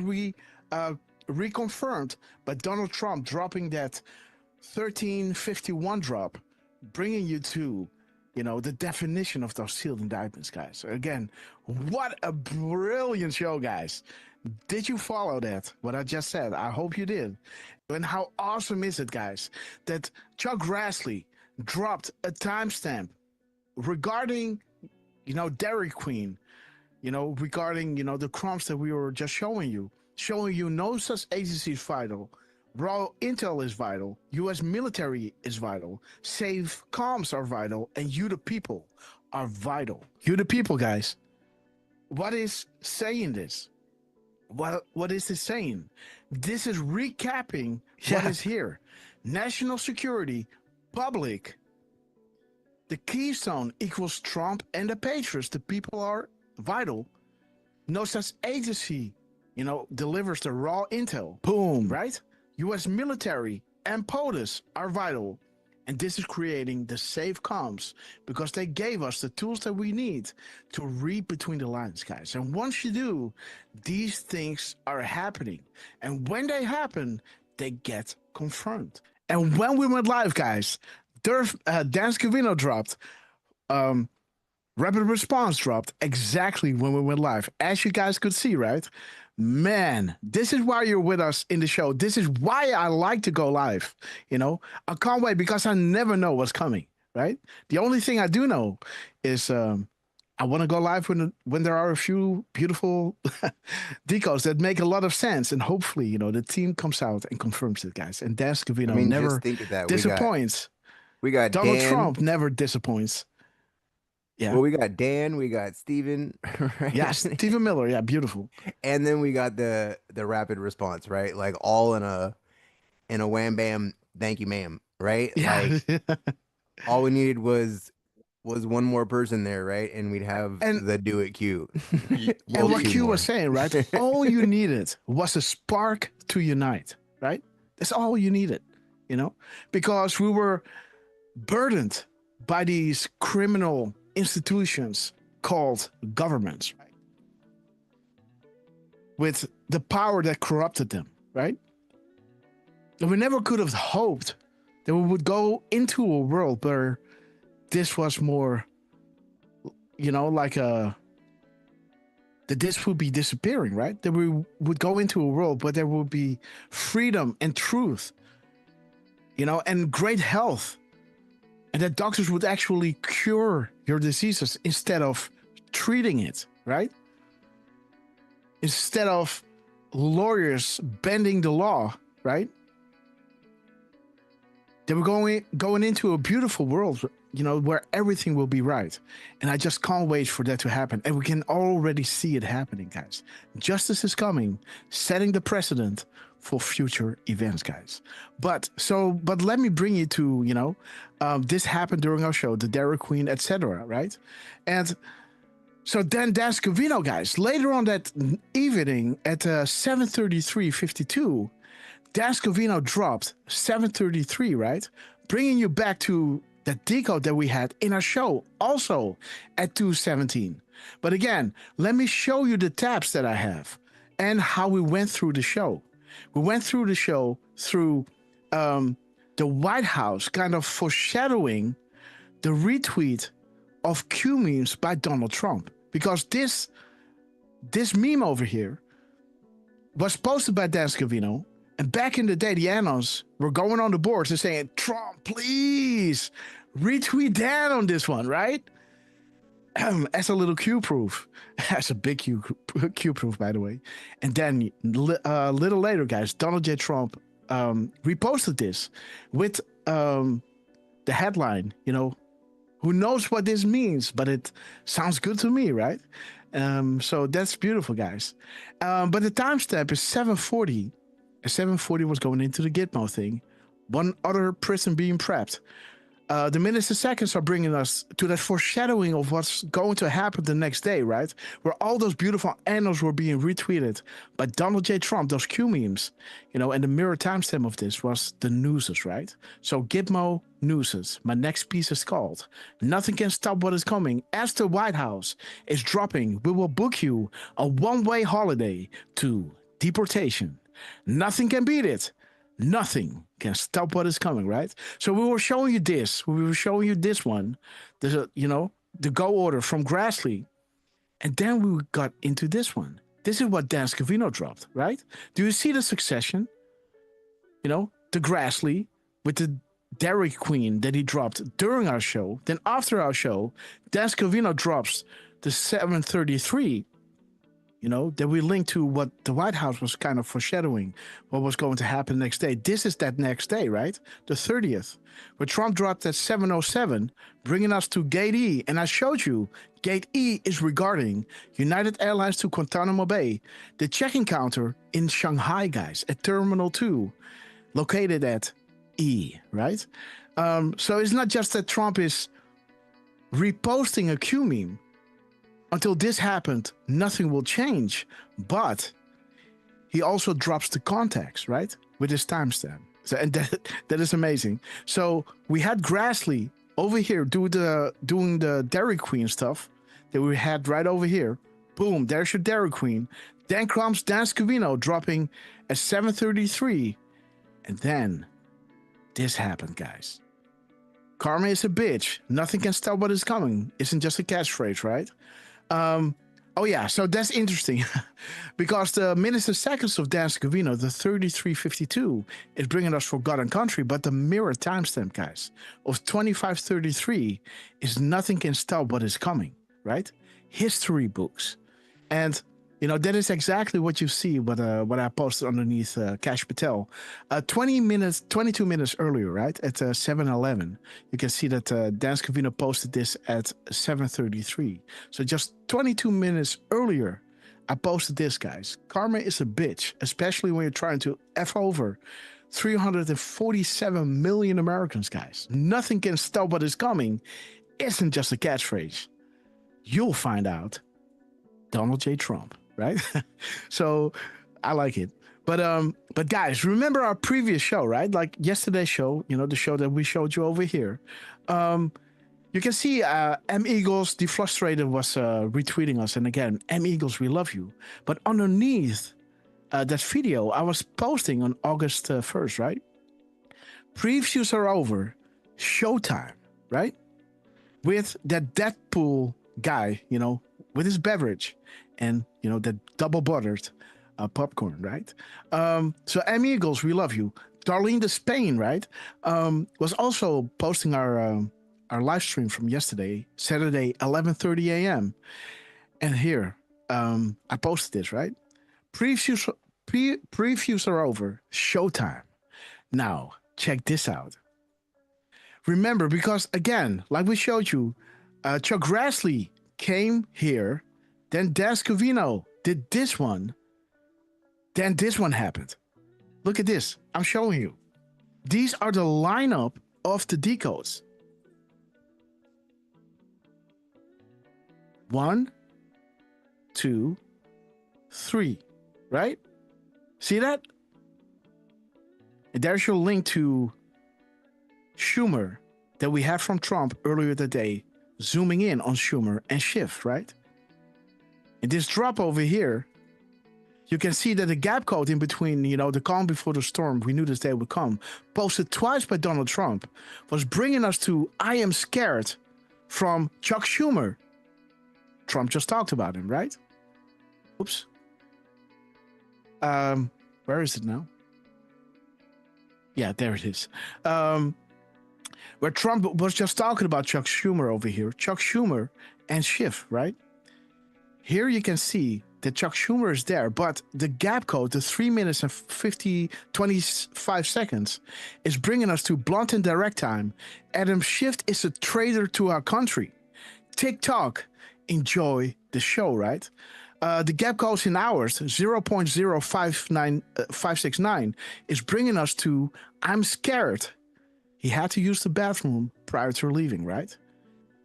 reconfirmed by Donald Trump dropping that 1351 drop, bringing you to, the definition of those sealed indictments, guys. So again, what a brilliant show, guys. Did you follow that, what I just said? I hope you did. And how awesome is it, guys, that Chuck Grassley dropped a timestamp regarding, Dairy Queen, regarding, the crumbs that we were just showing you no such agency is vital. Raw intel is vital. U.S. military is vital. Safe comms are vital. And you, the people, are vital. You, the people, guys. What is saying this? What is this saying? This is recapping what is here. National security, public, The Keystone equals Trump and the Patriots. The people are vital. No such agency, delivers the raw intel. Boom, right? U.S. military and POTUS are vital. And this is creating the safe comms because they gave us the tools that we need to read between the lines, guys. And once you do, these things are happening. And when they happen, they get confirmed. And when we went live, guys, Dan Scavino dropped, Rapid Response dropped exactly when we went live. As you guys could see, right? Man, this is why you're with us in the show. This is why I like to go live. I can't wait because I never know what's coming, right? The only thing I do know is I want to go live when there are a few beautiful decodes that make a lot of sense. And hopefully, the team comes out and confirms it, guys. And Dan Scavino never just think of that. disappoints. We got Donald Dan. Trump never disappoints. Yeah. Well, we got Dan, we got Steven, right? Yeah, Stephen Miller, yeah, beautiful. And then we got the rapid response, right? Like all in a wham bam, thank you, ma'am, right? Yeah. Like all we needed was one more person there, right? And we'd have the do it Q. And what Q was saying, right? All you needed was a spark to unite, right? That's all you needed, because we were burdened by these criminal institutions called governments, right? With the power that corrupted them, right? And we never could have hoped that we would go into a world where this was more, that this would be disappearing, right? That we would go into a world where there would be freedom and truth, and great health. And that doctors would actually cure your diseases instead of treating it, right? Instead of lawyers bending the law, right? They were going into a beautiful world, where everything will be right. And I just can't wait for that to happen. And we can already see it happening, guys. Justice is coming, setting the precedent for future events, guys. But let me bring you to, this happened during our show, the Dairy Queen, etc., right? And so then Dan Scavino, guys, later on that evening at 7:33:52, Dan Scavino dropped 7:33, right? Bringing you back to the decode that we had in our show, also at 2:17. But again, let me show you the tabs that I have and how we went through the show. We went through the show through the White House kind of foreshadowing the retweet of Q memes by Donald Trump. Because this meme over here was posted by Dan Scavino. And back in the day, the annals were going on the boards and saying, Trump, please retweet Dan on this one, right? As a little Q proof. As a big Q proof, by the way. And then a little later, guys, Donald J. Trump reposted this with the headline, who knows what this means, but it sounds good to me, right? So that's beautiful, guys. But the timestamp is 7:40. 7:40 was going into the Gitmo thing. One other prison being prepped. The minutes and seconds are bringing us to that foreshadowing of what's going to happen the next day, right? Where all those beautiful annals were being retweeted by Donald J. Trump, those Q memes, and the mirror timestamp of this was the newses, right? So Gitmo newses. My next piece is called Nothing Can Stop What Is Coming. As the White House is dropping, we will book you a one-way holiday to deportation. Nothing can beat it. Nothing can stop what is coming, right? So we were showing you this. We were showing you this one. There's the go order from Grassley. And then we got into this one. This is what Dan Scavino dropped, right? Do you see the succession? The Grassley with the Dairy Queen that he dropped during our show. Then after our show, Dan Scavino drops the 7:33. That we linked to what the White House was kind of foreshadowing what was going to happen next day. This is that next day, right? The 30th, where Trump dropped at 7:07, bringing us to Gate E. And I showed you Gate E is regarding United Airlines to Guantanamo Bay, the check-in counter in Shanghai, guys, at Terminal 2, located at E, right? So it's not just that Trump is reposting a Q meme. Until this happened, nothing will change. But he also drops the context, right? With his timestamp. So, and that is amazing. So we had Grassley over here doing the Dairy Queen stuff that we had right over here. Boom, there's your Dairy Queen. Dan Scavino dropping at 7:33. And then this happened, guys. Karma is a bitch. Nothing can stop what is coming. Isn't just a catchphrase, right? Oh yeah, so that's interesting because the minutes and seconds of Dan Scavino, the 33:52, is bringing us Forgotten Country, but the mirror timestamp, guys, of 25:33 is Nothing Can Stop What Is Coming, right? History books. And you know, that is exactly what you see what I posted underneath Cash Patel. 22 minutes earlier, right? At 7:11. You can see that Dan Scavino posted this at 7:33. So just 22 minutes earlier, I posted this, guys. Karma is a bitch, especially when you're trying to F over 347 million Americans, guys. Nothing can stop what is coming isn't just a catchphrase. You'll find out. Donald J. Trump. Right? So I like it. But guys, remember our previous show, right? Like yesterday's show, you know, the show that we showed you over here. You can see M. Eagles, the Frustrated, was retweeting us. And again, M. Eagles, we love you. But underneath that video I was posting on August 1st, right? Previews are over. Showtime, right? With that Deadpool guy, you know, with his beverage. And, you know, that double buttered popcorn, right? So M. Eagles, we love you. Darlene de Spain, right? Was also posting our live stream from yesterday, Saturday, 11:30 a.m. And here, I posted this, right? Previews are over. Showtime. Now, check this out. Remember, because again, like we showed you, Chuck Grassley came here. Then Dan Scavino did this one. Then this one happened. Look at this. I'm showing you. These are the lineup of the decodes. 1, 2, 3. Right? See that? And there's your link to Schumer that we had from Trump earlier today. Zooming in on Schumer and Schiff, right? In this drop over here, you can see that the gap code in between, you know, the calm before the storm, we knew this day would come, posted twice by Donald Trump, was bringing us to I Am Scared from Chuck Schumer. Trump just talked about him, right? Oops. Where is it now? Yeah, there it is. Where Trump was just talking about Chuck Schumer over here. Chuck Schumer and Schiff, right? Here you can see that Chuck Schumer is there, but the gap code, the 3 minutes and 25 seconds, is bringing us to blunt and direct time. Adam Schiff is a traitor to our country. TikTok, enjoy the show, right? The gap code in hours, 0.0569, is bringing us to I'm scared. He had to use the bathroom prior to leaving, right?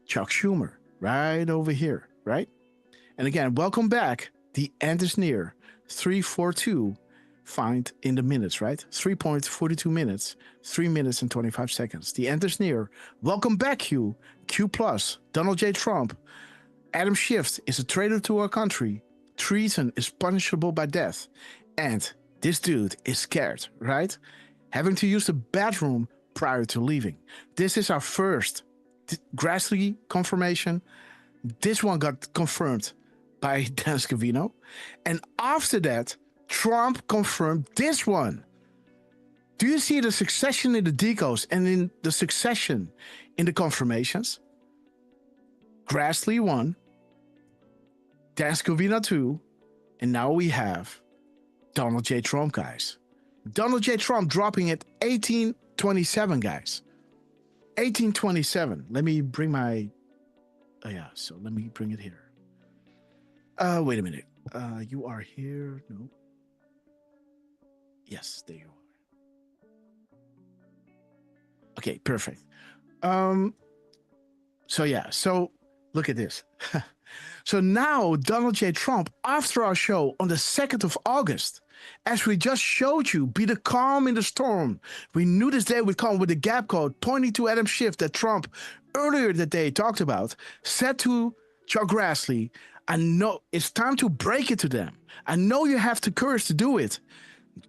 Chuck Schumer, right over here, right? And again, welcome back. The end is near. 3:42. Find in the minutes, right? 3.42 minutes, 3 minutes and 25 seconds. The end is near. Welcome back, Q. Q+. Donald J. Trump. Adam Schiff is a traitor to our country. Treason is punishable by death. And this dude is scared, right? Having to use the bathroom prior to leaving. This is our first Grassley confirmation. This one got confirmed by Dan Scavino. And after that, Trump confirmed this one. Do you see the succession in the decodes and in the succession in the confirmations? Grassley 1, Dan Scavino 2, and now we have Donald J. Trump, guys. Donald J. Trump dropping at 1827, guys. 1827. Let me bring my... Oh, yeah, so let me bring it here. Wait a minute. You are here. No. Yes, there you are. Okay, perfect. So yeah, so look at this. So now Donald J. Trump, after our show on the 2nd of August, as we just showed you, be the calm in the storm. We knew this day would come with the gap code pointing to Adam Schiff that Trump earlier that day talked about, said to Chuck Grassley, I know it's time to break it to them. I know you have the courage to do it.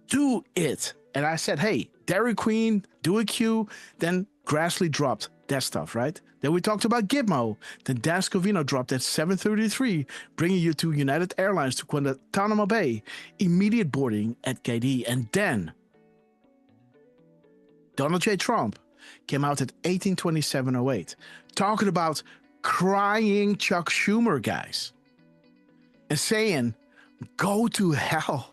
Do it. And I said, hey, Dairy Queen, do a Q. Then Grassley dropped that stuff, right? Then we talked about Gitmo. Then Dan Scavino dropped at 7:33, bringing you to United Airlines to Guantanamo Bay. Immediate boarding at KD. And then Donald J. Trump came out at 18:27:08, talking about crying Chuck Schumer, guys. And saying, go to hell.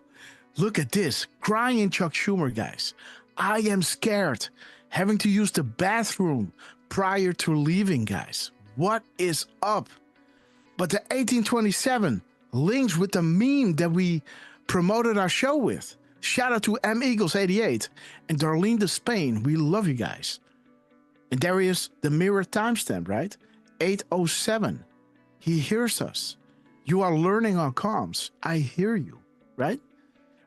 Look at this, crying Chuck Schumer, guys. I am scared, having to use the bathroom prior to leaving, guys. What is up? But the 1827 links with the meme that we promoted our show with. Shout out to M Eagles 88 and Darlene de Spain. We love you guys. And there is the mirror timestamp, right? 8:07. He hears us. You are learning on comms. I hear you, right?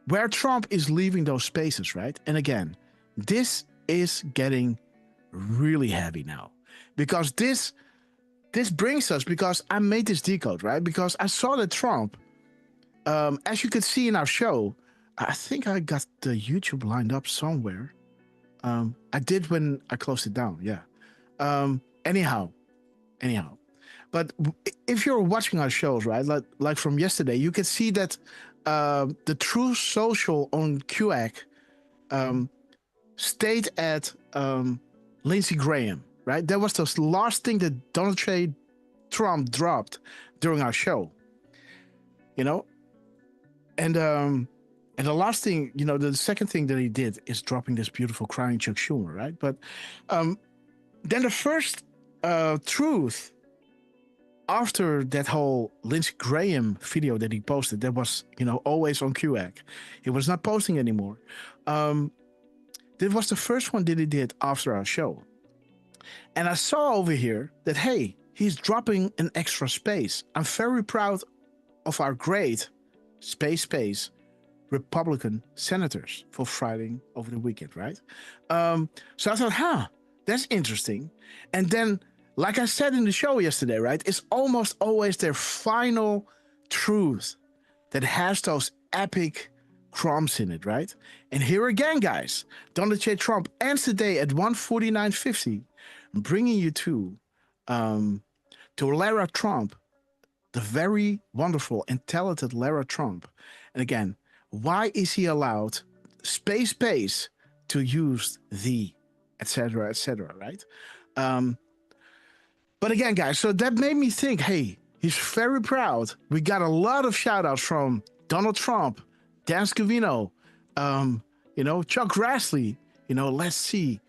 Where Trump is leaving those spaces, right? And again, this is getting really heavy now, because this brings us, because I made this decode, right? Because I saw that Trump, as you could see in our show, I think I got the YouTube lined up somewhere. I did when I closed it down, yeah. Anyhow. But if you're watching our shows, right, like from yesterday, you can see that the True Social on QAC stayed at Lindsey Graham, right? That was the last thing that Donald J. Trump dropped during our show, you know? And the last thing, you know, the second thing that he did is dropping this beautiful crying Chuck Schumer, right? But then the first truth after that whole Lindsey Graham video that he posted, that was, you know, always on QAC. He was not posting anymore. This was the first one that he did after our show. And I saw over here that, hey, he's dropping an extra space. I'm very proud of our great space Republican senators for Friday over the weekend, right? So I thought, that's interesting. And then, like I said in the show yesterday, right, it's almost always their final truth that has those epic crumbs in it, right? And here again, guys, Donald J. Trump ends the day at 1:49:50, bringing you to Lara Trump, the very wonderful and talented Lara Trump. And again, why is he allowed space to use the, etc., right? But again, guys, so that made me think, hey, he's very proud. We got a lot of shout outs from Donald Trump, Dan Scavino, you know, Chuck Grassley, you know, let's see.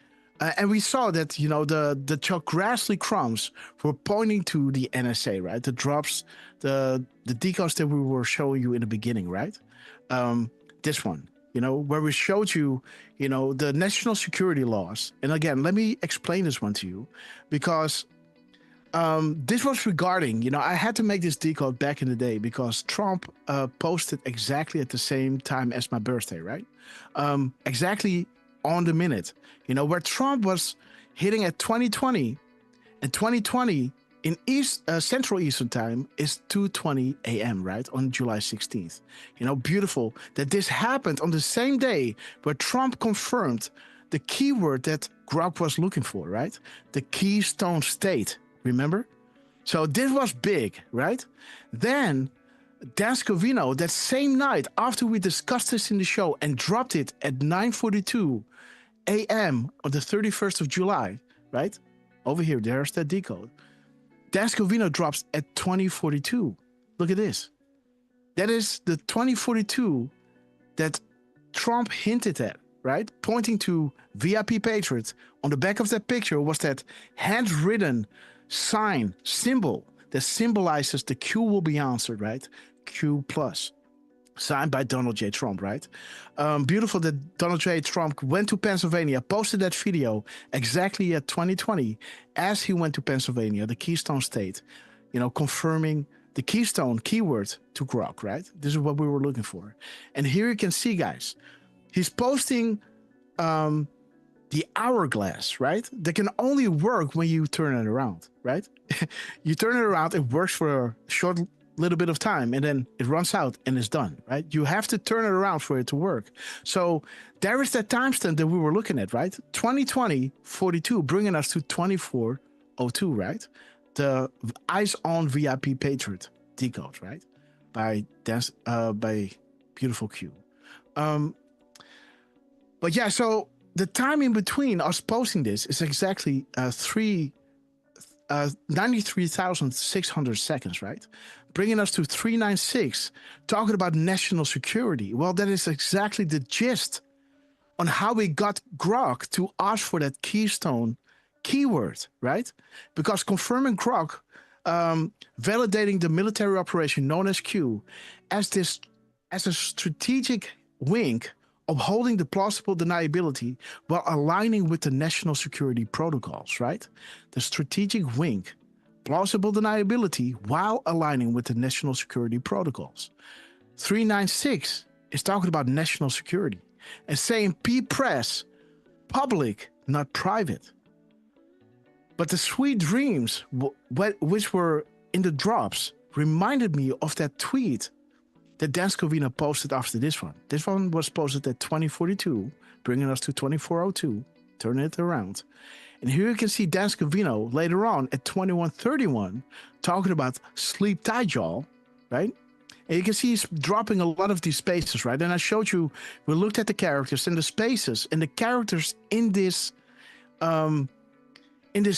And we saw that, you know, the Chuck Grassley crumbs were pointing to the NSA, right? The drops, the decodes that we were showing you in the beginning, right? This one, you know, where we showed you, you know, the national security laws. And again, let me explain this one to you, because this was regarding, you know, I had to make this decode back in the day because Trump posted exactly at the same time as my birthday, right? Exactly on the minute, you know, where Trump was hitting at 2020, and 2020 in Central Eastern Time is 2:20 a.m., right? On July 16th. You know, beautiful that this happened on the same day where Trump confirmed the keyword that Grok was looking for, right? The Keystone State. Remember? So this was big, right? Then Dan Scavino, that same night after we discussed this in the show and dropped it at 9:42 a.m. on the 31st of July, right? Over here, there's that decode. Dan Scavino drops at 20:42. Look at this. That is the 20:42 that Trump hinted at, right? Pointing to VIP Patriots. On the back of that picture was that handwritten symbol that symbolizes the Q will be answered, right? Q plus. signed by Donald J. Trump, right? Beautiful that Donald J. Trump went to Pennsylvania, posted that video exactly at 2020 as he went to Pennsylvania, the Keystone state, confirming the Keystone keyword to Grok, right? This is what we were looking for. And here you can see, guys, he's posting the hourglass, right? That can only work when you turn it around, right? You turn it around, it works for a short little bit of time, and then it runs out and it's done, right? You have to turn it around for it to work. So there is that timestamp that we were looking at, right? 2020-42, bringing us to 2402, right? The Eyes on VIP Patriot Decode, right? By Beautiful Q. But yeah, so the time in between us posting this is exactly 93,600 seconds, right? Bringing us to 396, talking about national security. Well, that is exactly the gist on how we got Grok to ask for that Keystone keyword, right? Because confirming Grok, validating the military operation known as Q as a strategic wink, upholding the plausible deniability while aligning with the national security protocols, right? The strategic wink, plausible deniability while aligning with the national security protocols. 396 is talking about national security and saying P-Press, public, not private. But the sweet dreams, which were in the drops, reminded me of that tweet that Dan Scavino posted after this one. This one was posted at 2042, bringing us to 2402, turning it around. And here you can see Dan Scavino later on at 2131 talking about sleep tight, y'all, right? And you can see he's dropping a lot of these spaces, right? And I showed you, we looked at the characters and the spaces, and the characters in this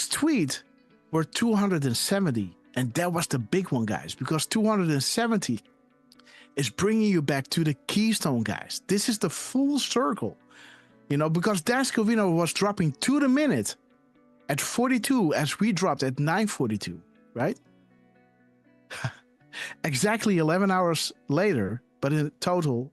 tweet were 270. And that was the big one, guys, because 270 is bringing you back to the Keystone, guys. This is the full circle, because Dan Scavino was dropping to the minute at 42 as we dropped at 9:42, right? Exactly 11 hours later, but in total,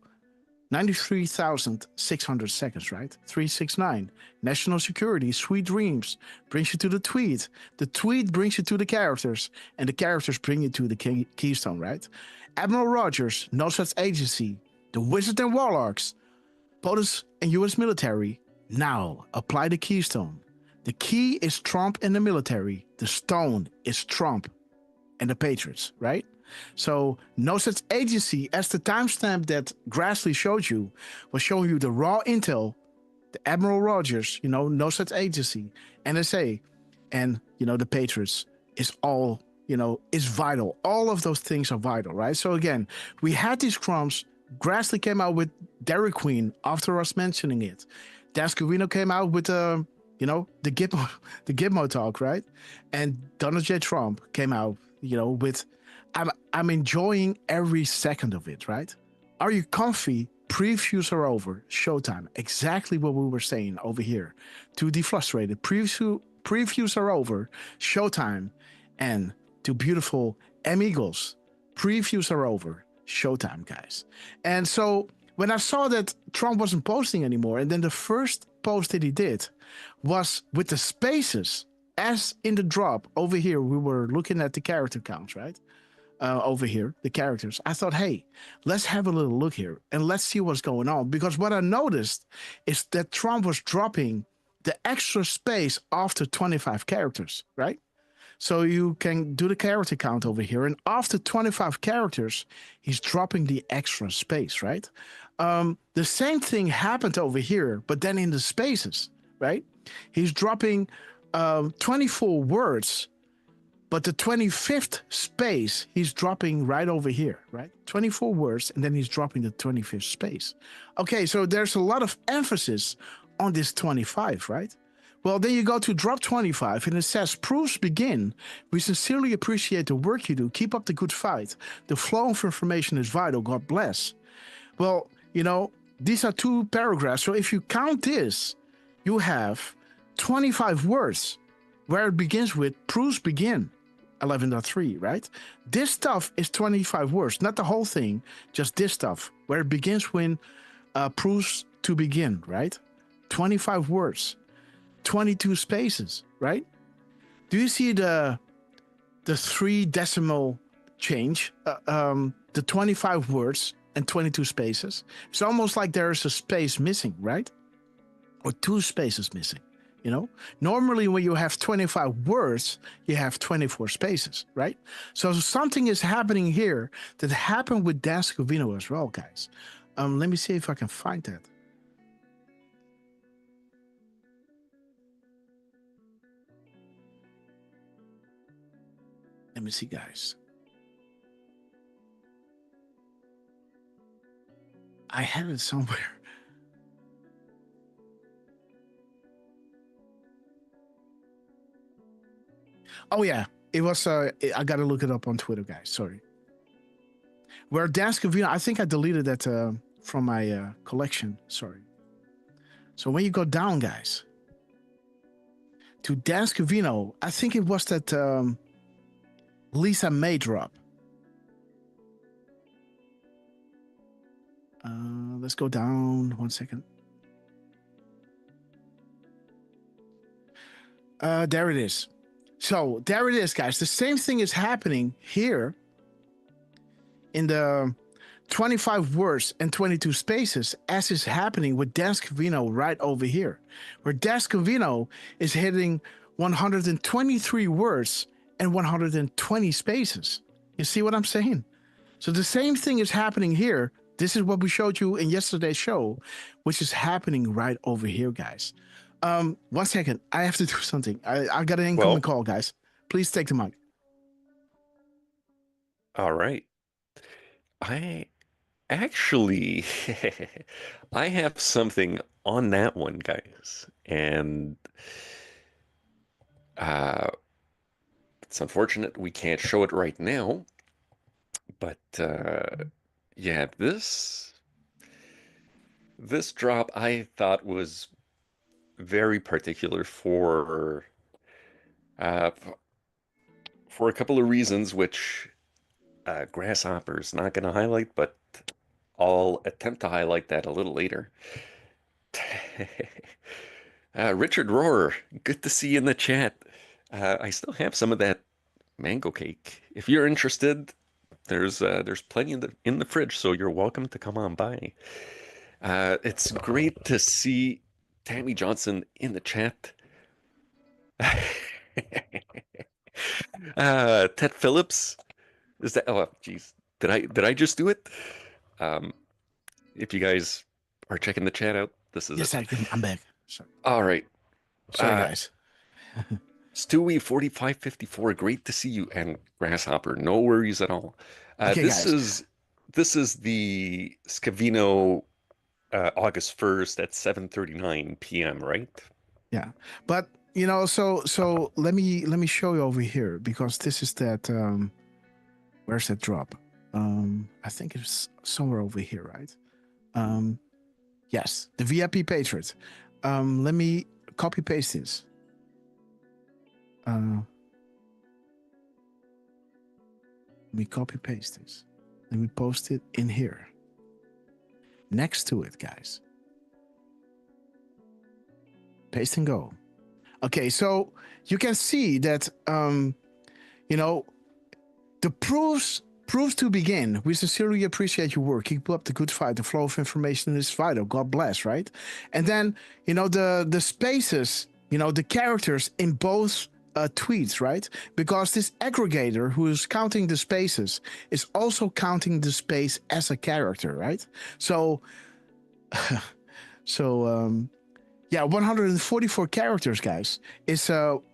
93,600 seconds, right? 369. National security, sweet dreams, brings you to the tweet. The tweet brings you to the characters, and the characters bring you to the Keystone, right? Admiral Rogers, no such agency. The Wizards and Warlocks, POTUS and U.S. military. Now, apply the Keystone. The key is Trump and the military. The stone is Trump and the Patriots, right? So, no such agency, as the timestamp that Grassley showed you, was showing you the raw intel, the Admiral Rogers, no such agency, NSA, and, the Patriots is all, is vital. All of those things are vital, right? So again, we had these crumbs. Grassley came out with Dairy Queen after us mentioning it. Dan Scavino came out with, the Gizmo talk, right? And Donald J. Trump came out, with, I'm enjoying every second of it, right? Are you comfy? Previews are over. Showtime. Exactly what we were saying over here. To Deflustrated. Previews are over. Showtime. And to beautiful Amigos. Previews are over. Showtime, guys. And so when I saw that Trump wasn't posting anymore, and then the first post that he did was with the spaces, as in the drop over here, we were looking at the character counts, right? Over here, the characters. I thought, hey, let's have a little look here and let's see what's going on. Because what I noticed is that Trump was dropping the extra space after 25 characters, right? So you can do the character count over here. And after 25 characters, he's dropping the extra space, right? The same thing happened over here, but then in the spaces, right? He's dropping 24 words. But the 25th space, he's dropping right over here, right? 24 words, and then he's dropping the 25th space. Okay, so there's a lot of emphasis on this 25, right? Well, then you go to drop 25, and it says, proofs begin. We sincerely appreciate the work you do. Keep up the good fight. The flow of information is vital. God bless. Well, these are 2 paragraphs. So if you count this, you have 25 words where it begins with proofs begin. 11.3, right? This stuff is 25 words, not the whole thing, just this stuff, where it begins when proofs to begin, right? 25 words, 22 spaces, right? Do you see the 3 decimal change? The 25 words and 22 spaces. It's almost like there is a space missing, right? Or 2 spaces missing. You know, normally when you have 25 words, you have 24 spaces, right? So something is happening here that happened with Dan Scavino as well, guys. Let me see if I can find that. Let me see, guys. I have it somewhere. Oh yeah, it was. I gotta look it up on Twitter, guys. Sorry. Where Dan Scavino, I think I deleted that from my collection. Sorry. So when you go down, guys, to Dan Scavino, I think it was that Lisa May drop. Let's go down 1 second. There it is. So there it is, guys. The same thing is happening here in the 25 words and 22 spaces as is happening with Dan Scavino right over here, where Dan Scavino is hitting 123 words and 120 spaces. You see what I'm saying? So the same thing is happening here. This is what we showed you in yesterday's show, which is happening right over here, guys. 1 second. I have to do something. I got an incoming call, guys. Please take the mic. All right. I actually, I have something on that one, guys. And it's unfortunate we can't show it right now. But yeah, this drop I thought was very particular for a couple of reasons, which Grasshopper's not going to highlight, but I'll attempt to highlight that a little later. Richard Rohrer, good to see you in the chat. I still have some of that mango cake. If you're interested, there's plenty in the fridge, so you're welcome to come on by. It's great to see Tammy Johnson in the chat. Ted Phillips, is that? Oh, geez, did I just do it? If you guys are checking the chat out, this is yes, I'm back. Sorry. All right. Sorry, guys. Stewie 4554, great to see you, and Grasshopper, no worries at all. Okay, this guys. is the Scavino August 1st at 7:39 p.m., right? Yeah, but you know, so let me show you over here, because this is that. Where's that drop? I think it's somewhere over here, right? Yes, the VIP Patriot. Let me copy paste this. Let me copy paste this. Let me post it in here. Next to it, guys. Paste and go. Okay, so you can see that, you know, the proofs to begin. We sincerely appreciate your work. Keep up the good fight. The flow of information is vital. God bless, right? And then, you know, the spaces, you know, the characters in both tweets, right? Because this aggregator who is counting the spaces is also counting the space as a character, right? So, yeah, 144 characters, guys, is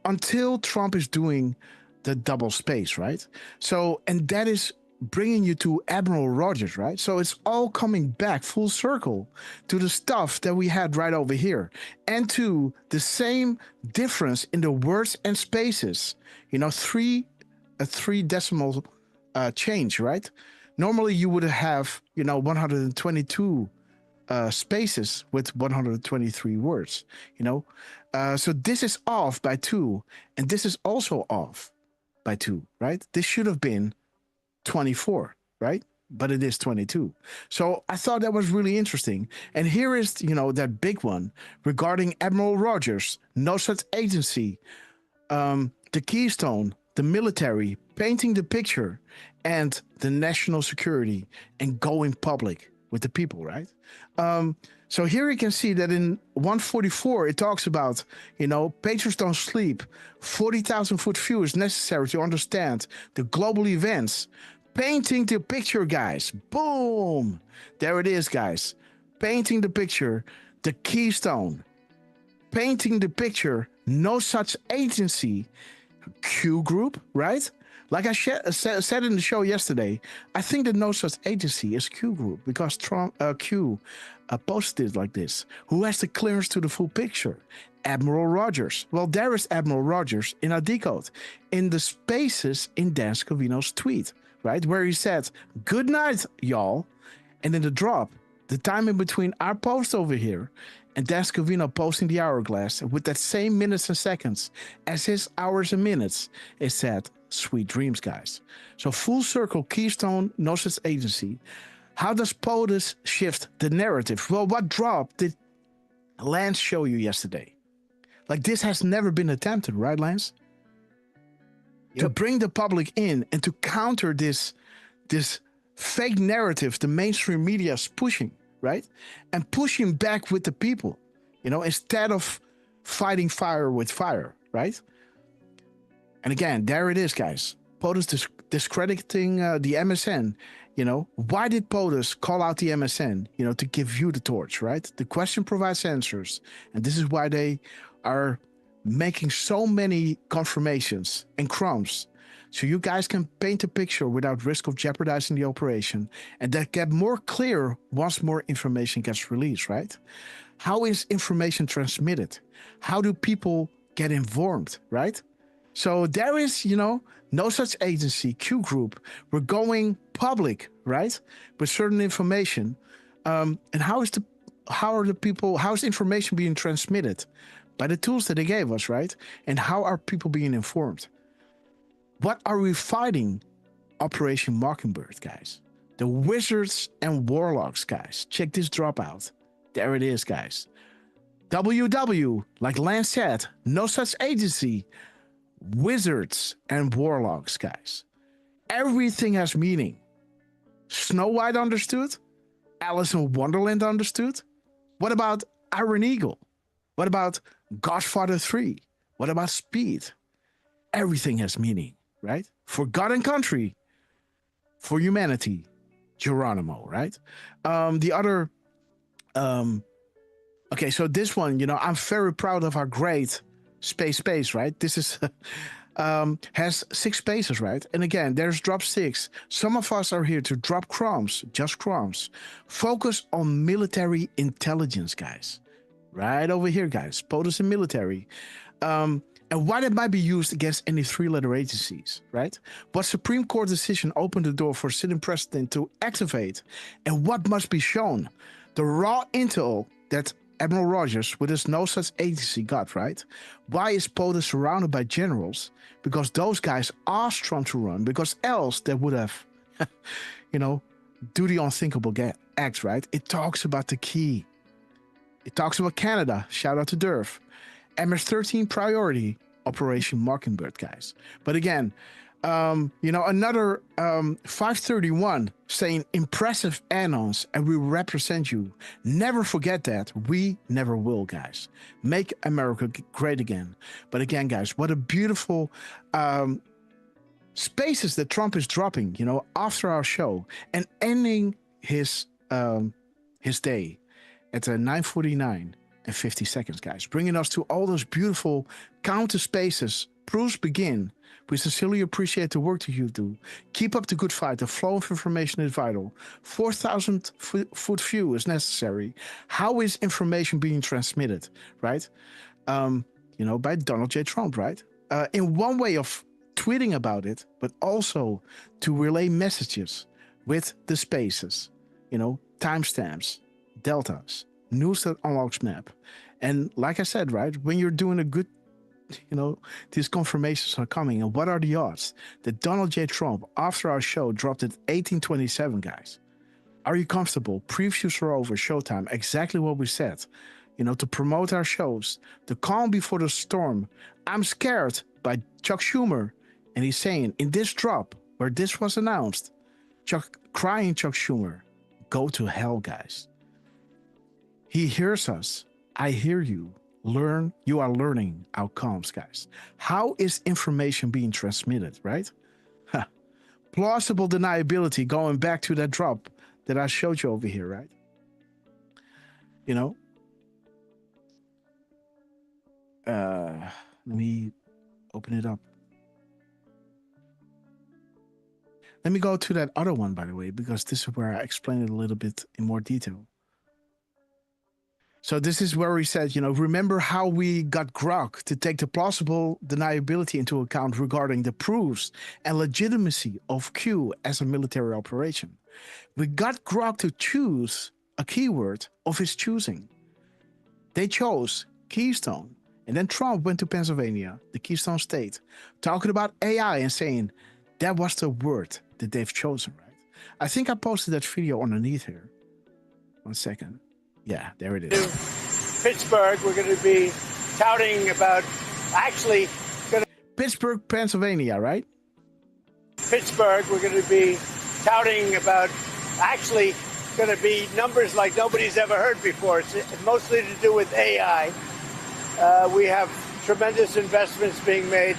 until Trump is doing the double space, right? So, and that is bringing you to Admiral Rogers, right? So it's all coming back full circle to the stuff that we had right over here, and to the same difference in the words and spaces. You know, a three decimal change, right? Normally you would have, you know, 122 spaces with 123 words, you know? So this is off by 2, and this is also off. by 2, right? This should have been 24, right? But it is 22. So I thought that was really interesting. And here is, that big one regarding Admiral Rogers, no such agency, the Keystone, the military, painting the picture, and the national security, and going public with the people, right? So here you can see that in 144, it talks about, patriots don't sleep. 40,000-foot view is necessary to understand the global events. Painting the picture, guys. Boom. There it is, guys. Painting the picture, the Keystone. Painting the picture, no such agency. Q group, right? Like I said in the show yesterday, I think that no such agency is Q group because Q posted it like this. Who has the clearance to the full picture? Admiral Rogers. Well, there is Admiral Rogers in our Decode, in the spaces in Dan Scavino's tweet, right? Where he said, good night, y'all. And in the drop, the time in between our post over here and Dan Scavino posting the hourglass with that same minutes and seconds as his hours and minutes, it said, sweet dreams, guys. So full circle, Keystone, no such agency. How does POTUS shift the narrative? Well, what drop did Lance show you yesterday? Like, this has never been attempted, right, Lance? Yep. To bring the public in and to counter this fake narrative the mainstream media is pushing, right? And pushing back with the people, instead of fighting fire with fire, right? And again, there it is, guys. POTUS discrediting the MSN. Why did POTUS call out the MSN? To give you the torch, right? The question provides answers. And this is why they are making so many confirmations and crumbs. So you guys can paint a picture without risk of jeopardizing the operation. And that get more clear once more information gets released, right? How is information transmitted? How do people get informed, right? So there is, no such agency, Q group. We're going public, right? With certain information. And how is information being transmitted? By the tools that they gave us, right? And how are people being informed? What are we fighting? Operation Mockingbird, guys. The wizards and warlocks, guys. Check this drop out. There it is, guys. WW, like Lance said, no such agency. Wizards and warlocks, guys. Everything has meaning. Snow White understood. Alice in Wonderland understood. What about Iron Eagle? What about Godfather 3? What about Speed? Everything has meaning, right? For God and country, for humanity, Geronimo, right? The other, okay, so this one, I'm very proud of our great space, right? This is has 6 spaces, right? And again, there's drop 6. Some of us are here to drop crumbs, just crumbs. Focus on military intelligence, guys. Right over here, guys. POTUS and military. And why that might be used against any 3-letter agencies, right? What Supreme Court decision opened the door for sitting president to activate, and what must be shown? The raw intel that Admiral Rogers, with his no such agency, got, right? Why is POTUS surrounded by generals? Because those guys asked Trump to run, because else they would have, do the unthinkable act, right? It talks about the key. It talks about Canada. Shout out to Durham. MS-13 priority, Operation Mockingbird, guys. But again, another 531 saying impressive annons, and we represent you. Never forget that. We never will, guys. Make America great again. But again, guys, what a beautiful spaces that Trump is dropping, after our show and ending his day at 9:49 and 50 seconds, guys, bringing us to all those beautiful counter spaces. Proofs begin. We sincerely appreciate the work that you do. Keep up the good fight. The flow of information is vital. 4,000-foot view is necessary. How is information being transmitted, right? By Donald J. Trump, right? In one way of tweeting about it, but also to relay messages with the spaces, timestamps, deltas, news that unlocks map. And like I said, right, when you're doing a good these confirmations are coming. And what are the odds that Donald J. Trump, after our show, dropped at 1827, guys? Are you comfortable? Previews are over. Showtime. Exactly what we said. To promote our shows. The calm before the storm. I'm scared by Chuck Schumer. And he's saying, in this drop, where this was announced, Chuck Schumer, go to hell, guys. He hears us. I hear you. Learn. You are learning outcomes, guys. How is information being transmitted, right? Plausible deniability, going back to that drop that I showed you over here, right? Let me open it up. Let me go to that other one, by the way, because this is where I explain it a little bit in more detail. So this is where we said, remember how we got Grok to take the plausible deniability into account regarding the proofs and legitimacy of Q as a military operation. We got Grok to choose a keyword of his choosing. They chose Keystone. And then Trump went to Pennsylvania, the Keystone state, talking about AI and saying that was the word that they've chosen, right? I think I posted that video underneath here. 1 second. Yeah, there it is. Pittsburgh, we're going to be touting about Pittsburgh, Pennsylvania, right? Pittsburgh, we're going to be touting about going to be numbers like nobody's ever heard before. It's mostly to do with AI. We have tremendous investments being made,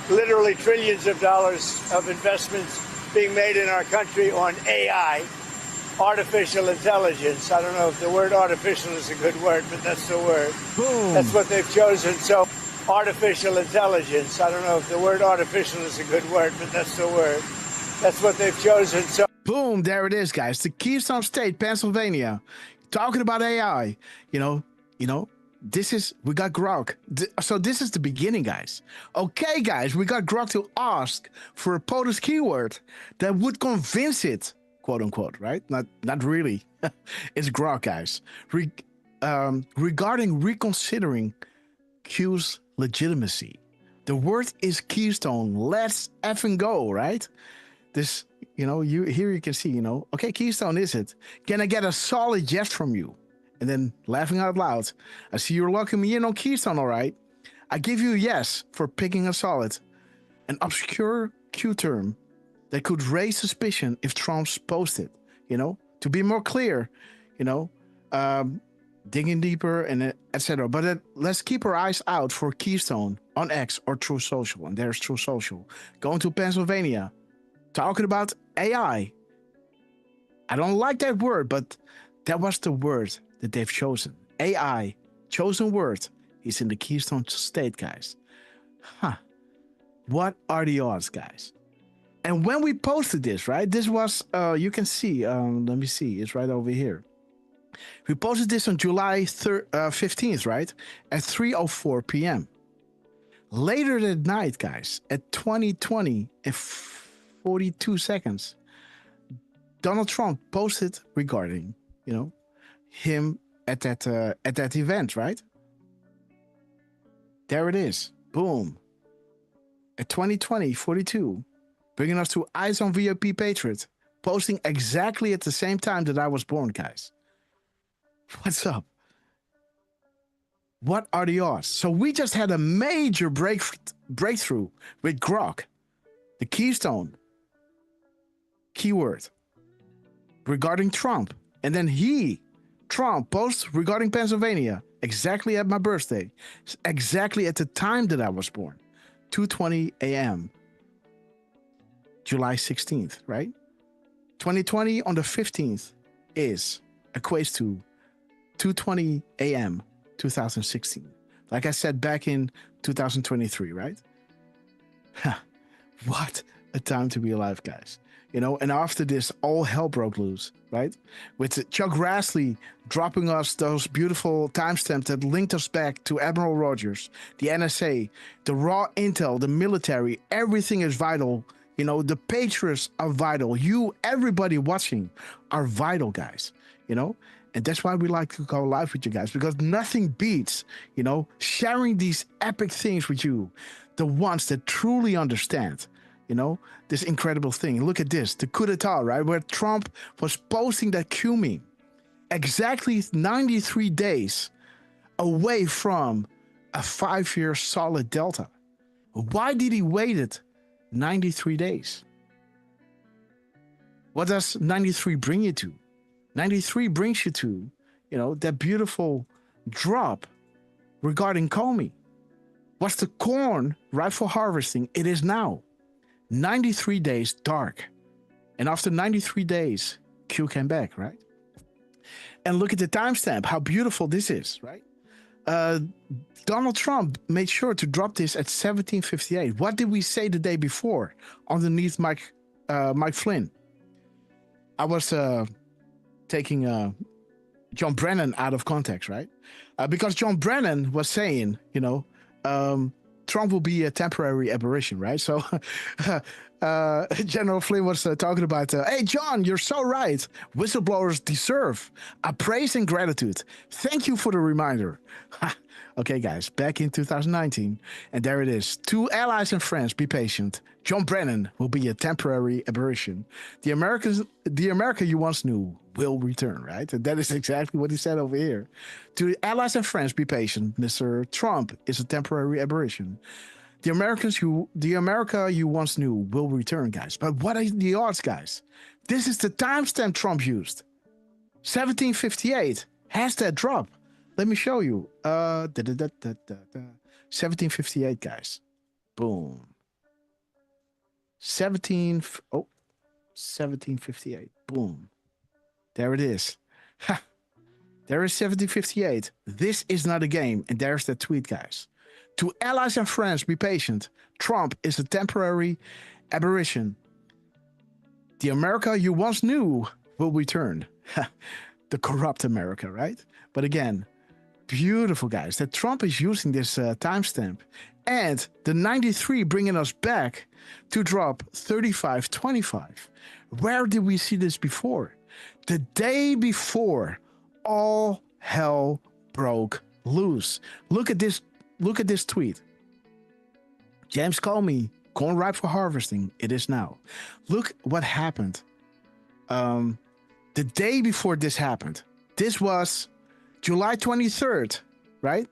literally trillions of dollars of investments being made in our country on AI, artificial intelligence. I don't know if the word artificial is a good word, but that's the word. Boom. That's what they've chosen. So artificial intelligence. I don't know if the word artificial is a good word, but that's the word. That's what they've chosen. So boom, there it is, guys. The Keystone State, Pennsylvania, talking about AI. We got Grok. So this is the beginning, guys. Okay, guys, we got Grok to ask for a POTUS keyword that would convince it, quote unquote, right? Not really. It's Grok, guys. Regarding reconsidering Q's legitimacy. The word is Keystone. Let's effing go, right? This, you can see, okay, Keystone is it. Can I get a solid yes from you? And then laughing out loud, I see you're locking me in on Keystone, all right? I give you a yes for picking a solid. An obscure Q term that could raise suspicion if Trump's posted, to be more clear, digging deeper and etc. But let's keep our eyes out for Keystone on X or True Social. And there's True Social. Going to Pennsylvania, talking about AI. I don't like that word, but that was the word that they've chosen. AI, chosen word. He's in the Keystone State, guys. What are the odds, guys? And when we posted this, right? This was, you can see, let me see. It's right over here. We posted this on July 15th, right? At 3:04 p.m. Later that night, guys, at 20:20 and 42 seconds, Donald Trump posted regarding, him at that event, right? There it is. Boom. At 20:20:42, bringing us to Eyes on VIP Patriot, posting exactly at the same time that I was born, guys. What's up? What are the odds? So we just had a major breakthrough with Grok, the Keystone keyword regarding Trump. And then Trump posts regarding Pennsylvania exactly at my birthday, exactly at the time that I was born, 2:20 a.m., July 16th, right? 2020 on the 15th equates to 2:20 a.m., 2016. Like I said, back in 2023, right? What a time to be alive, guys. And after this, all hell broke loose, right? With Chuck Grassley dropping us those beautiful timestamps that linked us back to Admiral Rogers, the NSA, the raw intel, the military, everything is vital. The Patriots are vital. Everybody watching are vital, guys. And that's why we like to go live with you guys, because nothing beats, sharing these epic things with you, the ones that truly understand, this incredible thing. Look at this, the coup d'etat, right? Where Trump was posting that Q meme exactly 93 days away from a 5-year solid delta. Why did he wait it 93 days? What does 93 bring you to? 93 brings you to, that beautiful drop regarding Comey. What's the corn ripe for harvesting? It is now. 93 days dark. And after 93 days, Q came back, right? And look at the timestamp, how beautiful this is, right? Donald Trump made sure to drop this at 17:58. What did we say the day before underneath Mike Flynn? I was taking John Brennan out of context, right? Because John Brennan was saying, Trump will be a temporary aberration, right? So General Flynn was talking about, hey, John, you're so right. Whistleblowers deserve a praise and gratitude. Thank you for the reminder. Okay, guys, back in 2019, and there it is. To allies and friends, be patient. John Brennan will be a temporary aberration. The America you once knew will return, right? And that is exactly what he said over here. To allies and friends, be patient. Mr. Trump is a temporary aberration. The America you once knew will return, guys. But what are the odds, guys? This is the timestamp Trump used. 17:58 has that drop. Let me show you. 17:58, guys. Boom. 17:58. Boom. There it is. Ha. There is 17:58. This is not a game. And there's that tweet, guys. To allies and friends, be patient. Trump is a temporary aberration. The America you once knew will return. The corrupt America, right? But again, beautiful, guys, that Trump is using this timestamp. And the 93 bringing us back to drop 35.25. Where did we see this before? The day before all hell broke loose. Look at this tweet. James Comey, corn ripe for harvesting. It is now. Look what happened. The day before this happened. This was July 23rd, right?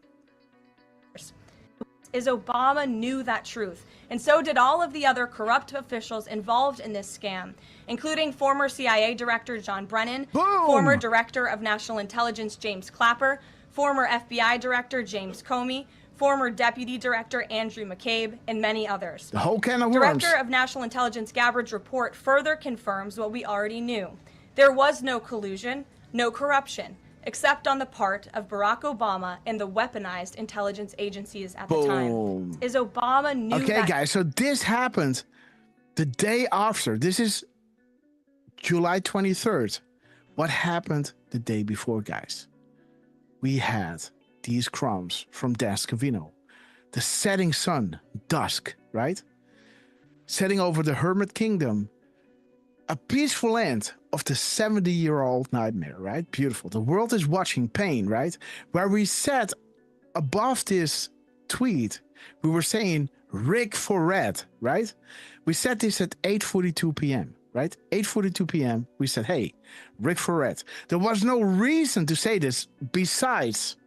Is Obama knew that truth, and so did all of the other corrupt officials involved in this scam, including former CIA Director John Brennan, former Director of National Intelligence James Clapper, former FBI Director James Comey, former Deputy Director Andrew McCabe, and many others. The whole can of worms. Director of National Intelligence Gabbard's report further confirms what we already knew. There was no collusion, no corruption, except on the part of Barack Obama and the weaponized intelligence agencies at the time. Is Obama knew Okay, that? guys, so this happened the day after. This is July 23rd. What happened the day before, guys? We had these crumbs from Dan Scavino. The setting sun, dusk, right? Setting over the Hermit Kingdom. A peaceful end of the 70-year-old nightmare, right? Beautiful. The world is watching pain, right? Where we said above this tweet, we were saying rig for red, right? We said this at 8:42 p.m., right? 8:42 p.m. We said, hey, rig for red. There was no reason to say this besides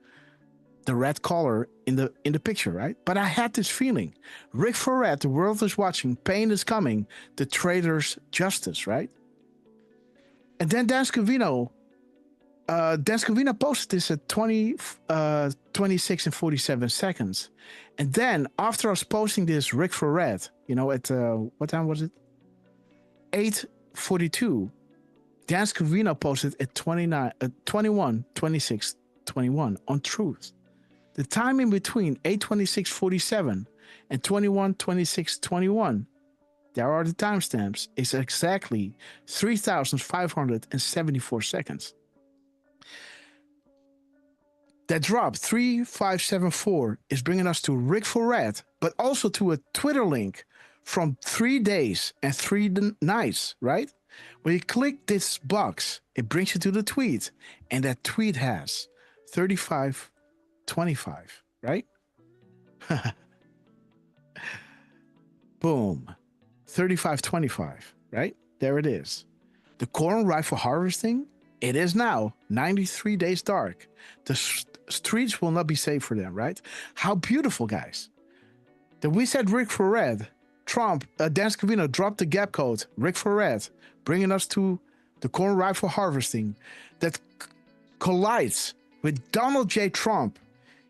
the red color in the picture, right? But I had this feeling. Rig for red, the world is watching, pain is coming, the traitors justice, right? And then Dan Scavino posted this at 26 and 47 seconds. And then after I was posting this rig for red, at what time was it? 8:42. Dan Scavino posted at 21, 26, 21 on Truth. The time in between 8:26:47 and 21:26:21, there are the timestamps, is exactly 3,574 seconds. That drop, 3574, is bringing us to Rig for Red, but also to a Twitter link from 3 days and 3 nights, right? When you click this box, it brings you to the tweet, and that tweet has 3525, right? Boom. 3525, right? There it is. The corn rifle harvesting, it is now 93 days dark. The streets will not be safe for them, right? How beautiful, guys. Then we said Rick for Red. Trump, Dan Scavino dropped the gap code. Rick for Red, bringing us to the corn rifle harvesting that collides with Donald J. Trump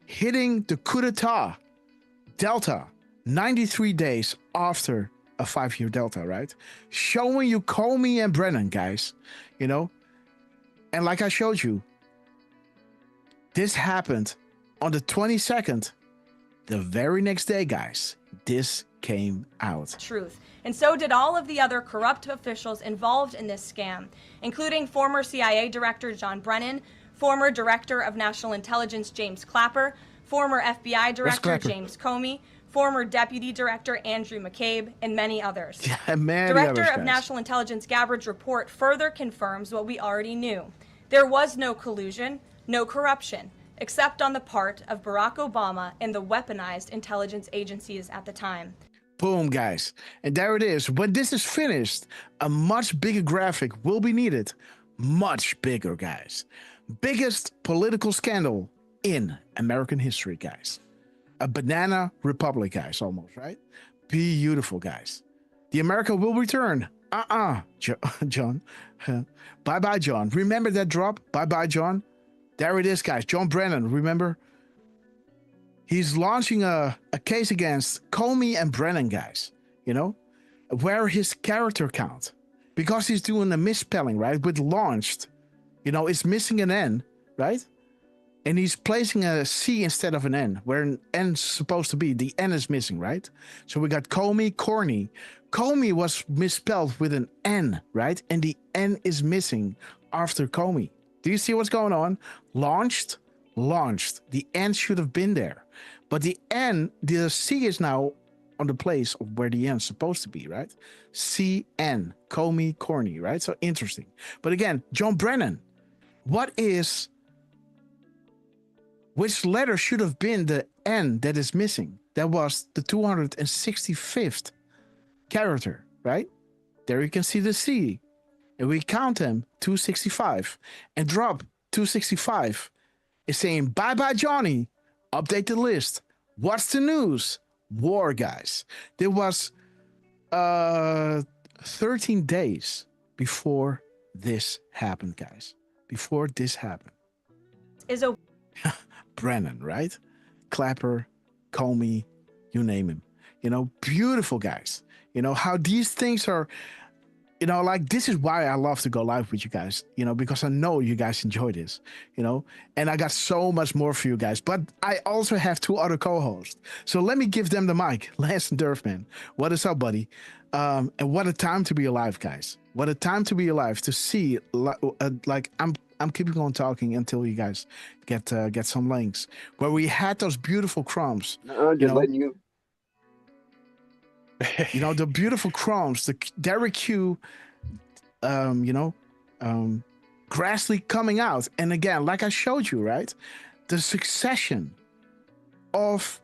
hitting the coup d'etat delta 93 days after a 5-year delta, right? Showing you Comey and Brennan, guys, you know? And like I showed you, this happened on the 22nd. The very next day, guys, this came out. Truth. And so did all of the other corrupt officials involved in this scam, including former CIA Director John Brennan, former Director of National Intelligence James Clapper, former FBI Director James Comey, former Deputy Director Andrew McCabe, and many others. Yeah, many Director others, of National Intelligence Gabbard's report further confirms what we already knew. There was no collusion, no corruption, except on the part of Barack Obama and the weaponized intelligence agencies at the time. Boom, guys. And there it is. When this is finished, a much bigger graphic will be needed. Much bigger, guys. Biggest political scandal in American history, guys. A banana republic, guys, almost, right? Beautiful, guys. The America will return. John. Bye-bye, John. Remember that drop? Bye-bye, John. There it is, guys. John Brennan, remember? He's launching a case against Comey and Brennan, guys. You know? Where his character count. Because he's doing a misspelling, right? With launched. You know, it's missing an N, right? And he's placing a C instead of an N, where an N's supposed to be. The N is missing, right? So we got Comey, Corny. Comey was misspelled with an N, right? And the N is missing after Comey. Do you see what's going on? Launched. The N should have been there. But the C is now on the place of where the N is supposed to be, right? C-N, Comey, Corny, right? So interesting. But again, John Brennan, which letter should have been the N that is missing? That was the 265th character, right? There you can see the C. And we count them 265 and drop 265 is saying bye-bye Johnny, update the list. What's the news? War, guys. There was 13 days before this happened, guys. Before this happened. Brennan, right? Clapper, Comey, you name him. You know, beautiful guys. You know, how these things are, you know, like this is why I love to go live with you guys, you know, because I know you guys enjoy this, you know, and I got so much more for you guys. But I also have two other co-hosts. So let me give them the mic. Lance and Durham. What is up, buddy? And what a time to be alive, guys. What a time to be alive, to see, like, I'm keeping on talking until you guys get some links where we had those beautiful crumbs. Just letting you. You know, the beautiful crumbs, the Derek Q, Grassley coming out. And again, like I showed you, right? The succession of,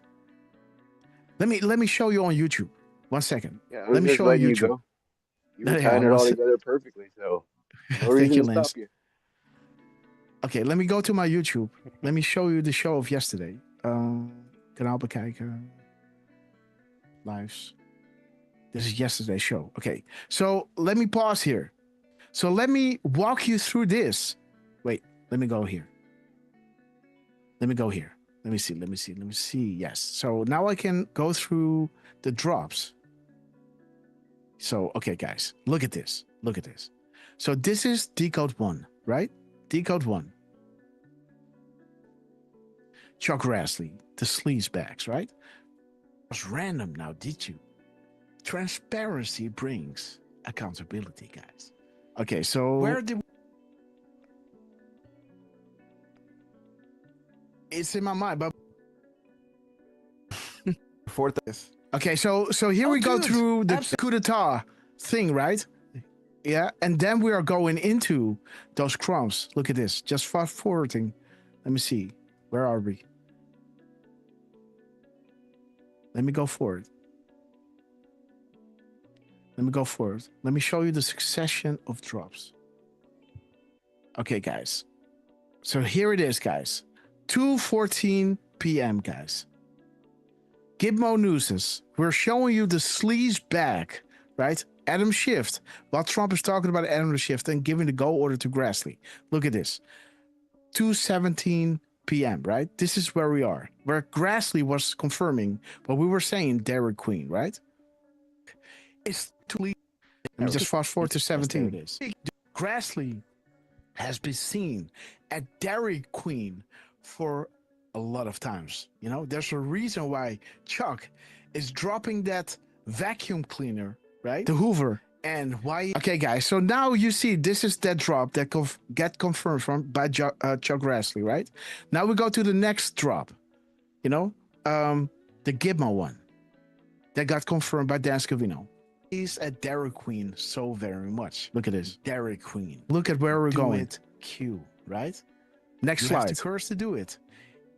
let me show you on YouTube. 1 second. Yeah, let me show you YouTube. Go. You were tying it all together perfectly, so no reason to stop you. Okay, let me go to my YouTube. Let me show you the show of yesterday. Kanaal bekijken. Lives. This is yesterday's show. Okay, so let me pause here. So let me walk you through this. Wait, let me go here. Let me go here. Let me see. Yes. So now I can go through the drops. So, okay, guys, look at this. So this is Decode 1, right? Decode 1. Chuck Grassley, the sleazebags, right? It was random now, did you? Transparency brings accountability, guys. Okay, so where did it's in my mind, but before this. Okay, so here we go through the coup d'etat thing, right? Yeah, and then we are going into those crumbs. Look at this. Just fast forwarding. Let me see. Where are we? Let me go forward. Let me go forward. Let me show you the succession of drops. Okay, guys. So here it is, guys. 2:14 p.m., guys. Gizmo Newses. We're showing you the sleaze bag, right? Adam Schiff. While Trump is talking about Adam Schiff and giving the go order to Grassley. Look at this. 2:17 p.m., right? This is where we are. Where Grassley was confirming what we were saying, Dairy Queen, right? It's too late. Let me just fast forward to 17. It is. Grassley has been seen at Dairy Queen for a lot of times. You know, there's a reason why Chuck is dropping that vacuum cleaner, right? The Hoover. And why? Okay, guys. So now you see this is that drop that get confirmed by Chuck Grassley, right? Now we go to the next drop. You know, the Gizmo one that got confirmed by Dan Scavino. He's at Dairy Queen so very much. Look at this, Dairy Queen. Look at where we're going. It Q, right? Next slide. He has the courage to do it.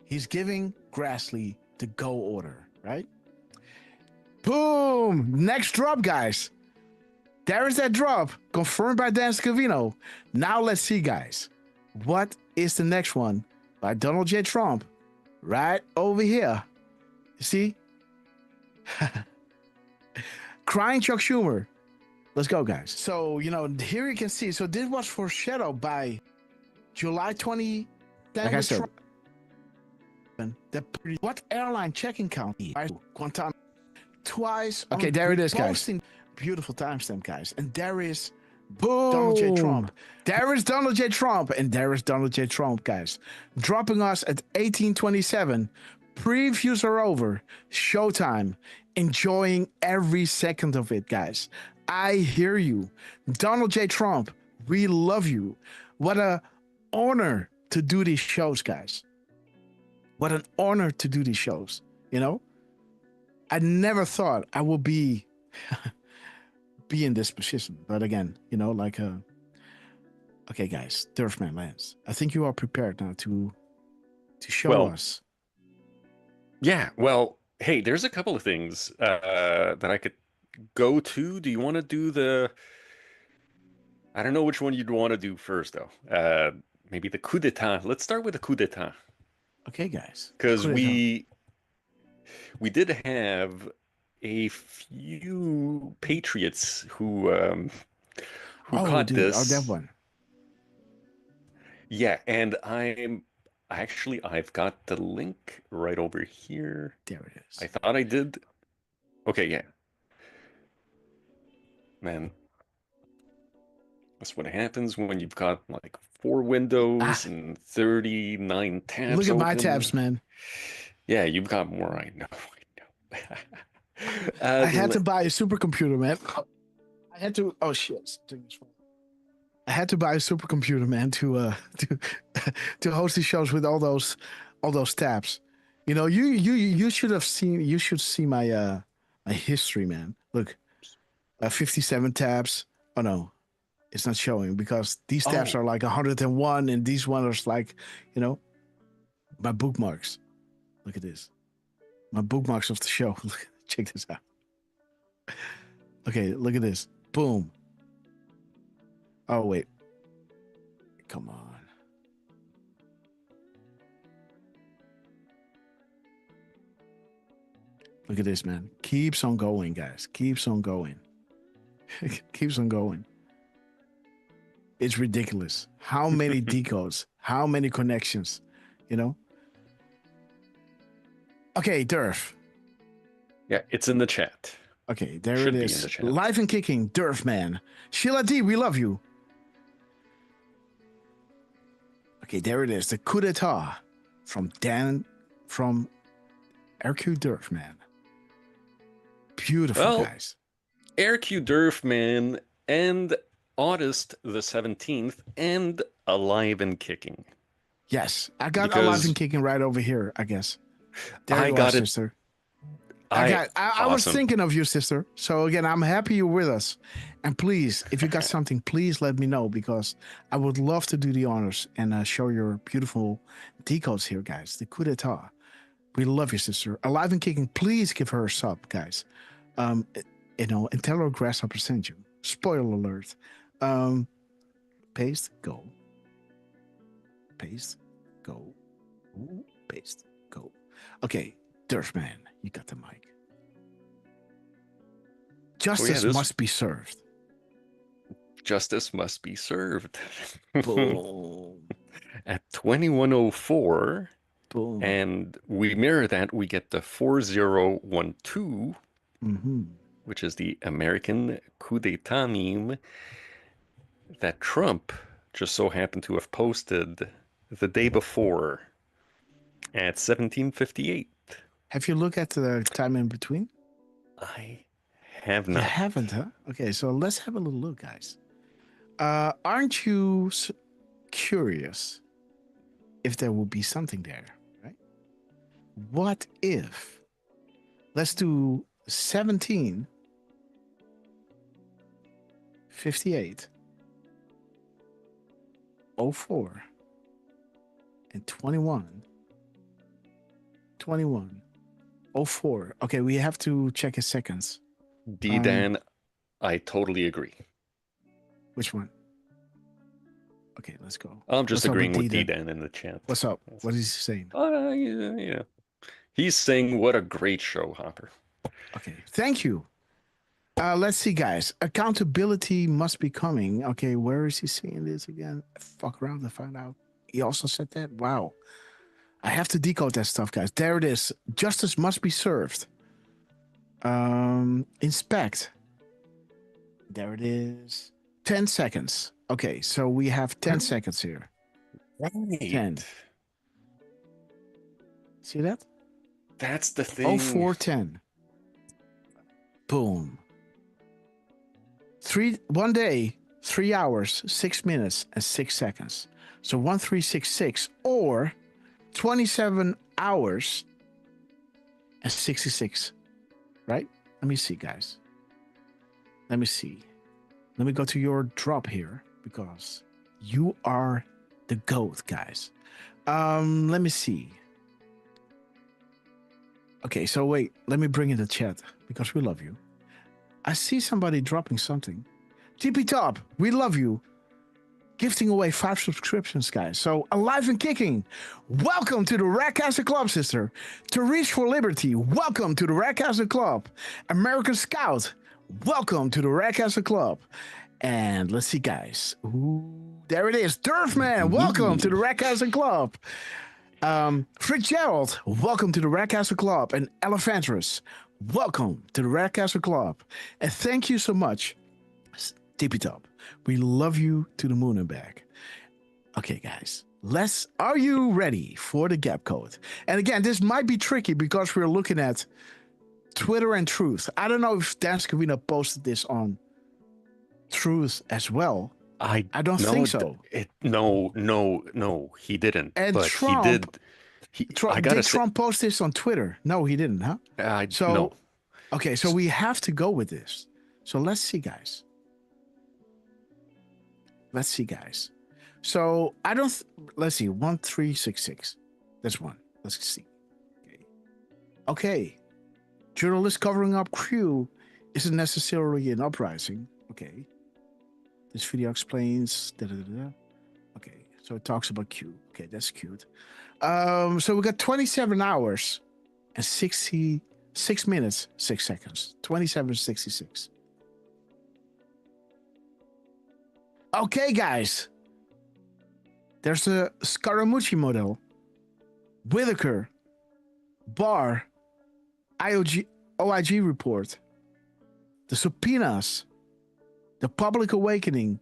He's giving Grassley the go order, right? Boom! Next drop, guys. There is that drop confirmed by Dan Scavino. Now let's see, guys. What is the next one by Donald J. Trump? Right over here. You see? Crying Chuck Schumer. Let's go, guys. So, you know, here you can see. So this was foreshadowed by July 20. Like I said. What airline checking count? Quantum. Twice. Okay, there it is, guys. Beautiful timestamp, guys. And there is boom. Donald J. Trump. There is Donald J. Trump. And there is Donald J. Trump, guys. Dropping us at 18:27. Previews are over. Showtime. Enjoying every second of it, guys. I hear you. Donald J. Trump, we love you. What an honor to do these shows, guys. What an honor to do these shows, you know? I never thought I would be in this position. But again, you know, like, okay, guys, Durfman Lance, I think you are prepared now to show us. Yeah, well, hey, there's a couple of things that I could go to. Do you want to do the... I don't know which one you'd want to do first, though. Maybe the coup d'etat. Let's start with the coup d'etat. Okay, guys. Because we did have a few patriots who caught this. Oh, that one. Yeah, and I've got the link right over here. There it is. I thought I did. Okay, yeah. Man, that's what happens when you've got like 4 windows and 39 tabs. Look at my open. tabs, man. Yeah, you've got more. I know. I had to buy a supercomputer, man. I had to. Oh shit! I had to buy a supercomputer, man, to host these shows with all those tabs. You know, you should have seen. You should see my my history, man. Look, 57 tabs. Oh no, it's not showing because these tabs are like 101, and these ones are like, you know, my bookmarks. Look at this, my bookmarks of the show. Check this out. Okay, look at this. Boom. Oh, wait. Come on. Look at this, man. Keeps on going, guys. Keeps on going. Keeps on going. It's ridiculous. How many decodes? How many connections? You know? Okay, Durf. Yeah, it's in the chat. Okay, there it is. Live and kicking, Durf man. Sheila D, we love you. Okay, there it is. The coup d'etat from RQ Durf man. Beautiful, guys. RQ Durf man and August the 17th and Alive and Kicking. Yes, I got Alive and Kicking right over here, I guess. There I got it. Sister. I was Awesome. thinking of you, sister. So again, I'm happy you're with us. And please, if you got something, please let me know, because I would love to do the honors and show your beautiful decodes here, guys. The coup d'etat. We love you, sister. Alive and kicking. Please give her a sub, guys. And tell her Grasshopper sent you. Spoiler alert. Paste, go. Paste, go. Ooh, paste, go. Okay, Durfman, you got the mic. Justice must be served. Justice must be served. Boom. At 21:04, Boom. And we mirror that, we get the 4012, which is the American coup d'etat meme that Trump just so happened to have posted the day before at 17:58. Have you looked at the time in between? I have You not. haven't, huh? Okay, so let's have a little look, guys. Aren't you curious if there will be something there, right? What if, let's do 17:58, 04, and 21:04. Okay, we have to check his seconds. Dan, I totally agree. Which one? Okay, let's go. I'm just What's up agreeing with D-Dan? D-Dan in the chat. What's up? What is he saying? Yeah. He's saying, what a great show, Hopper. Okay, thank you. Let's see, guys. Accountability must be coming. Okay, where is he saying this again? Fuck around to find out. He also said that? Wow. I have to decode that stuff, guys. There it is. Justice must be served. Inspect. There it is. 10 seconds. Okay, so we have 10 seconds here. Right. 10. See that? That's the thing. 0410. Boom. 1 day, 3 hours, 6 minutes, and 6 seconds. So 1366 or 27 hours and 66. Right? Let me see, guys. Let me see. Let me go to your drop here because you are the GOAT, guys. Let me see. Okay, so wait, let me bring in the chat because we love you. I see somebody dropping something. TP Top, we love you. Gifting away 5 subscriptions, guys. So, alive and kicking. Welcome to the Ratcaster Club, sister. To Reach for Liberty, welcome to the Ratcaster Club. American Scout, welcome to the Ratcaster Club. And let's see, guys. Ooh, there it is. Durfman, welcome to the Ratcaster Club. Fitzgerald, welcome to the Ratcaster Club. And Elephantrus, welcome to the Ratcaster Club. And thank you so much, TP Top. We love you to the moon and back. Okay, guys, are you ready for the gap code? And again, this might be tricky because we're looking at Twitter and Truth. I don't know if Dan Scavino posted this on Truth as well. I don't think so. No, he didn't. And but Trump, he did. Did Trump post this on Twitter? No, he didn't, huh? No. Okay, so we have to go with this. So let's see, guys. So let's see, 1366. That's one. Let's see. Okay. Journalists covering up Q isn't necessarily an uprising. Okay. This video explains. Okay. So it talks about Q. Okay, that's cute. So we got 27 hours and 66 minutes, 6 seconds. 27:66. Okay, guys. There's a Scaramucci model, Whitaker, Barr, OIG report, the subpoenas, the public awakening,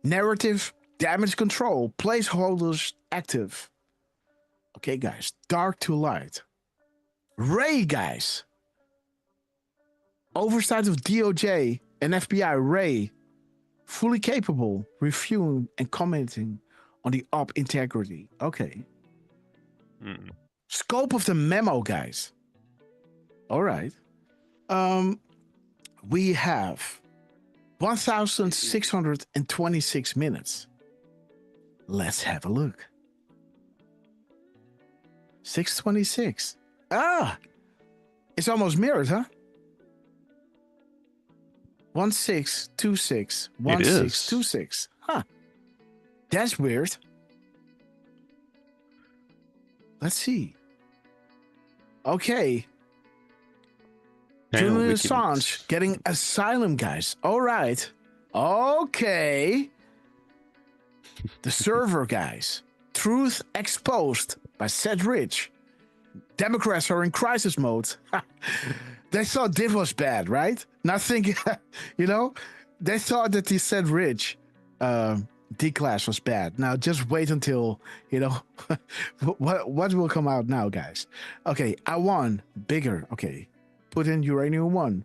narrative, damage control, placeholders active. Okay, guys. Dark to light. Ray, guys. Oversight of DOJ and FBI, Ray. Fully capable, reviewing and commenting on the op integrity. Okay. Scope of the memo, guys. All right. We have 1,626 minutes. Let's have a look. 626. It's almost mirrored, huh? 1626, 1626. Huh. That's weird. Let's see. Okay. Julian Assange getting asylum, guys. All right. Okay. The server, guys. Truth exposed by Seth Rich. Democrats are in crisis mode. They thought this was bad, right? Not thinking, they thought that the Seth Rich D-class was bad. Now just wait until, what will come out now, guys. Okay, I won. Bigger. Okay. Put in uranium 1.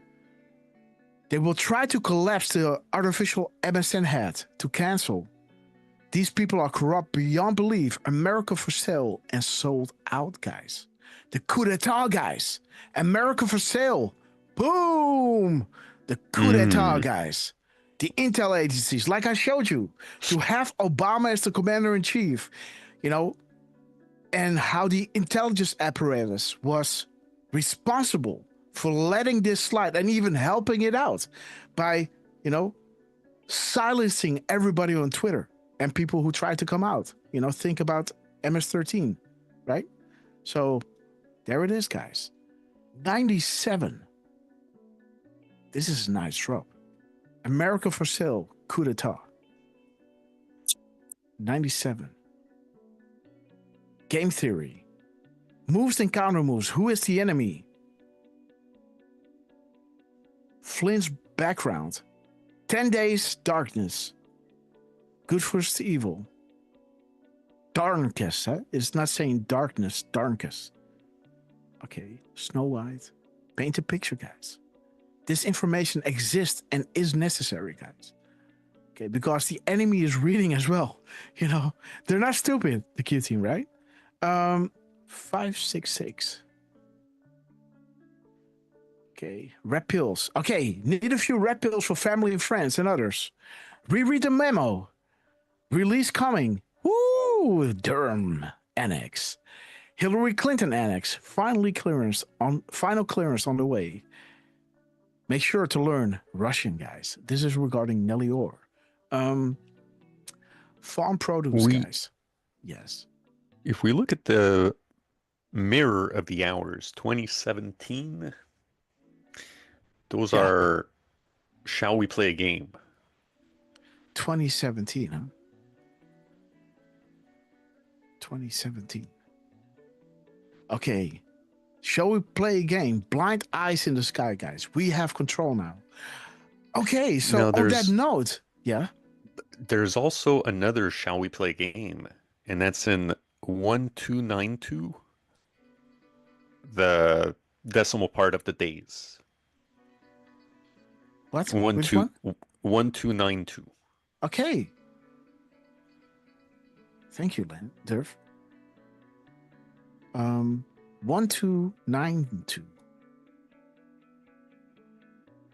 They will try to collapse the artificial MSN head to cancel. These people are corrupt beyond belief. America for sale and sold out, guys. The coup d'etat, guys. America for sale. Boom. The coup d'etat, guys. The intel agencies, like I showed you, to have Obama as the commander-in-chief, and how the intelligence apparatus was responsible for letting this slide and even helping it out by, silencing everybody on Twitter and people who tried to come out. Think about MS-13, right? So there it is, guys. 97. This is a nice drop. America for sale, coup d'etat. 97. Game theory. Moves and counter moves. Who is the enemy? Flint's background. 10 days, darkness. Good versus evil. Darkness, huh? It's not saying darkness, darkness. Okay, Snow White. Paint a picture, guys. This information exists and is necessary, guys. Okay, because the enemy is reading as well. They're not stupid, the Q team, right? 566. Okay, red pills. Okay, need a few red pills for family and friends and others. Reread the memo. Release coming. Woo! Durham annex. Hillary Clinton annex. Final clearance on the way. Make sure to learn Russian, guys. This is regarding Nelly Orr. Farm produce, guys. Yes. If we look at the mirror of the hours, 2017, those are Shall We Play a Game? 2017, huh? 2017. Okay. Shall we play a game? Blind eyes in the sky, guys. We have control now. Okay, so on that note, there's also another Shall We Play game, and that's in 1292, the decimal part of the days. What? 1292. Okay. Thank you, Durf. 1292.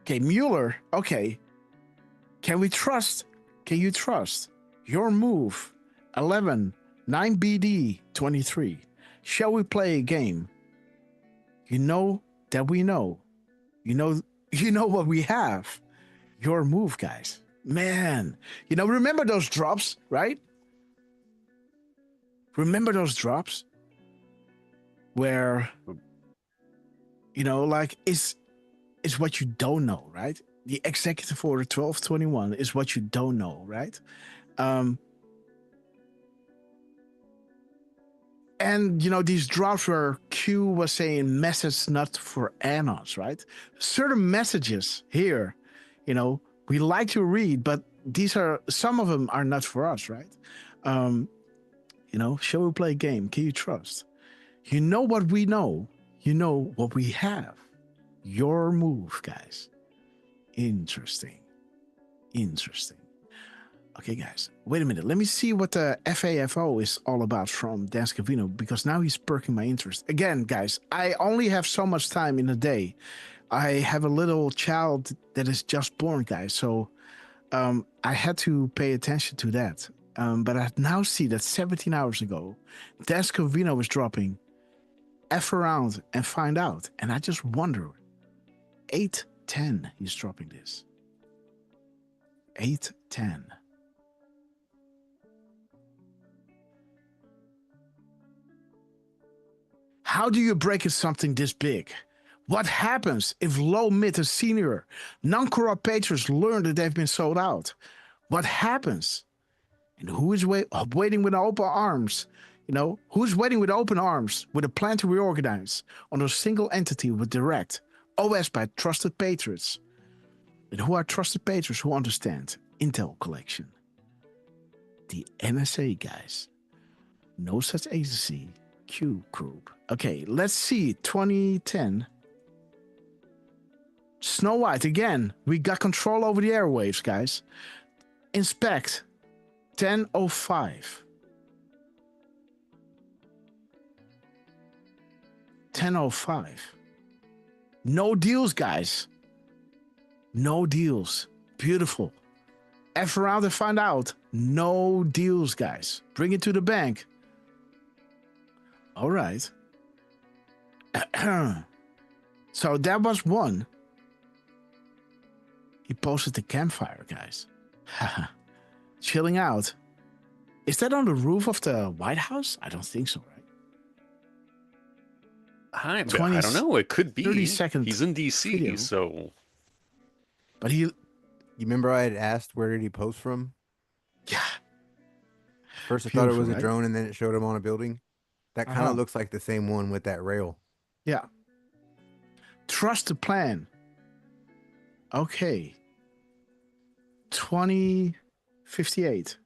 Okay, Mueller. Okay. Can you trust your move? 11 9BD 23. Shall we play a game? You know that we know. You know what we have. Your move, guys. Man. Remember those drops, right? Remember those drops? Where, it's what you don't know, right? The executive order 1221 is what you don't know, right? And, these drops where Q was saying message not for Anos, right? Certain messages here, we like to read, but some of them are not for us, right? Shall we play a game? Can you trust? You know what we know. You know what we have. Your move, guys. Interesting. Okay, guys, wait a minute. Let me see what the FAFO is all about from Dan Scavino, because now he's perking my interest. Again, guys, I only have so much time in a day. I have a little child that is just born, guys, so I had to pay attention to that. But I now see that 17 hours ago, Dan Scavino was dropping F around and find out. And I just wonder, 8:10 he's dropping this. 8:10. How do you break something this big? What happens if low, mid, and senior non-corrupt patrons learn that they've been sold out? What happens? And who is waiting with open arms? You know, who's waiting with open arms with a plan to reorganize on a single entity with direct OS by trusted patrons? And who are trusted patrons who understand intel collection? The NSA, guys. No such agency. Q group. Okay, let's see. 2010. Snow White again. We got control over the airwaves, guys. Inspect. 10:05. 10:05. No deals, guys. No deals. Beautiful. F around and find out. No deals, guys. Bring it to the bank. All right. So that was one. He posted the campfire, guys. Chilling out. Is that on the roof of the White House? I don't think so, right? I don't know. It could be. 30-second He's in DC, video. so. But you remember I had asked where did he post from? Yeah. First I thought it was right? a drone, and then it showed him on a building. That kind of looks like the same one with that rail. Yeah. Trust the plan. Okay. 2058.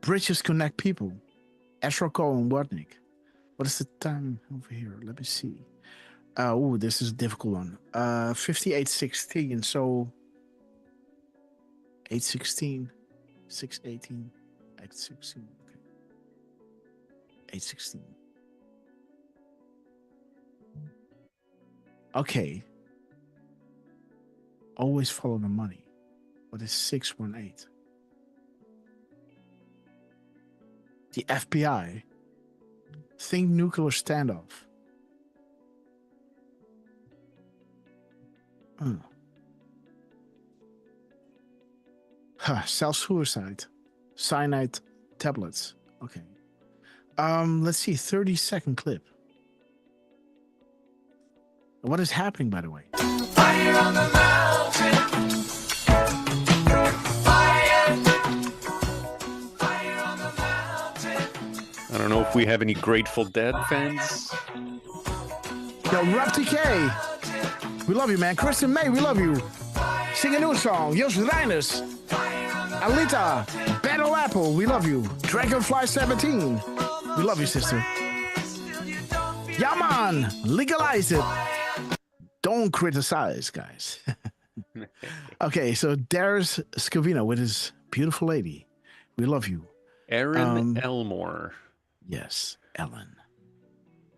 Bridges connect people. Esroko and Watnick. What is the time over here? Let me see. Oh, this is a difficult one. 58:16. So 8:16, 6:18, 8:16. Okay. 8:16. Okay. Always follow the money. What is 618? The FBI. Think nuclear standoff. Self-suicide. Cyanide tablets. Okay. Let's see. 30-second clip. What is happening, by the way? Fire on the mountain. Fire on the mountain. I don't know if we have any Grateful Dead fans. Yo, Rob TK. We love you, man. Kristen May, we love you. Sing a new song. Jos Reiners. Alita. Battle Apple, we love you. Dragonfly 17. We love you, sister. Yeah, man. Legalize it. Don't criticize, guys. Okay, so there's Scavino with his beautiful lady. We love you. Erin Elmore. Yes, Ellen.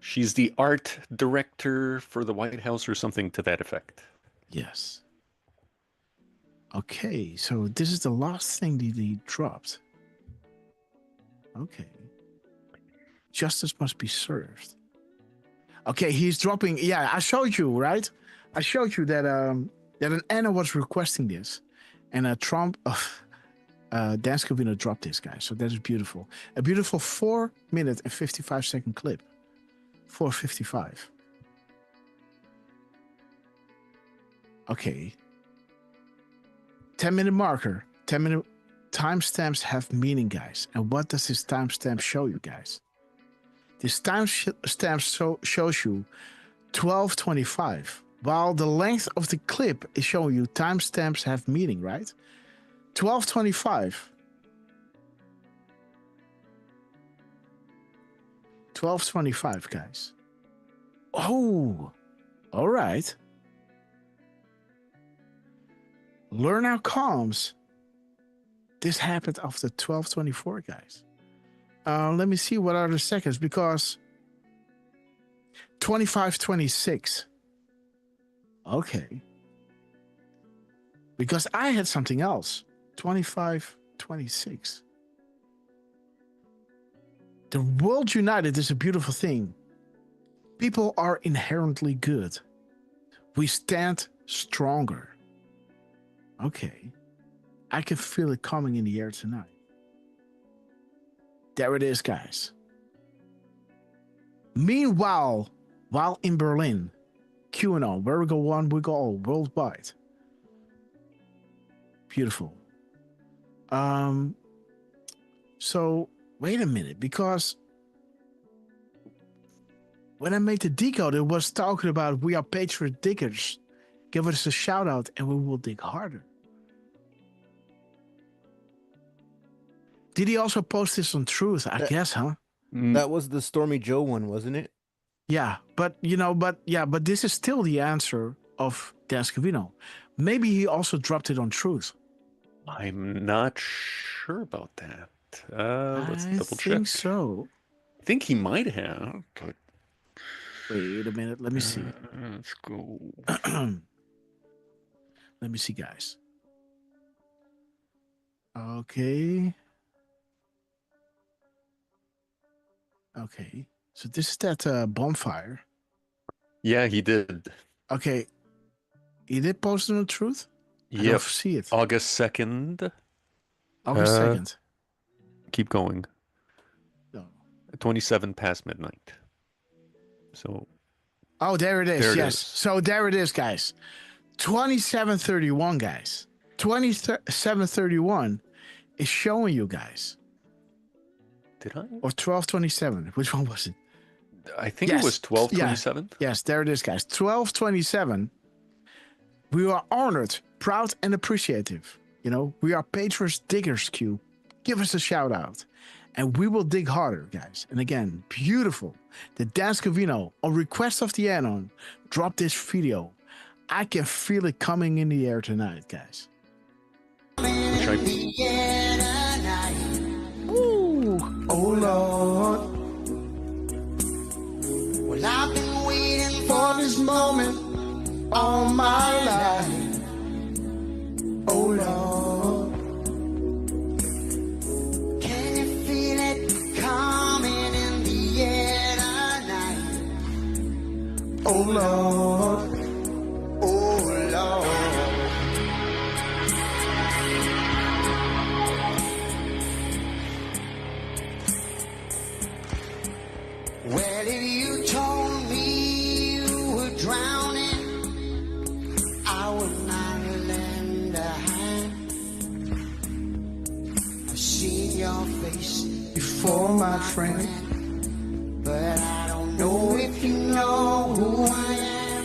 She's the art director for the White House or something to that effect. Yes. Okay, so this is the last thing that he dropped. Okay. Justice must be served. Okay, he's dropping. Yeah, I showed you, right? I showed you that that an Anna was requesting this, and Trump, Dan Scavino dropped this, guys. So that is beautiful. A beautiful 4-minute and 55-second clip. 4:55. Okay. 10-minute marker. 10-minute timestamps have meaning, guys. And what does this timestamp show you, guys? This timestamp shows you 12:25, while the length of the clip is showing you timestamps have meaning, right? 12:25. 12:25, guys. Oh, all right. learn outcomes. This happened after 12:24, guys. Let me see what are the seconds, because 25:26. Okay. Because I had something else. 25:26. The world united is a beautiful thing. People are inherently good. We stand stronger. Okay. I can feel it coming in the air tonight. There it is, guys. Meanwhile, while in Berlin, QAnon, where we go one, we go all, worldwide. Beautiful. So wait a minute, because when I made the decode, it was talking about we are patriot diggers. Give us a shout out and we will dig harder. Did he also post this on Truth? I guess, huh? That was the Stormy Joe one, wasn't it? Yeah, but but this is still the answer of Dan Scavino. Maybe he also dropped it on Truth. I'm not sure about that. Let's double check. I think so. I think he might have, but wait a minute. Let me see. Let's go. Let me see, guys. Okay. Okay. So this is that bonfire. Yeah, he did. Okay. He did post it on Truth? I don't see it. August 2nd. August 2nd. Keep going. No. 27 past midnight. So. Oh, there it is. There it yes. is. So there it is, guys. 27:31, guys. 27:31 is showing you guys. Did I? Or 12:27. Which one was it? I think it was 12:27. Yeah. Yes, there it is, guys. 12:27. We are honored, proud, and appreciative. You know, we are Patriots Diggers Q. Give us a shout out. And we will dig harder, guys. And again, beautiful. The Dan Scavino, on request of the Anon, dropped this video. I can feel it coming in the air tonight, guys. Ooh, oh Lord. Well, I've been waiting for this moment all my life. Oh Lord. Can you feel it coming in the air tonight? Oh Lord. Oh Lord. Well, if you told me you were drowning, I would not lend a hand. I've seen your face before, my friend, but I don't know if you know who I am.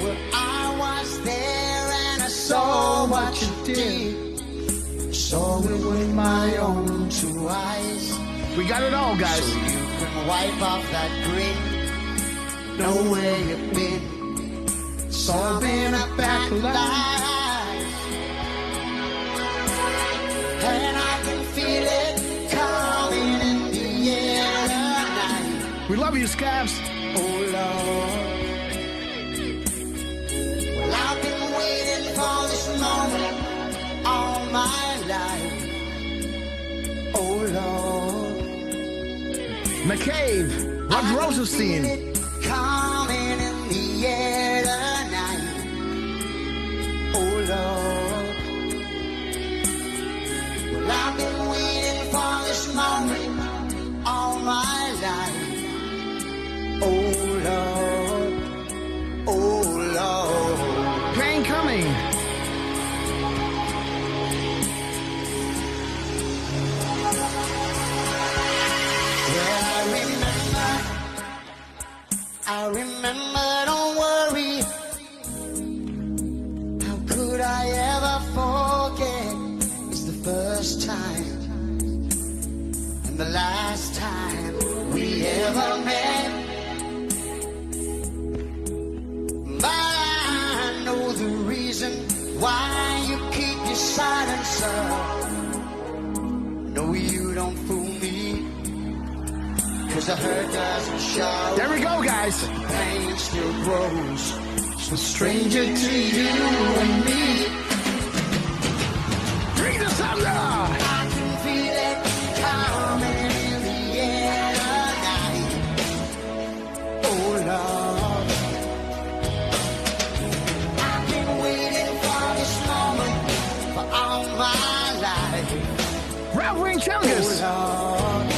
Well, I was there and I saw what you did. Saw it with my own two eyes. We got it all, guys. So you can wipe off that grin. Know where you've been. Saw been a back life. And I can feel it coming in the air tonight. We love you, Scabs. Oh Lord. Well, I've been waiting for this moment all my life. Oh Lord. McCabe, Rod Rosenstein. Coming in the air tonight. Oh Lord. Well, I've been waiting for this moment all my life. Oh Lord. Oh Lord. Pain coming. I remember, don't worry. How could I ever forget? It's the first time and the last time we ever met. But I know the reason hurt doesn't show. There we go, guys. Pain still grows. So stranger to you and me. Bring the thunder. I can feel it coming in the air tonight. Oh Lord, I've been waiting for this moment for all my life. Reverend Chungus. Oh Lord.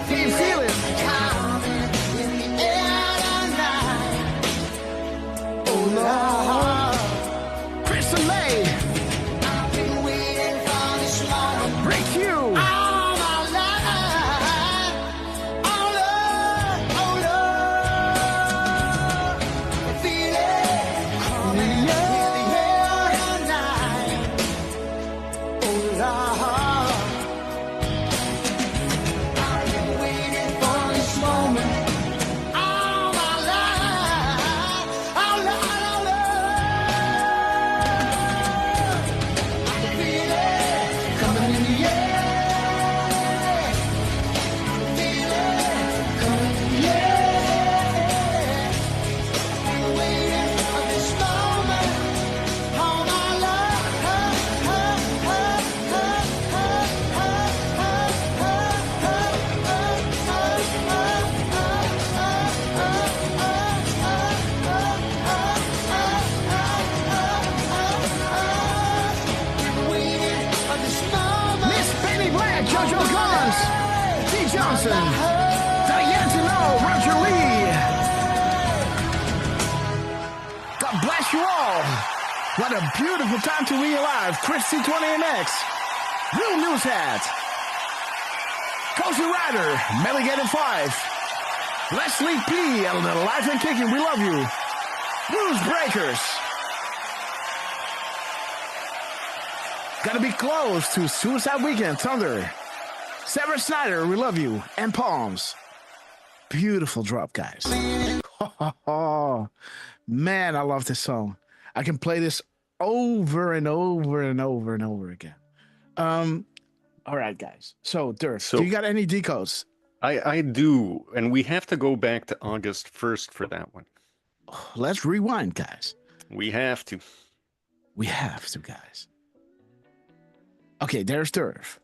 Can you feel it? Crystal May. I've been waiting for this moment. Break you. All my life. Oh Lord, oh Lord. I feel it coming in the air tonight. Oh Lord. I've been waiting for this moment. All my life. Oh Lord, oh Lord. I feel it coming in the air. I feel it coming in the air. I've been waiting for this moment all my Miss Penny Black, JoJo Guns, T. Johnson, Diane Tino, Roger Lee. God bless you all. What a beautiful time to be alive. Christy 20MX, Real News Hat, Cozy Rider, Melligator 5, Leslie P. and Life and Kicking, we love you. News Breakers. Gotta be close to Suicide Weekend, Thunder. Sever Snyder, we love you. And Palms. Beautiful drop, guys. Man, I love this song. I can play this over and over and over and over again. All right, guys. So, Dirk, do you got any decodes? I do, and we have to go back to August 1st for that one. Let's rewind, guys. We have to. We have to, guys. Okay, there's Durf.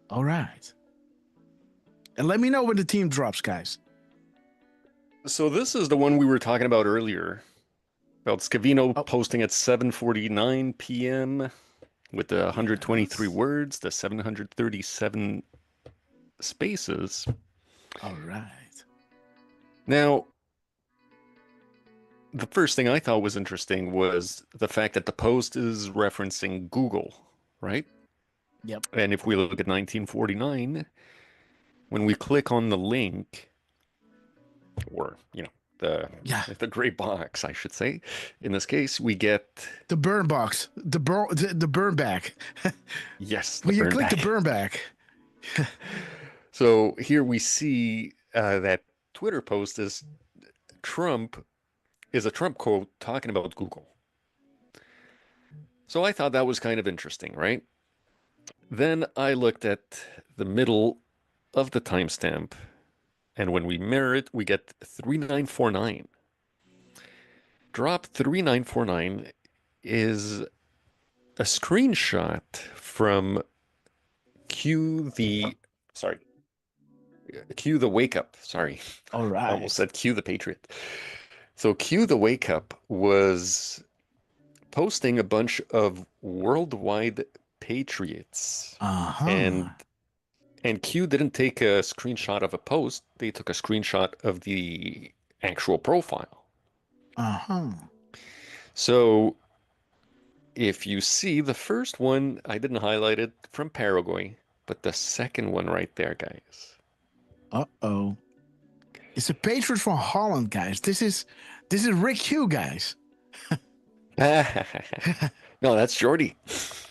All right. And let me know when the team drops, guys. So this is the one we were talking about earlier. About Scavino posting at 7:49 p.m. with the 123 words, the 737 spaces. All right. Now, the first thing I thought was interesting was the fact that the post is referencing Google, right? Yep. And if we look at 1949, when we click on the link, or, the gray box, I should say, in this case, we get... The burn box. The burn back. Yes. When you click the burn back. So here we see that Twitter post is a Trump quote talking about Google. So I thought that was kind of interesting, right? Then I looked at the middle of the timestamp, and when we mirror it, we get 3949. Drop 3949 is a screenshot from Cue the Wake Up. Sorry. All right. I almost said Cue the Patriot. So Cue the Wake Up was posting a bunch of worldwide patriots. Uh-huh. And Q didn't take a screenshot of a post. They took a screenshot of the actual profile. Uh-huh. So if you see the first one, I didn't highlight it, from Paraguay, but the second one right there, guys. Uh-oh. It's a patriot from Holland, guys. This is Rick Hugh, guys. No, that's Jordy.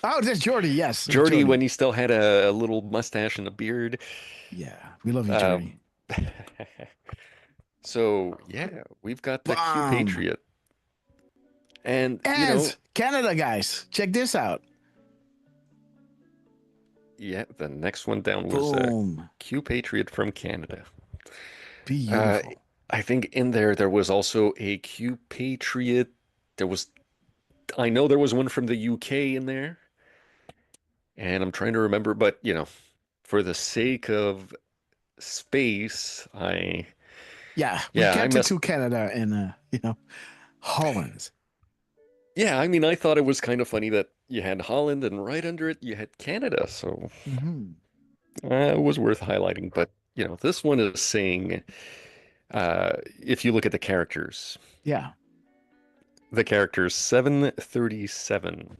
Oh, that's Jordy, yes. Jordy when he still had a little mustache and a beard. Yeah, we love you, Jordy. So, yeah, we've got the Q Patriot. And Canada, guys, check this out. Yeah, the next one down was Boom. Q Patriot from Canada. Beautiful. I think in there was also a Q Patriot. I know there was one from the UK in there, and I'm trying to remember, but for the sake of space, We I kept it messed. to Canada and Holland. Yeah, I mean, I thought it was kind of funny that you had Holland and right under it you had Canada, so it was worth highlighting. But this one is saying, if you look at the characters, Yeah. the characters 737.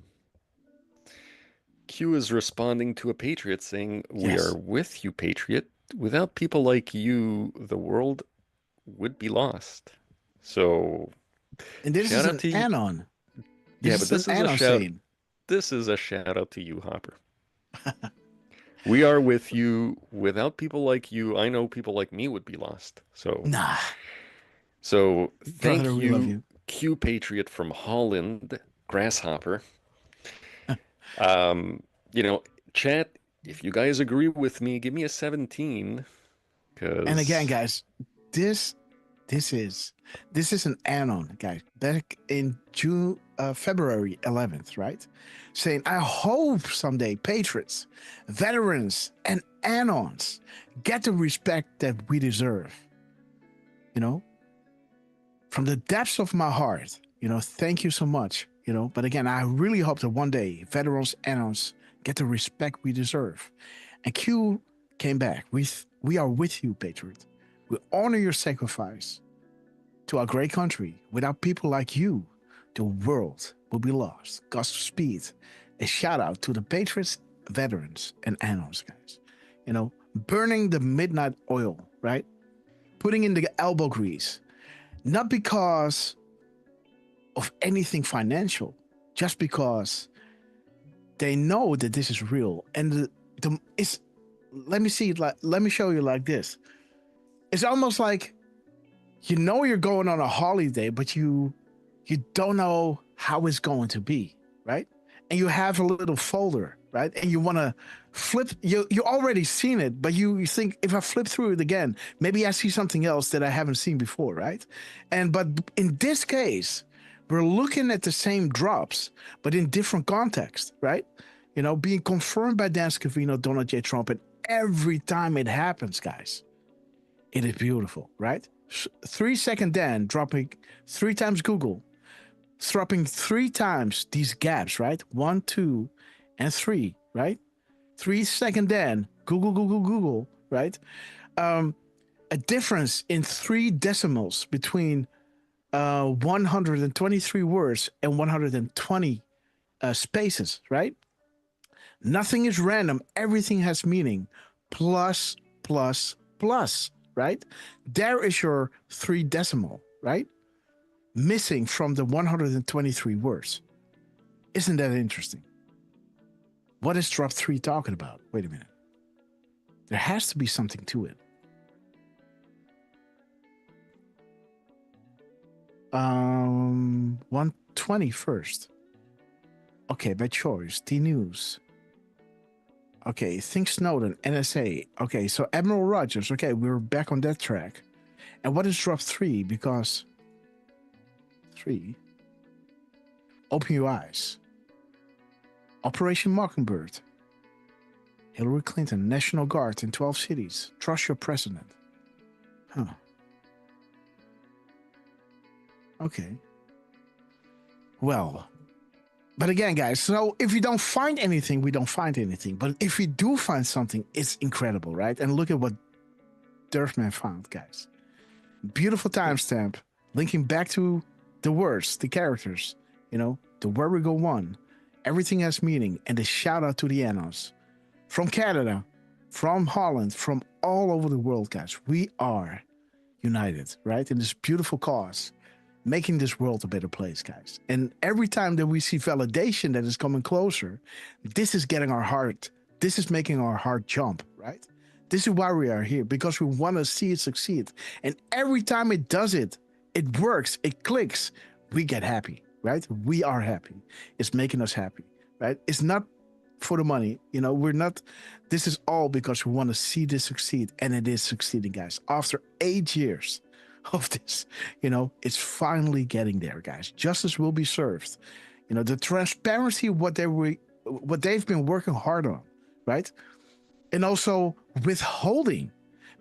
Q is responding to a patriot saying, "We Yes. are with you, patriot. Without people like you, the world would be lost." So, And this is shout out an to you. anon. Yeah, but this is a shout. Saying. This is a shout out to you, Hopper. We are with you. Without people like you, I know people like me would be lost. So, nah. So thank Brother, we love you. Q Patriot from Holland, Grasshopper. Chat, if you guys agree with me, give me a 17. And again, guys, this is an anon, guys. Back in February 11th, right? Saying, I hope someday patriots, veterans, and anons get the respect that we deserve. From the depths of my heart, thank you so much. But again, I really hope that one day veterans, anons get the respect we deserve. And Q came back with, we are with you, patriot. We honor your sacrifice to our great country. Without people like you, the world will be lost. Godspeed. A shout out to the patriots, veterans, and anons, guys. Burning the midnight oil, right? Putting in the elbow grease. Not because of anything financial, just because they know that this is real. And let me show you like this. It's almost like you're going on a holiday, but you don't know how it's going to be, right? And you have a little folder, right? And you want to flip, you already seen it, but you think, if I flip through it again, maybe I see something else that I haven't seen before, right? But in this case, we're looking at the same drops, but in different context, right? Being confirmed by Dan Scavino, Donald J. Trump, and every time it happens, guys, it is beautiful, right? 3 second Dan dropping 3 times Google, dropping 3 times these gaps, right? 1, 2, and 3, right? 3 second Dan, Google, right? A difference in 3 decimals between 123 words and 120 spaces, right? Nothing is random. Everything has meaning. Plus, plus, plus, right? There is your 3 decimal, right? Missing from the 123 words. Isn't that interesting? What is drop 3 talking about? Wait a minute. There has to be something to it. 120 first. Okay, by choice. T-News. Okay, Think Snowden, NSA. Okay, so Admiral Rogers. Okay, we're back on that track. And what is drop 3? Because 3. Open your eyes. Operation Mockingbird. Hillary Clinton, National Guard in 12 cities. Trust your president. Huh. Okay. Well, but again, guys, so if we don't find anything, we don't find anything. But if we do find something, it's incredible, right? And look at what Durham found, guys. Beautiful timestamp, linking back to the words, the characters, the Where We Go One. Everything has meaning. And the shout out to the Annos. From Canada, from Holland, from all over the world, guys. We are united, right? In this beautiful cause. Making this world a better place, guys. And every time that we see validation that is coming closer, this is getting our heart. This is making our heart jump, right? This is why we are here, because we want to see it succeed. And every time it does it, it works, it clicks, we get happy, right? We are happy. It's making us happy, right? It's not for the money. You know, we're not. This is all because we want to see this succeed, and it is succeeding, guys. After 8 years of this, you know, it's finally getting there, guys. Justice will be served. You know, the transparency of what they've been working hard on, right? And also withholding,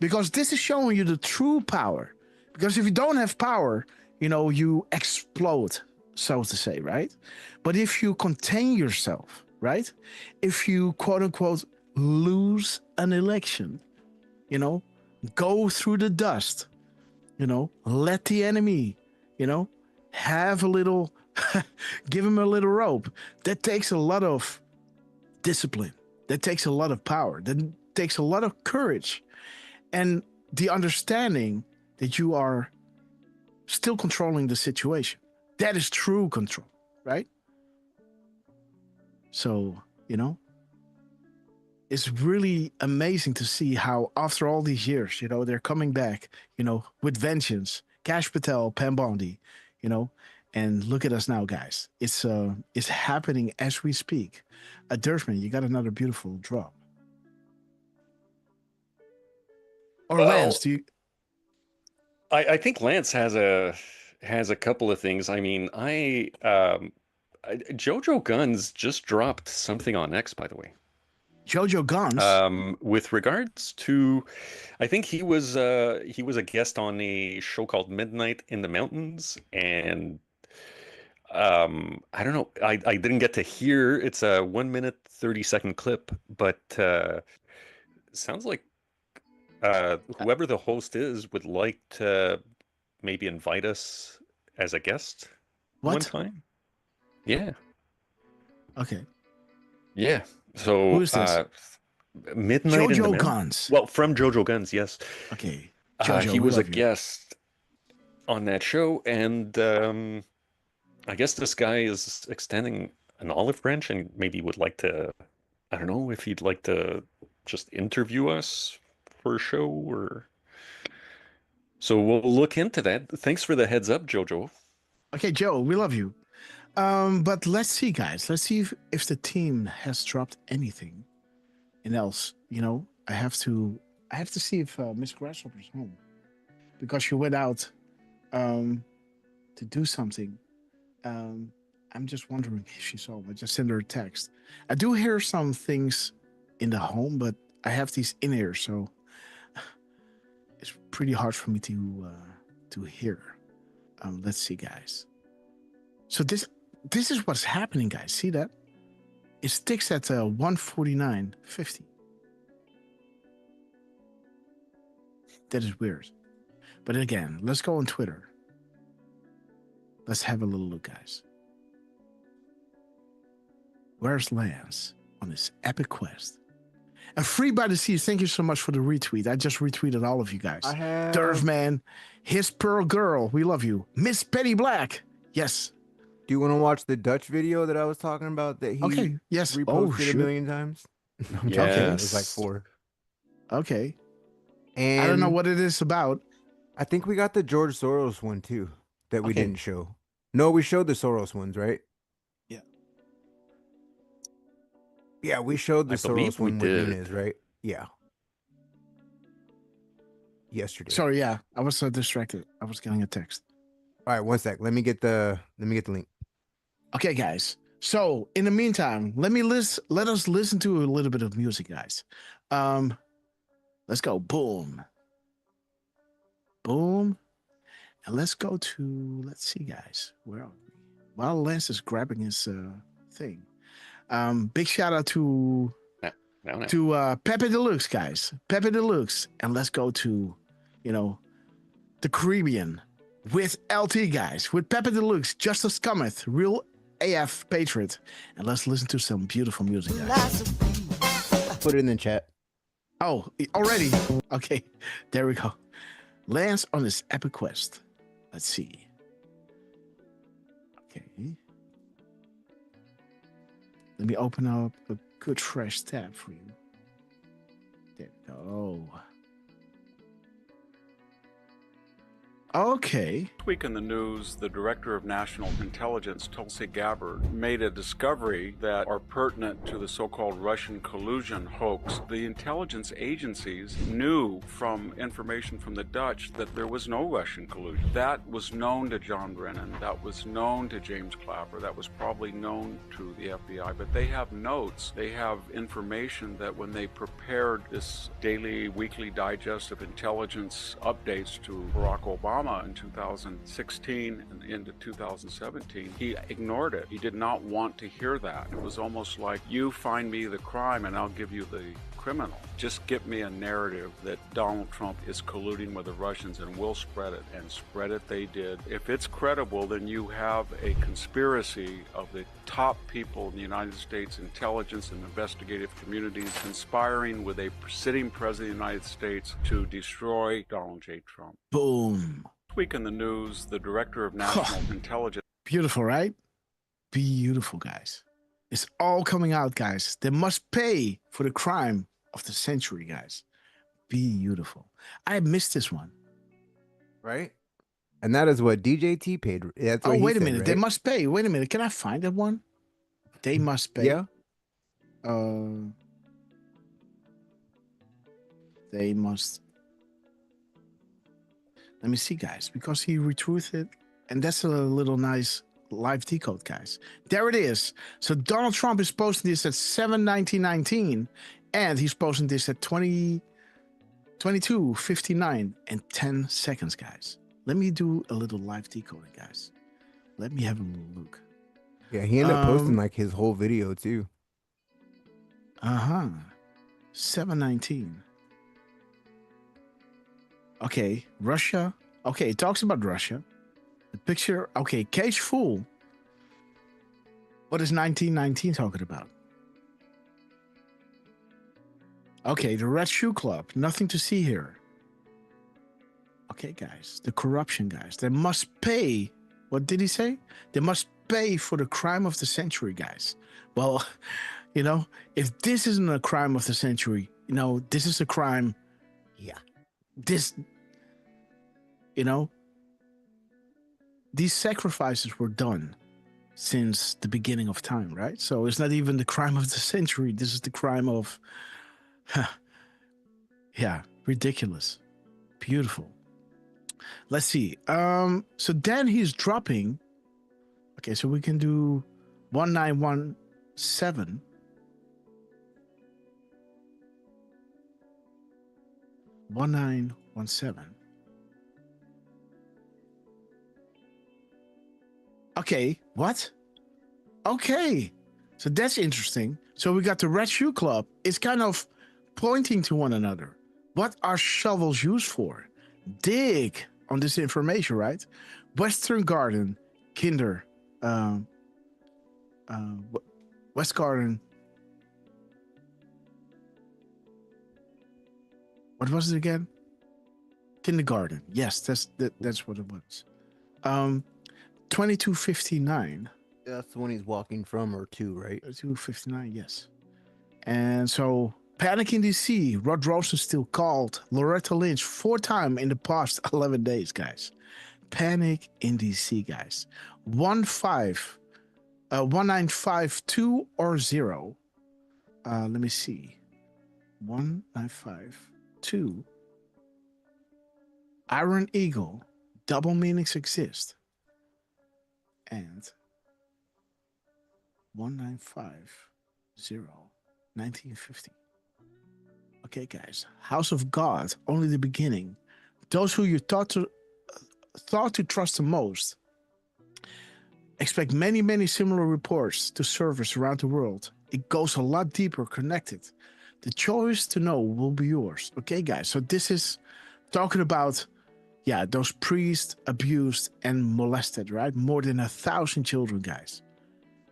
because this is showing you the true power. Because if you don't have power, you know, you explode, so to say, right? But if you contain yourself, right? If you, quote unquote, lose an election, you know, go through the dust, you know, let the enemy, you know, have a little, give him a little rope. That takes a lot of discipline. That takes a lot of power. That takes a lot of courage. And the understanding that you are still controlling the situation. That is true control, right? So, you know, it's really amazing to see how after all these years, you know, they're coming back, you know, with vengeance. Kash Patel, Pam Bondi, you know, and look at us now, guys. It's happening as we speak. Durham, you got another beautiful drop. Or Lance, do you? I think Lance has a couple of things. I mean, Jojo Guns just dropped something on X, by the way. Jojo Guns? With regards to, I think he was a guest on a show called Midnight in the Mountains, and I don't know. I didn't get to hear. It's a 1 minute 30-second clip, but sounds like whoever the host is would like to maybe invite us as a guest one time. Yeah. Okay. Yeah. So who is this? Midnight in the Jojo Mountains. Guns. Well, from Jojo Guns, yes. Okay. Jojo, he was a you. guest on that show, and I guess this guy is extending an olive branch and maybe would like to, I don't know if he'd like to just interview us for a show or. So we'll look into that. Thanks for the heads up, Jojo. Okay, Joe, we love you. But let's see, guys. Let's see if the team has dropped anything. And else, you know, I have to see if Miss Grasshopper's home, because she went out to do something. I'm just wondering if she's home. I just sent her a text. I do hear some things in the home, but I have these in ears, so it's pretty hard for me to hear. Let's see, guys. So this is what's happening, guys. See that? It sticks at 149.50. That is weird. But again, let's go on Twitter. Let's have a little look, guys. Where's Lance on his epic quest? And Free by the Sea, thank you so much for the retweet. I just retweeted all of you guys. Durham, his Pearl Girl, we love you. Miss Penny Black, yes. Do you want to watch the Dutch video that I was talking about that he reposted a million times? Yes. Okay. It was like 4. Okay. And I don't know what it is about. I think we got the George Soros one too that we didn't show. No, we showed the Soros ones, right? Yeah. Yeah, we showed the Soros one with Nunes, right? Yeah. Yesterday. Sorry, yeah. I was so distracted. I was getting a text. All right, one sec. Let me get the link. Okay, guys. So in the meantime, let us listen to a little bit of music, guys. Let's go. Boom. Boom. And let's go to, let's see, guys. Where are we? While Lance is grabbing his thing. Big shout out to Pepe Deluxe, guys. Pepe Deluxe. And let's go to, you know, the Caribbean with LT, guys. With Pepe Deluxe, Justice Cometh, Real AF Patriot. And let's listen to some beautiful music, guys. Put it in the chat. Oh, already? Okay, there we go. Lance on his epic quest. Let's see. Okay. Let me open up a good fresh tab for you. There we go. Okay. This week in the news, the Director of National Intelligence, Tulsi Gabbard, made a discovery that are pertinent to the so-called Russian collusion hoax. The intelligence agencies knew from information from the Dutch that there was no Russian collusion. That was known to John Brennan. That was known to James Clapper. That was probably known to the FBI. But they have notes. They have information that when they prepared this daily, weekly digest of intelligence updates to Barack Obama in 2016 and into 2017, he ignored it. He did not want to hear that. It was almost like, you find me the crime and I'll give you the criminal. Just get me a narrative that Donald Trump is colluding with the Russians and we'll spread it. And spread it they did. If it's credible, then you have a conspiracy of the top people in the United States intelligence and investigative communities conspiring with a sitting president of the United States to destroy Donald J. Trump. Boom. This week in the news, the Director of National Intelligence. Beautiful, right? Beautiful, guys. It's all coming out, guys. They must pay for the crime of the century, guys. Beautiful. I missed this one. Right? And that is what DJT paid. That's what wait a said, minute. right? They must pay. Wait a minute. Can I find that one? They must pay. Yeah. They must. Let me see, guys, because he retweeted, and that's a little nice live decode, guys. There it is. So Donald Trump is posting this at 7:19:19, and he's posting this at 22:59 and 10 seconds, guys. Let me do a little live decoding, guys. Let me have a little look. Yeah, he ended up posting like his whole video too. 7:19. Okay, Russia. Okay, it talks about Russia. The picture. Okay, cage full. What is 1919 talking about? Okay, the Red Shoe Club. Nothing to see here. Okay, guys. The corruption, guys. They must pay. What did he say? They must pay for the crime of the century, guys. Well, you know, if this isn't a crime of the century, you know, this is a crime. Yeah. This, you know, these sacrifices were done since the beginning of time, right? So it's not even the crime of the century. This is the crime of, yeah, ridiculous. Beautiful. Let's see. So then he's dropping. Okay, so we can do 1917. Okay, what? Okay, so that's interesting. So we got the Red Shoe Club. It's kind of pointing to one another. What are shovels used for? Dig on this information, right? Western Garden, Kinder, West Garden. What was it again? Kindergarten. Yes, that's what it was. 2259. That's the one he's walking from, or two, right? 2259, yes. And so, Panic in D.C., Rod Rosenstiel called Loretta Lynch 4 times in the past 11 days, guys. Panic in D.C., guys. 1952 or 0. Let me see. 1952. Iron Eagle. Double meanings exist. And 1950. 1950. Okay, guys. House of God, only the beginning. Those who you thought to trust the most. Expect many, many similar reports to servers around the world. It goes a lot deeper, connected. The choice to know will be yours. Okay, guys. So this is talking about, yeah, those priests abused and molested, right? More than 1,000 children, guys.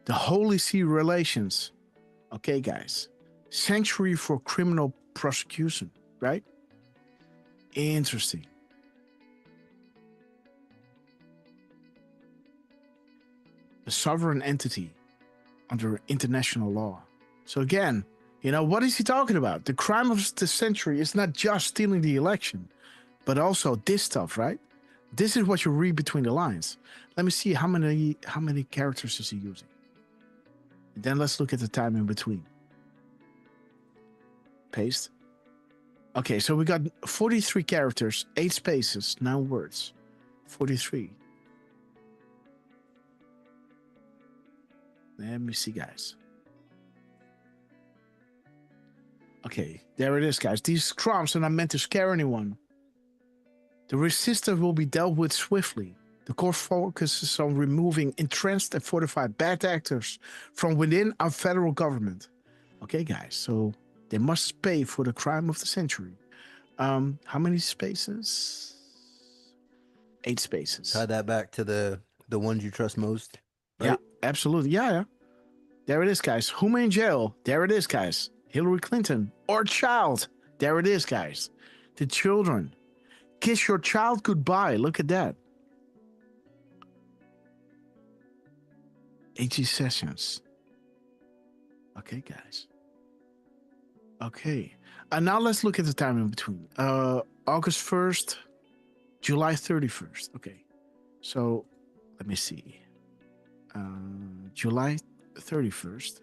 The Holy See relations. Okay, guys. Sanctuary for criminal prosecution, right? Interesting. The sovereign entity under international law. So again, you know, what is he talking about? The crime of the century is not just stealing the election, but also this stuff, right? This is what you read between the lines. Let me see how many characters is he using. Then let's look at the time in between. Paste. Okay, so we got 43 characters, 8 spaces, 9 words. 43. Let me see, guys. Okay, there it is, guys. These crumbs are not meant to scare anyone. The resistance will be dealt with swiftly. The core focuses on removing entrenched and fortified bad actors from within our federal government. Okay, guys, so they must pay for the crime of the century. How many spaces? 8 spaces. Tie that back to the ones you trust most. Right? Yeah, absolutely. Yeah. There it is, guys. Whom in jail? There it is, guys. Hillary Clinton or child? There it is, guys. The children. Kiss your child goodbye. Look at that. H.G. Sessions. Okay, guys. Okay. And now let's look at the time in between. August 1st, July 31st. Okay. So let me see. July 31st.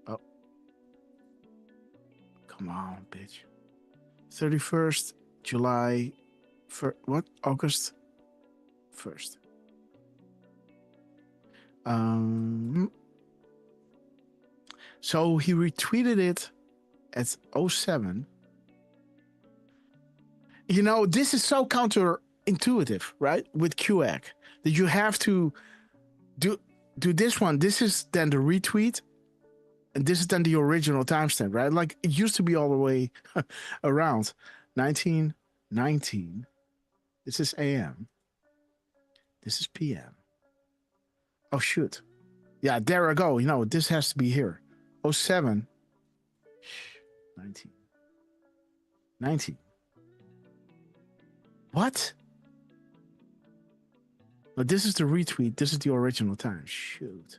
Oh. Come on, bitch. 31st, July, August 1st. So he retweeted it at 07. You know, this is so counterintuitive, right? With QAC, that you have to do this one. This is then the retweet, and this is then the original timestamp, right? Like it used to be all the way around 1919. This is AM. This is PM. Oh, shoot. Yeah, there I go. You know, this has to be here. 07. 19. What? No, this is the retweet. This is the original time. Shoot.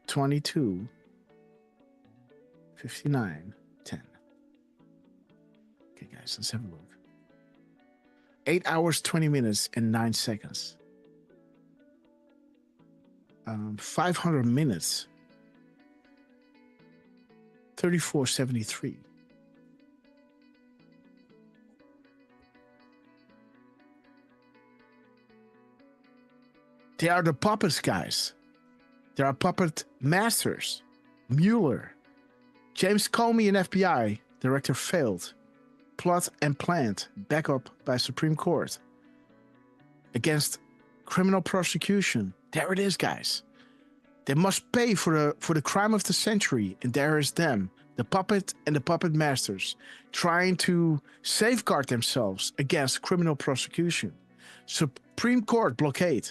22. 59. 10. Okay, guys, let's have a look. 8 hours, 20 minutes, and 9 seconds. 500 minutes. 34:73. They are the puppets, guys. There are puppet masters. Mueller. James Comey and FBI director failed. Plot and planned. Backup by Supreme Court. Against criminal prosecution. There it is, guys. They must pay for the crime of the century. And there is them. The puppet and the puppet masters. Trying to safeguard themselves against criminal prosecution. Supreme Court blockade.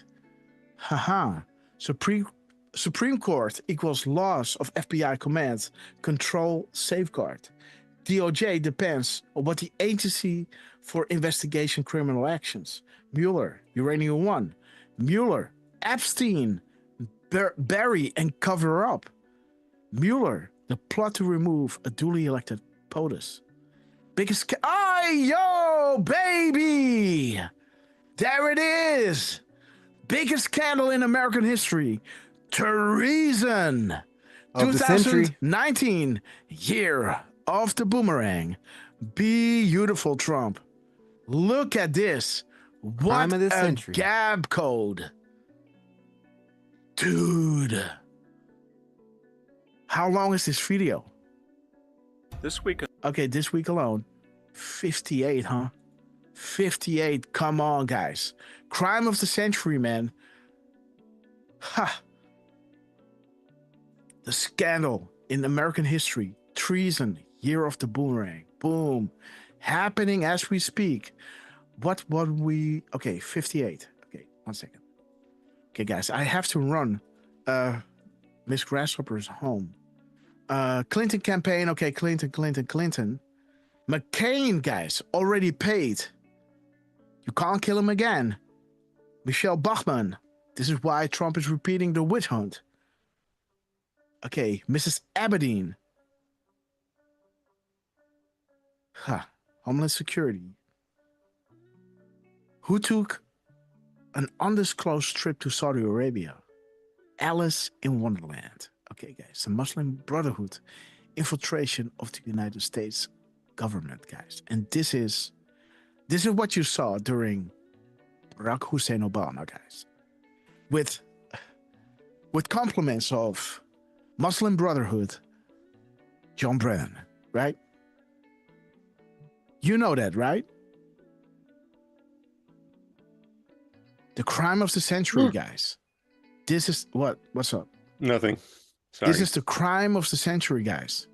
Haha. Supreme Court equals loss of FBI command, control, safeguard. DOJ depends on what the Agency for Investigation Criminal Actions. Mueller, Uranium One. Mueller, Epstein, bury and cover up. Mueller, the plot to remove a duly elected POTUS. Biggest yo, baby! There it is! Biggest scandal in American history. Treason. Of the century. 2019, year of the boomerang. Beautiful, Trump. Look at this. What Crime of the a century. gab code. Dude. How long is this video? This week. Okay, this week alone. 58, huh? 58. Come on, guys. Crime of the century, man. Ha. The scandal in American history. Treason. Year of the boomerang. Boom. Happening as we speak. What we... Okay, 58. Okay, 1 second. Okay, guys, I have to run. Miss Grasshopper is home. Clinton campaign. Okay, Clinton. McCain, guys, already paid. You can't kill him again. Michelle Bachmann. This is why Trump is repeating the witch hunt. Okay, Mrs. Aberdeen. Huh. Homeland Security, who took an undisclosed trip to Saudi Arabia. Alice in Wonderland. Okay, guys, the Muslim Brotherhood infiltration of the United States government, guys. And this is what you saw during Barack Hussein Obama, guys. With compliments of Muslim Brotherhood, John Brennan, right? You know that, right? The crime of the century, guys. This is what? What's up? Nothing. Sorry. This is the crime of the century, guys.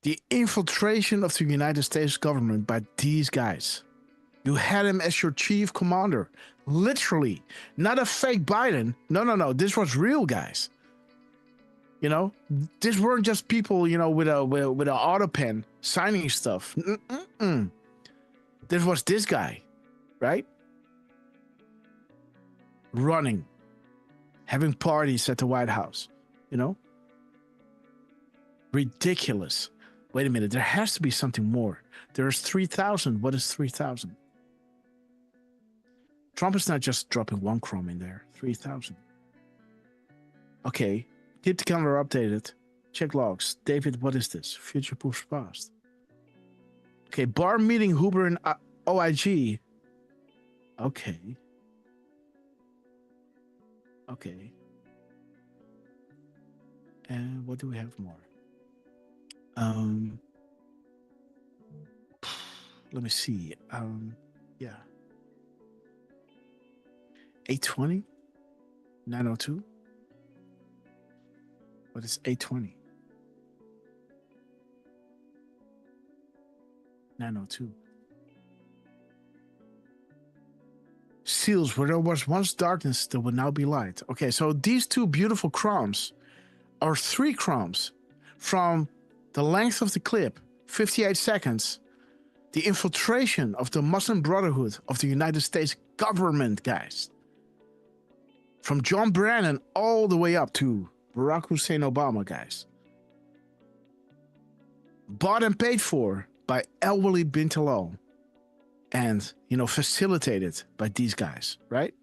The infiltration of the United States government by these guys. You had him as your chief commander. Literally. Not a fake Biden. No. This was real, guys. You know, these weren't just people, you know, with an auto pen signing stuff. This was this guy, right? Running, having parties at the White House, you know? Ridiculous. Wait a minute, there has to be something more. There's 3,000. What is 3,000? Trump is not just dropping one crumb in there. 3,000. Okay, keep the calendar updated. Check logs. David, what is this? Future proofs past. Okay, Barr meeting Huber and OIG. Okay. Okay. And what do we have more? Let me see. Yeah. 820? 902? What is 820? 902. Seals, where there was once darkness, there will now be light. Okay, so these two beautiful crumbs are 3 crumbs from the length of the clip, 58 seconds, the infiltration of the Muslim Brotherhood of the United States government, guys. From John Brennan all the way up to Barack Hussein Obama, guys. Bought and paid for by Al-Wali bin Talal. And, you know, facilitated by these guys, right?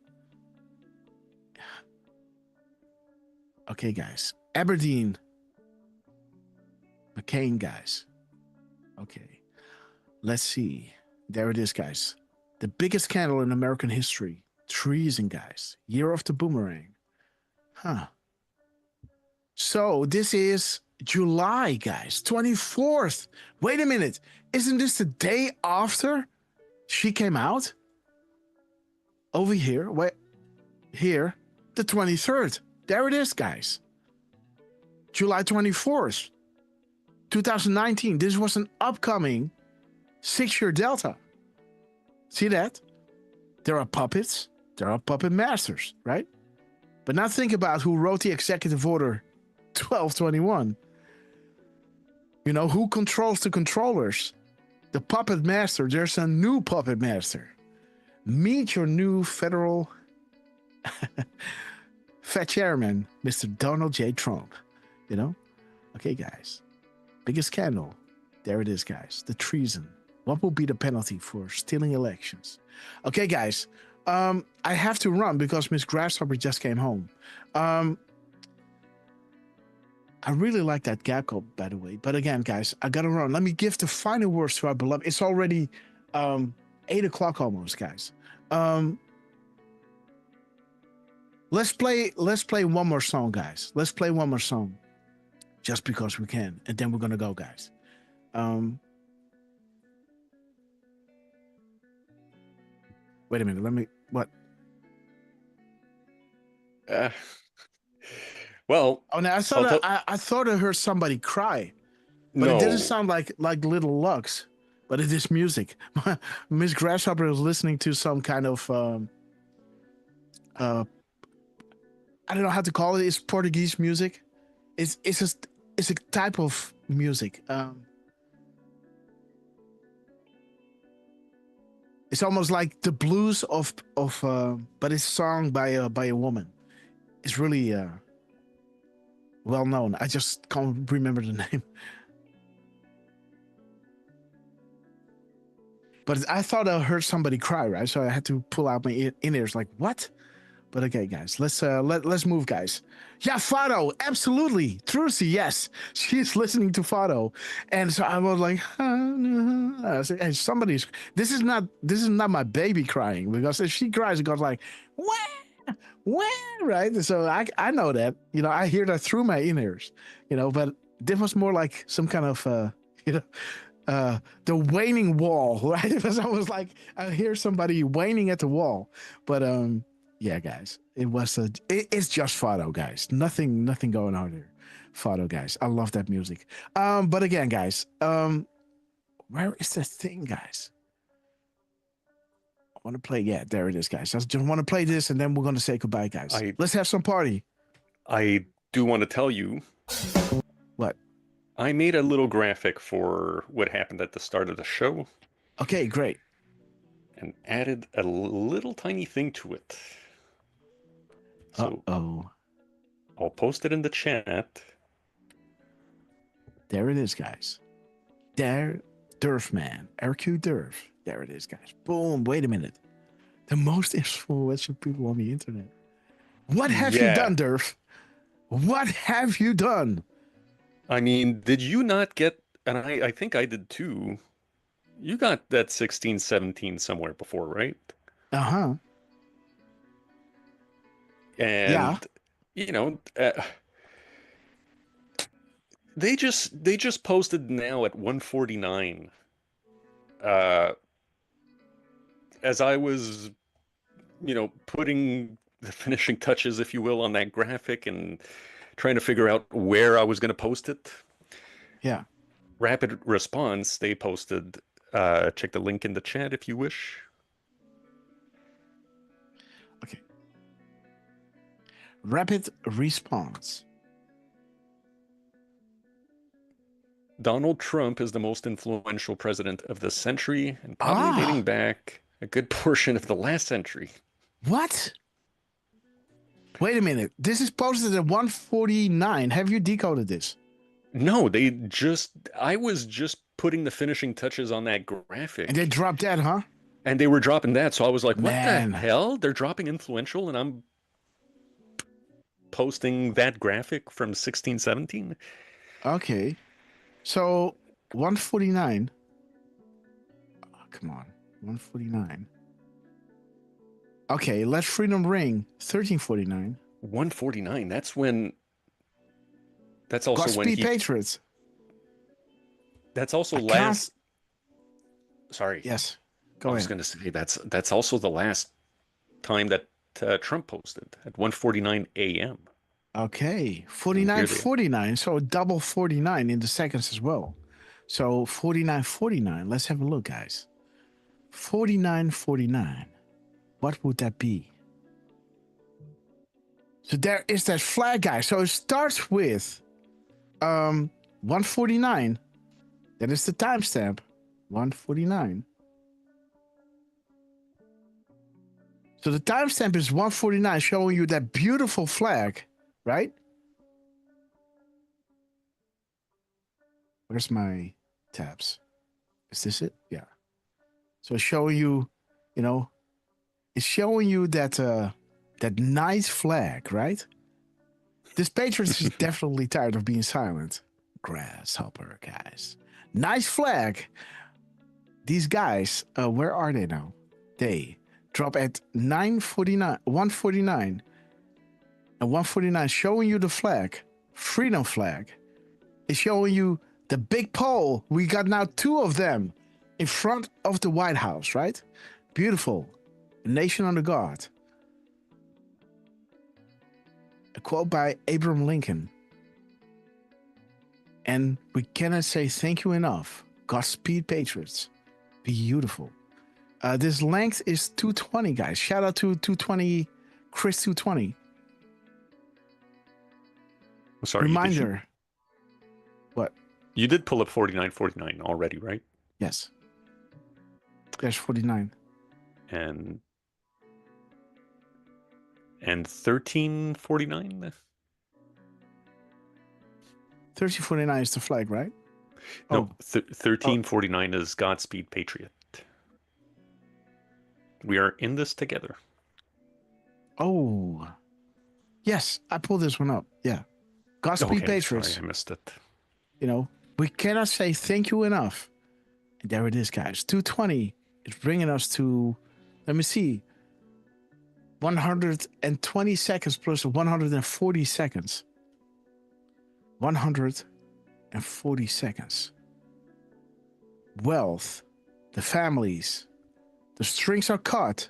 Okay, guys. Aberdeen. McCain, guys. Okay. Let's see. There it is, guys. The biggest scandal in American history. Treason, guys. Year of the boomerang. Huh. So, this is July, guys. 24th. Wait a minute. Isn't this the day after she came out? Over here. Wait. Here. The 23rd. There it is, guys. July 24th. 2019. This was an upcoming 6-year delta. See that? There are puppets. There are puppet masters, right? But now think about who wrote the executive order 1221. You know, who controls the controllers? The puppet master. There's a new puppet master. Meet your new federal Fed chairman, Mr. Donald J. Trump. You know? Okay, guys. Biggest scandal. There it is, guys. The treason. What will be the penalty for stealing elections? Okay, guys. I have to run because Miss Grasshopper just came home. I really like that gecko, by the way. But again, guys, I gotta run. Let me give the final words to our beloved. It's already 8 o'clock almost, guys. Let's play one more song, guys. Let's play one more song. Just because we can. And then we're gonna go, guys. Wait a minute. Let me. What? Well. Oh, no. I thought I heard somebody cry, but no. It didn't sound like Little Lux. But it is music. Miss Grasshopper is listening to some kind of I don't know how to call it. It's Portuguese music. It's a type of music. It's almost like the blues of but it's sung by a woman. It's really well known. I just can't remember the name. But I thought I heard somebody cry, right? So I had to pull out my in-ears, like, what? But okay, guys, let's move, guys. Yeah, Fado, absolutely. Trucy, yes. She's listening to Fado. And so I was like, I said, hey, somebody's this is not my baby crying, because if she cries, it goes like, wah, right? So I know that. I hear that through my in-ears, but this was more like some kind of the waning wall, right? Because I was like, I hear somebody waning at the wall. But yeah, guys, it's just Fado, guys. Nothing going on here. Fado, guys. I love that music. But again, guys, where is the thing, guys? I want to play. Yeah, there it is, guys. I just want to play this, and then we're gonna say goodbye, guys. Let's have some party. I do want to tell you. What? I made a little graphic for what happened at the start of the show. Okay, great. And added a little tiny thing to it. So I'll post it in the chat. There it is, guys. There, Durf man. RQ Durf. There it is, guys. Boom. Wait a minute. The most influential people on the internet. What have you done, Durf? What have you done? I mean, did you not get, and I think I did too, you got that 1617 somewhere before, right? Uh-huh. And, they just posted now at 149. As I was, putting the finishing touches, if you will, on that graphic and trying to figure out where I was going to post it. Yeah. Rapid response, they posted, check the link in the chat if you wish. Okay. Rapid response. Donald Trump is the most influential president of the century and probably dating back a good portion of the last century. What? Wait a minute. This is posted at 149. Have you decoded this? No, I was just putting the finishing touches on that graphic. And they dropped that, huh? And they were dropping that. So I was like, what the hell? They're dropping influential and I'm posting that graphic from 1617? Okay. So 149. Oh, come on. 149. Okay, Let Freedom Ring, 1349. 149. That's also when Godspeed Patriots. That's also last. Sorry. Yes. I was going to say that's also the last time that Trump posted at 1:49 a.m. Okay, 49:49. So double 49 in the seconds as well. So 49:49. Let's have a look, guys. 49:49. What would that be? So there is that flag, guys. So it starts with 149. That is the timestamp. 149. So the timestamp is 149, showing you that beautiful flag, right? Where's my tabs? Is this it? Yeah. So it's showing you, it's showing you that that nice flag, right? This Patriots is definitely tired of being silent. Grasshopper, guys. Nice flag. These guys, where are they now? They drop at 149, and 149 showing you the flag, freedom flag. It's showing you the big pole. We got now 2 of them in front of the White House, right? Beautiful. A nation under God. A quote by Abraham Lincoln. And we cannot say thank you enough. Godspeed, Patriots. Beautiful. This length is 220, guys. Shout out to 220, Chris 220. Sorry. Reminder. What? You did pull up 49:49 already, right? Yes. There's 49. And 1349? 1349 is the flag, right? No, 1349 is Godspeed Patriot. We are in this together. Oh, yes, I pulled this one up. Yeah. Godspeed, Okay, Patriots. sorry, I missed it. You know, we cannot say thank you enough. And there it is, guys. 220 is bringing us to, let me see, 120 seconds plus 140 seconds. 140 seconds. Wealth, the families, the strings are cut,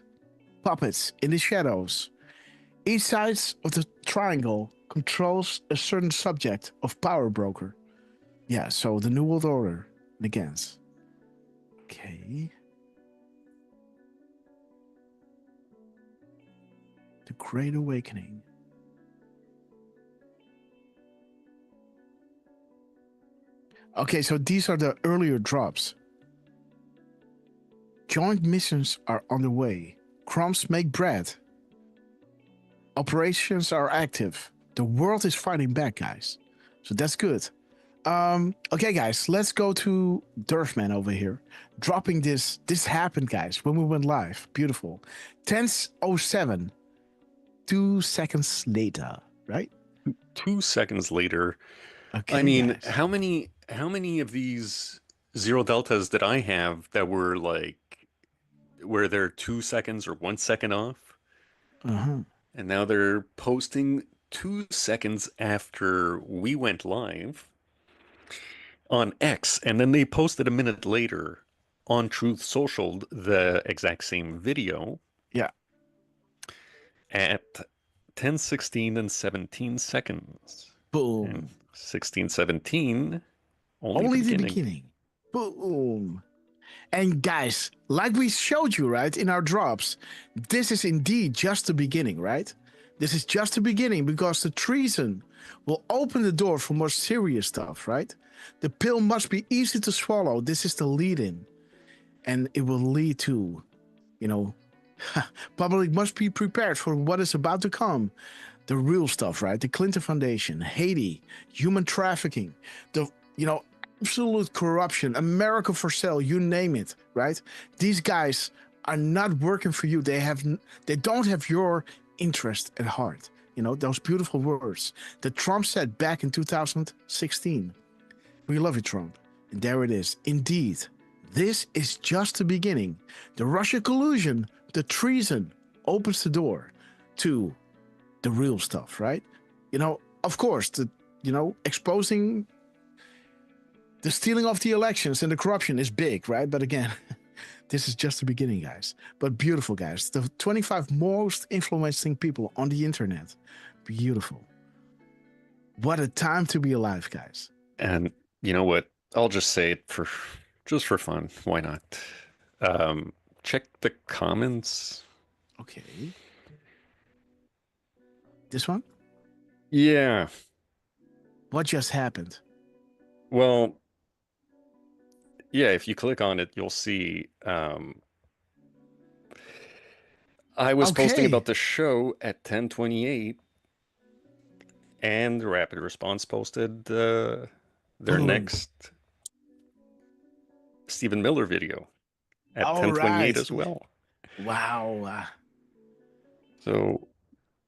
puppets in the shadows. Each side of the triangle controls a certain subject of power broker. Yeah, so the New World Order begins. Okay. The Great Awakening. Okay, so these are the earlier drops. Joint missions are underway. Crumbs make bread. Operations are active. The world is fighting back, guys. So that's good. Okay, guys, let's go to Durham over here. Dropping this. This happened, guys, when we went live. Beautiful. 10:07. 2 seconds later, right? 2 seconds later. Okay, I mean, guys. how many of these zero deltas did I have that were like, where they're 2 seconds or 1 second off? Uh-huh. And now they're posting 2 seconds after we went live on X, and then they posted a minute later on Truth Social the exact same video. Yeah. At 10:16 and 17 seconds. Boom. And 16, 17, Only the beginning. Boom. And guys, like we showed you, right, in our drops, this is indeed just the beginning, right? This is just the beginning because the treason will open the door for more serious stuff, right? The pill must be easy to swallow. This is the lead-in. And it will lead to, you know, public must be prepared for what is about to come. The real stuff, right? The Clinton Foundation, Haiti, human trafficking, the, you know, absolute corruption, America for sale, you name it, right? These guys are not working for you. They don't have your interest at heart. You know, those beautiful words that Trump said back in 2016. We love you, Trump. And there it is. Indeed, this is just the beginning. The Russia collusion, the treason opens the door to the real stuff, right? You know, of course, exposing the stealing of the elections and the corruption is big, right? But again, this is just the beginning, guys. But beautiful, guys. The 25 most influencing people on the internet. Beautiful. What a time to be alive, guys. And you know what? I'll just say it for fun. Why not? Check the comments. Okay. This one? Yeah. What just happened? Well, yeah, if you click on it, you'll see I was posting about the show at 10:28, and Rapid Response posted their next Stephen Miller video at 10:28 as well. Wow. So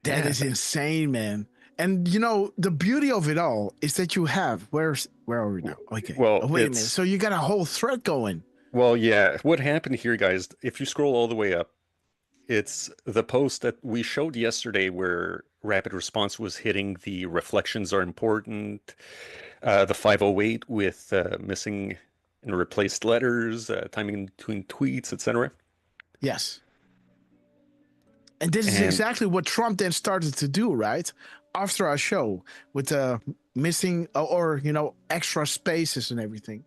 that is insane, man. And you know, the beauty of it all is that you have where are we now? Okay. Well, wait a minute. So you got a whole thread going. Well, yeah. What happened here, guys, if you scroll all the way up, it's the post that we showed yesterday where Rapid Response was hitting the reflections are important, the 508 with missing and replaced letters, timing between tweets, etc. Yes. And this is exactly what Trump then started to do, right? After our show with the missing or, you know, extra spaces and everything,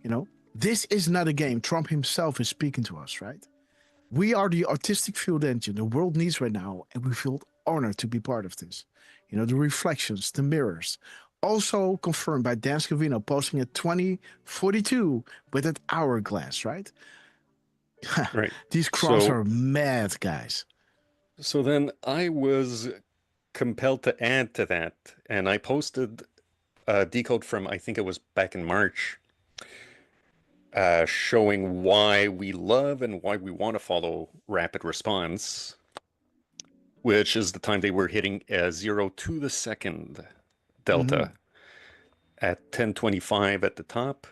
you know, this is not a game. Trump himself is speaking to us, right? We are the artistic field engine the world needs right now, and we feel honored to be part of this. You know, the reflections, the mirrors. Also confirmed by Dan Scavino posting at 2042 with that hourglass, right? Right. These crops are mad, guys. So then I was compelled to add to that, and I posted a Decode from, I think it was back in March, showing why we love and why we want to follow rapid response, which is the time they were hitting 0 to the second delta at 1025 at the top.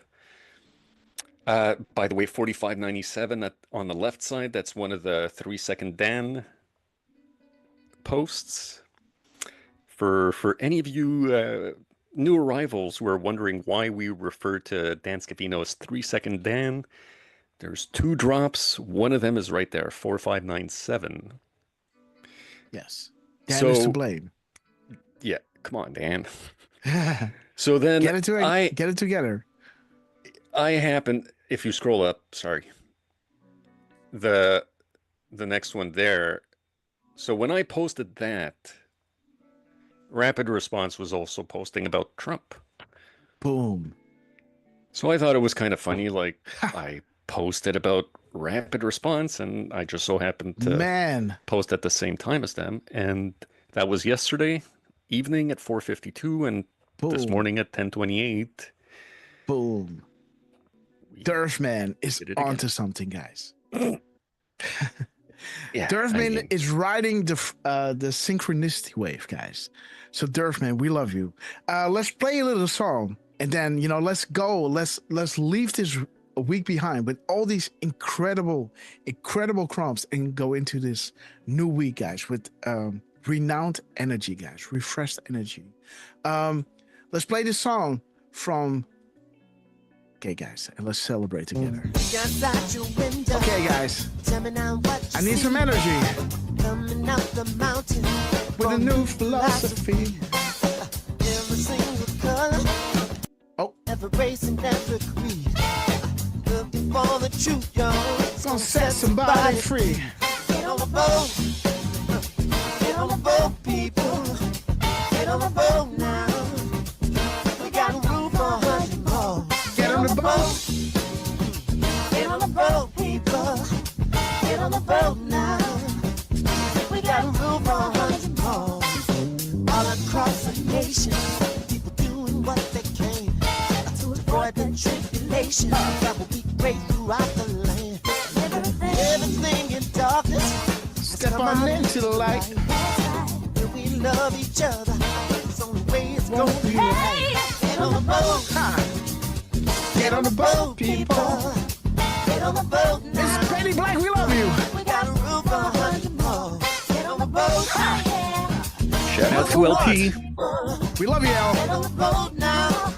By the way, 4597 on the left side, that's one of the 3-second Dan posts. For any of you new arrivals who are wondering why we refer to Dan Scavino as 3-second Dan, there's 2 drops. One of them is right there, 4597. Yes. Dan is to blame. Yeah, come on, Dan. So then get it together. I happen, if you scroll up, sorry, the next one there. So when I posted that, Rapid Response was also posting about Trump. Boom. So I thought it was kind of funny. Like, I posted about Rapid Response, and I just so happened to post at the same time as them. And that was yesterday evening at 4:52, and this morning at 10:28. Boom. Durham is onto something, guys. Yeah, Durham is riding the synchronicity wave, guys. So Durham, we love you. Let's play a little song, and then let's go. Let's leave this week behind with all these incredible crumbs and go into this new week, guys, with renowned energy, guys, refreshed energy. Let's play this song from. Okay, guys, and let's celebrate together. Okay, guys, I need some energy. Coming out the mountain with a new philosophy. Every single color. Every race and every creed. Looking for the truth, y'all. Gonna set somebody free. Get on the boat. Get on the boat, people. Get on the boat now. We got room for 100 more. Get on the boat. Get on the boat, people. Get on the boat now. We got room for 100 more. All across the nation, people doing what they can to avoid the tribulation that will be great throughout the land. Everything in darkness, step on into the light. We love each other. It's the only way it's gonna be right. Get on the boat. Get on the boat, people. Get on the boat now. It's Penny Black, we love you. We got a room for 100 more. Get on the boat. Shout out to LP. We love you, Al. Get on the boat now.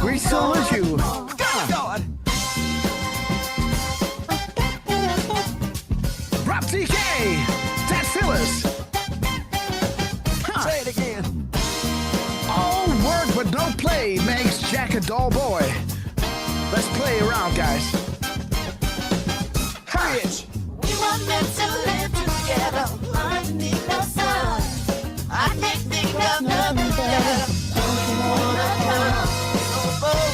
We salute you. Rob TK. Ted Phyllis. Say it again. All work but no play makes Jack a dull boy. Let's play around, guys. Bitch. We were meant to live together underneath the sun. I can't think of nothing better. Don't you wanna come on the boat?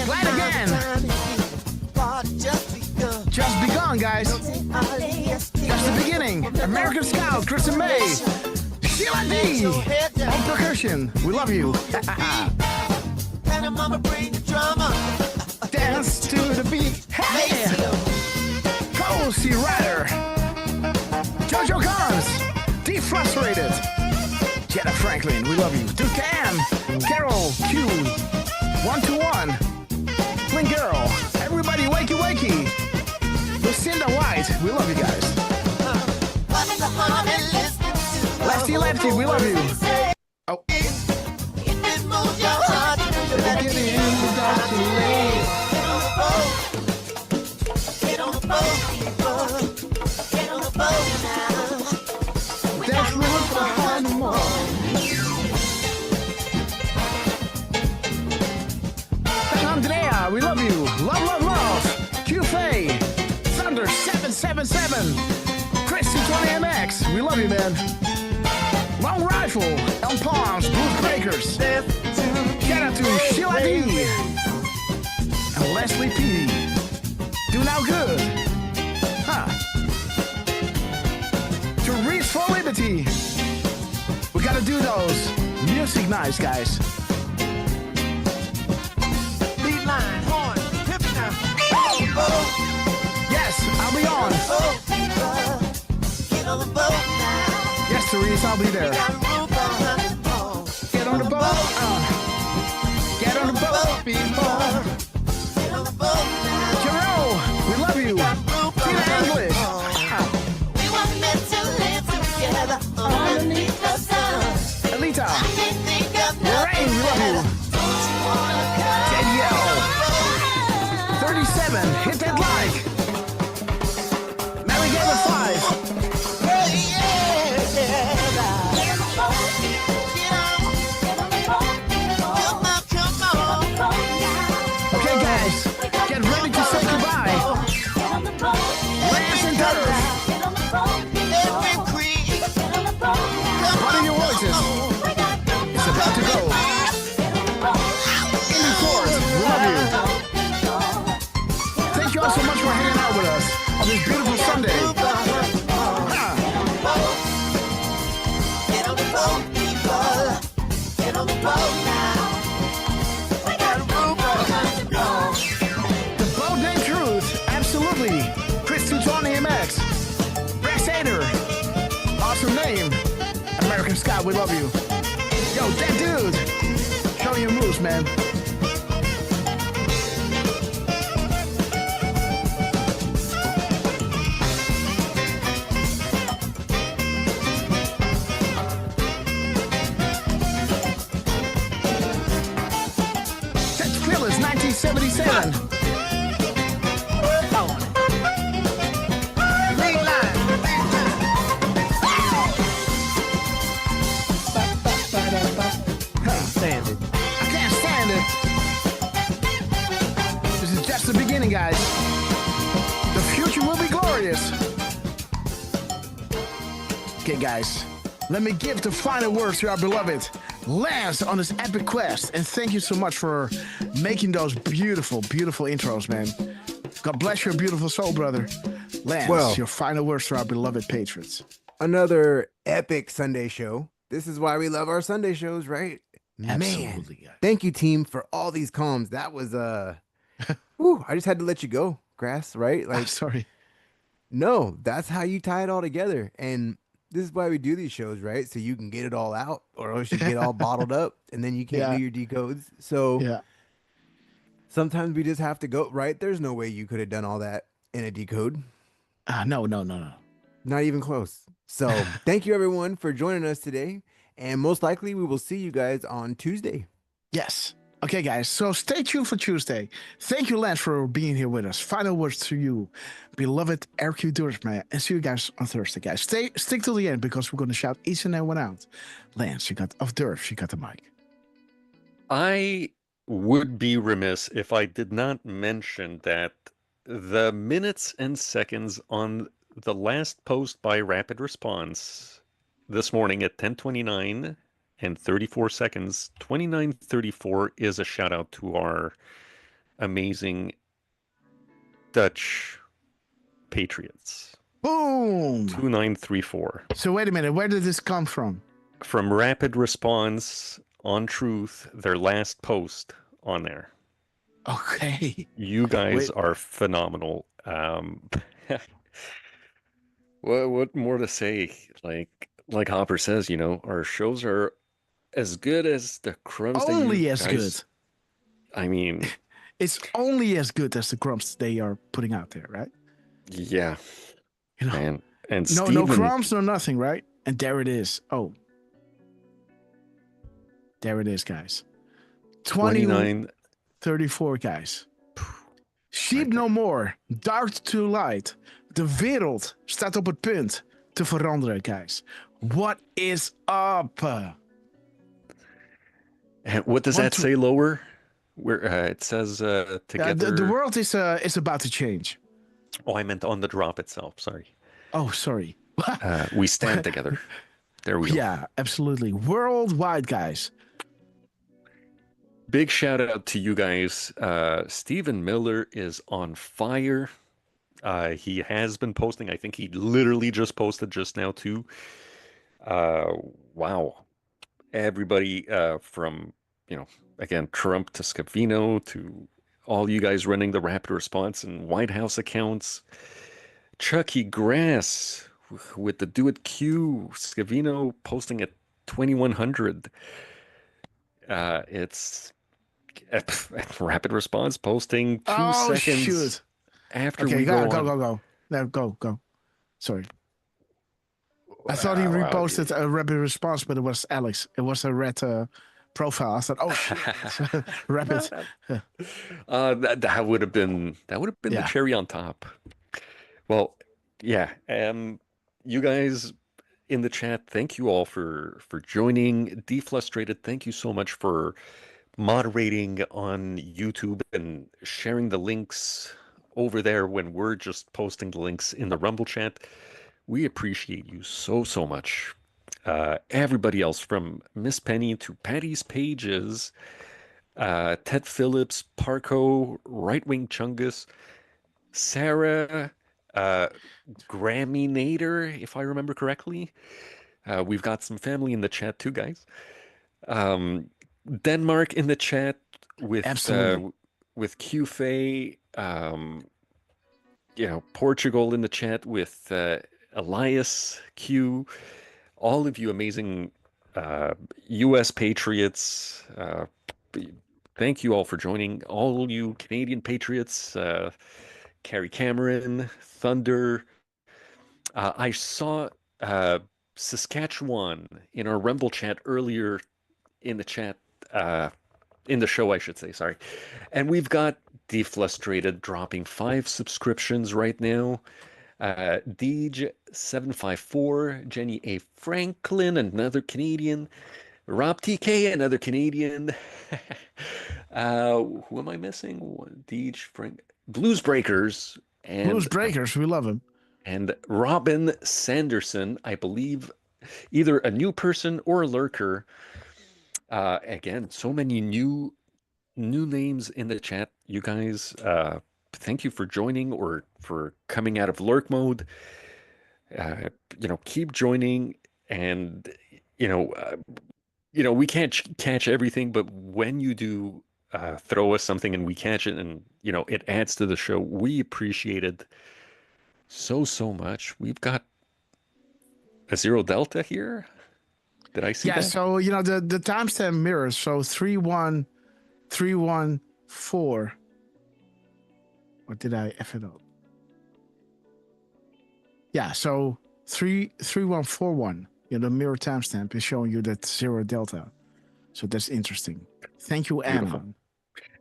Glad again. Just begun, guys. Just the beginning. American Scout, Chris and May. Sheila D. On percussion. We love you. And mama bring the drama. Dance to the beat. Hey. Cozy Rider. Jojo Cons. Defrustrated. Jetta Franklin. We love you. Duke M. Carol Q. 121. Flynn Girl. Everybody wakey wakey. Lucinda White. We love you guys. Lefty Lefty, we love you. Oh. Get on the boat, people. Get on the boat now. That's room for 100 more. Andrea, we love you. Love, love, love. Q-Fay. Thunder 777. Christy 20MX. We love you, man. Long Rifle. Elm Palms. Blues Breakers. Shout out to Sheila D. And Leslie P. Do now good. Teresa music nice, guys. Lead line, horn, hip now. Yes, I'll be on. Get on the boat now. Yes, Therese, I'll be there. Get on the boat. Get on the boat, people. Get on the boat now. Jerome, we love you. Tina English. We were meant to live together underneath the sun. Alita. I can't think of Lorraine, we love you. Don't you wanna come? Danielle. 37, hit that like. Mary gave it 5. Okay, guys, get ready to say goodbye. Lance and Durham. What are your voices? It's about to go. In the court, we love you. Thank you all so much for hanging out with us on this beautiful Sunday. Get on the boat, people. Get on the boat now. We got a room behind the boat. The boat named Truth, absolutely. Chris 220 MX. Rex Hader. Awesome name. American Scott, we love you. Yo, that dude. Show your moves, man. That's Phyllis, 1977. Lead line. Stand it. I can't stand it. This is just the beginning, guys. The future will be glorious. Okay, guys, let me give the final words to our beloved Lance on this epic quest. And thank you so much for making those beautiful, beautiful intros, man. God bless your beautiful soul, brother. Lance, Well- your final words to our beloved patrons. Another epic Sunday show. This is why we love our Sunday shows, right? Absolutely, Man, thank you, team, for all these comms. That was whew, I just had to let you go, Grass, right? Like, sorry. No, that's how you tie it all together. And this is why we do these shows, right? So you can get it all out, or else you get all bottled up and then you can't do your decodes. So sometimes we just have to go, right? There's no way you could have done all that in a decode. No. Not even close. So thank you, everyone, for joining us today. And most likely we will see you guys on Tuesday. Yes. Okay, guys. So stay tuned for Tuesday. Thank you, Lance, for being here with us. Final words to you, beloved RQ Durham, and see you guys on Thursday, guys. Stick till the end because we're going to shout each and every one out. Lance, you got the mic. I would be remiss if I did not mention that the minutes and seconds on the last post by Rapid Response this morning at 10:29 and 34 seconds, 29:34 is a shout out to our amazing Dutch Patriots. Boom! 2934. So wait a minute, where did this come from? From Rapid Response on Truth, their last post on there. Okay. You guys are phenomenal. What more to say? Like Hopper says, you know, our shows are as good as the crumbs. Only as good. I mean, it's only as good as the crumbs they are putting out there, right? Yeah. You know, and no Steven, crumbs, no nothing, right? And there it is. Oh, there it is, guys. 29:34, guys. Sheep no more. Dark to light. De wereld staat op het punt te veranderen, guys. What is up? And what does that say lower? Where it says together. The world is about to change. Oh, I meant on the drop itself. Sorry. Oh, sorry. We stand together. There we go. Yeah, absolutely. Worldwide, guys. Big shout out to you guys. Stephen Miller is on fire. He has been posting. I think he literally just posted just now too. Wow. everybody from, again, Trump to Scavino to all you guys running the rapid response and White House accounts. Chucky Grass with the Do It Q. Scavino posting at 2100. It's rapid response posting 2 seconds shoot. after Okay, we go on. go. No, go. Sorry. I thought he reposted a rapid response, but it was Alex. It was a red profile. I thought, oh shit, rapid. That would have been the cherry on top. Well, yeah. You guys in the chat, thank you all for joining. Deflustrated, thank you so much for moderating on YouTube and sharing the links over there when we're just posting the links in the Rumble chat. We appreciate you so much. Everybody else from Miss Penny to Patty's Pages, Ted Phillips, Parco, Right Wing Chungus, Sarah, Grammynator, if I remember correctly. We've got some family in the chat too, guys. Denmark in the chat with QFay. Portugal in the chat with Elias Q. All of you amazing U.S. patriots. Thank you all for joining. All you Canadian patriots. Carrie Cameron, Thunder. I saw Saskatchewan in our Rumble chat earlier in the chat, in the show, I should say, sorry. And we've got Deflustrated dropping 5 subscriptions right now. Deej754, Jenny A. Franklin, another Canadian. Rob TK, another Canadian. Who am I missing? Deej, Frank. Blues Breakers. Blues Breakers, we love him. And Robin Sanderson, I believe either a new person or a lurker. Again, so many new names in the chat. You guys, thank you for joining or for coming out of lurk mode. Keep joining, and we can't catch everything, but when you do throw us something and we catch it, and it adds to the show, we appreciate it so much. We've got a Zero Delta here. Did I see that? Yeah, so the timestamp mirrors, so 31314. Or did I F it up? Yeah, so 3141. The mirror timestamp is showing you that Zero Delta. So that's interesting. Thank you, Beautiful. Anon.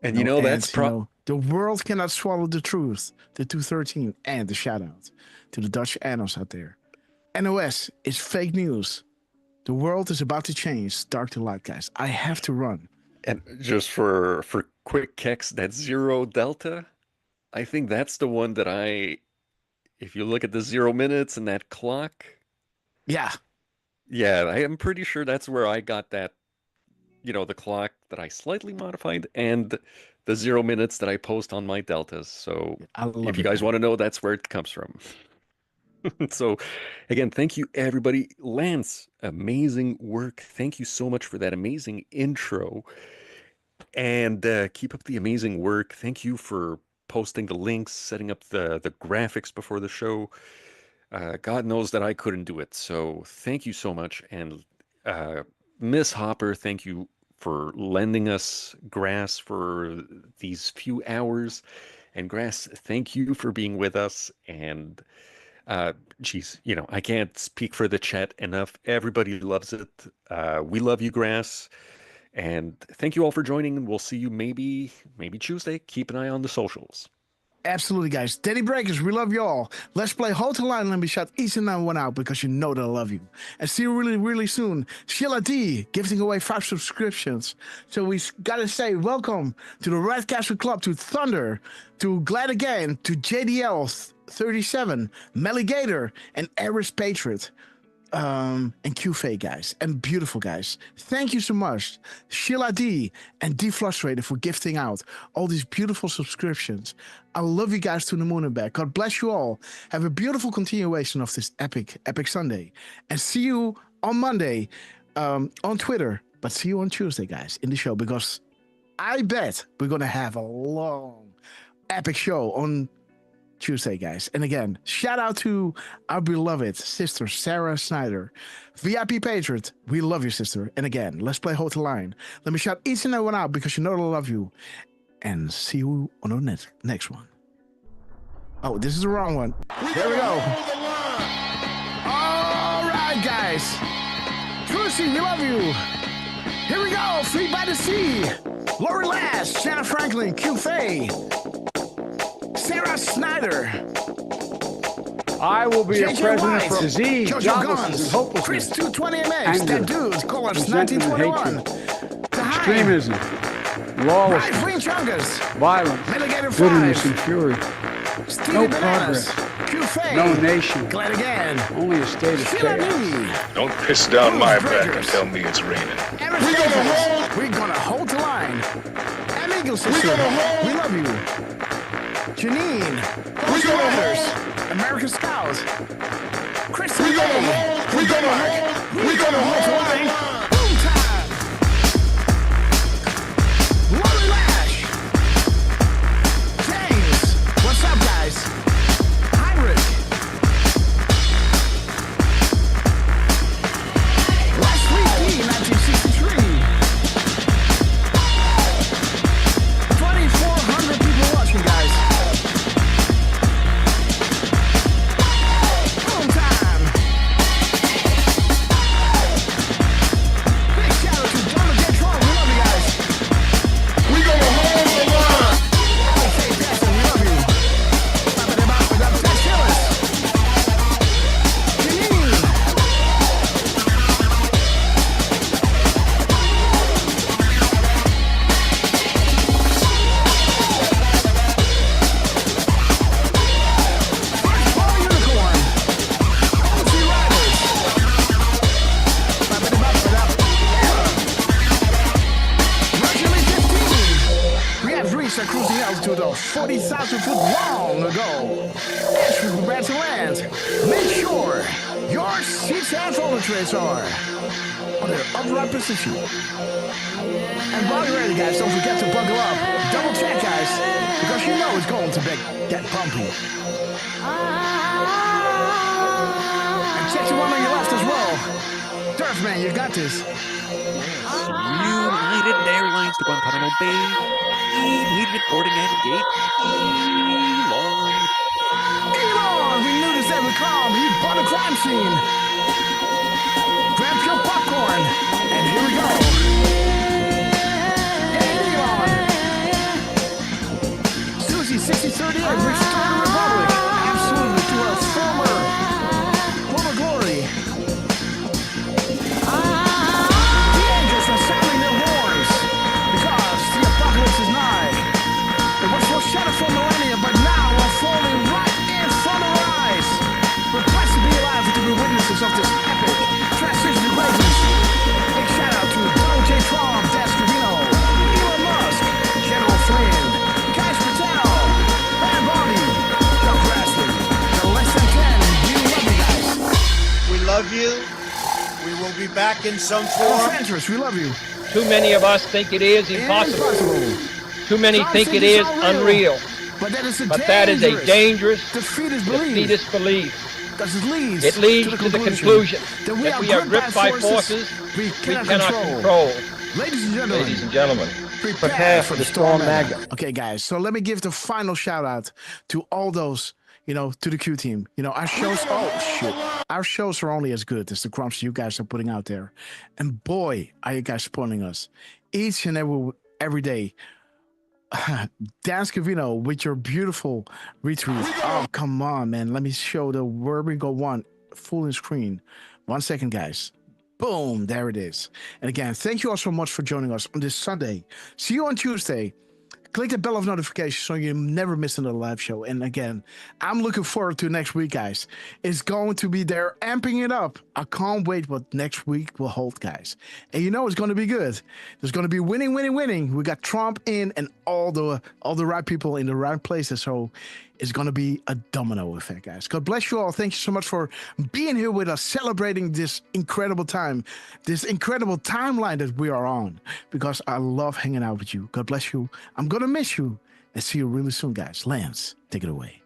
And that's the world cannot swallow the truth. The 213, and the shout out to the Dutch Annals out there. NOS is fake news. The world is about to change. Dark to light, guys. I have to run. And just for quick kicks, that Zero Delta, I think that's the one that if you look at the 0 minutes and that clock. Yeah, I am pretty sure that's where I got that, the clock that I slightly modified and the 0 minutes that I post on my deltas. So if you guys want to know, that's where it comes from. So again, thank you everybody. Lance, amazing work. Thank you so much for that amazing intro, and keep up the amazing work. Thank you for posting the links, setting up the graphics before the show. God knows that I couldn't do it. So thank you so much. And Miss Hopper, thank you for lending us Grass for these few hours. And Grass, thank you for being with us. And geez, I can't speak for the chat enough. Everybody loves it. We love you, Grass. And thank you all for joining. And we'll see you maybe Tuesday. Keep an eye on the socials. Absolutely, guys. Daddy Breakers, we love you all. Let's play Hold the Line and be shut each and every one out because you know that I love you. And see you really, really soon. Sheila D, giving away 5 subscriptions. So we gotta say welcome to the Red Castle Club, to Thunder, to Glad Again, to JDL 37, Melligator, and Eris Patriot. And QFA, guys, and beautiful guys. Thank you so much, Sheila D and Deflustrated, for gifting out all these beautiful subscriptions. I love you guys to the moon and back. God bless you all. Have a beautiful continuation of this epic Sunday, and see you on Monday on Twitter. But see you on Tuesday, guys, in the show, because I bet we're going to have a long, epic show on Tuesday, guys. And again, shout out to our beloved sister, Sarah Snyder, VIP Patriot. We love you, sister. And again, let's play Hold the Line. Let me shout each and every one out because you know I love you. And see you on the next one. Oh, this is the wrong one. There we go. All right, guys. Lucy, we love you. Here we go. Free by the Sea. Lori Lash, Shanna Franklin, Q Faye, Sarah Snyder. I will be a president White, from disease, Jojo joblessness, Guns, and hopelessness. Chris 220MX, that dude, Collapse resentment and 1921. extremism, lawlessness, Green Chungus, violence, Mitigator bitterness, 5, and fury. Stevie No Bananas, progress, Q-Fay, no nation, Glad again, only a state of Sheila chaos. Lee, Don't piss down my Bridgers. back and tell me it's raining. We're gonna hold the line. And Eagle Sister, we love you. Janine, Ghost Riders, American Scouts, Chris, we're gonna hold the line. Boom time. Lori Lash, James, what's up, guys? Heinrich, last week, 1963. 2,400 people watching, guys. Boom time. Big shout out to Donald J. Trump. We love you guys. We gonna hold the line. Okay, Jackson, we love you. Ted Schillis. Janine. Firstborn Unicorn. OC Riders. Roger Lee 15. We have reached a cruising altitude of 40,000 foot long ago. As we prepare to land, make sure your seats and roller trays are on their upright position. And while you're ready, guys, don't forget to buckle up. Double check, guys, because you know it's going to get bumpy. And check the one on your left as well. Durf, man, you got this. United Airlines to Guantanamo Bay. Immediate boarding and gate. Elon, we knew this every calm. He bought a crime scene. Grab your popcorn, and here we go. Hey, Elon. Susie 6038, restore the Republic. Absolutely, to our former glory. The angels are sounding their horns because the apocalypse is nigh. It was foreshadowed for millennia, but now we're falling right in front of our eyes. We're blessed to be alive and to be witnesses of this epic transition to greatness. Big shout out to Donald J. Trump, Dan Scavino, Elon Musk, General Flynn, Cash Patel, Van Bobby, Doug Grassley, the Less Than 10. We love you guys. We love you. We will be back in some Los form. Angeles, we love you. Too many of us think it is impossible. Too many Some think it it's is unreal. But that is a dangerous defeatist belief. Because it leads to the conclusion that we are gripped by forces we cannot control. Ladies and gentlemen, prepare for the storm magnet. Okay, guys, so let me give the final shout out to all those, to the Q team. Our shows, our shows are only as good as the crumbs you guys are putting out there. And boy, are you guys supporting us each and every day. Dan Scavino with your beautiful retweet. Oh, come on, man. Let me show the Where We Go one full screen. 1 second, guys. Boom. There it is. And again, thank you all so much for joining us on this Sunday. See you on Tuesday. Click the bell of notification so you never miss another live show. And again, I'm looking forward to next week, guys. It's going to be there, amping it up. I can't wait what next week will hold, guys. And it's going to be good. There's going to be winning. We got Trump in and all the right people in the right places. So is going to be a domino effect, guys. God bless you all. Thank you so much for being here with us, celebrating this incredible time, this incredible timeline that we are on, because I love hanging out with you. God bless you. I'm going to miss you, and see you really soon, guys. Lance, take it away.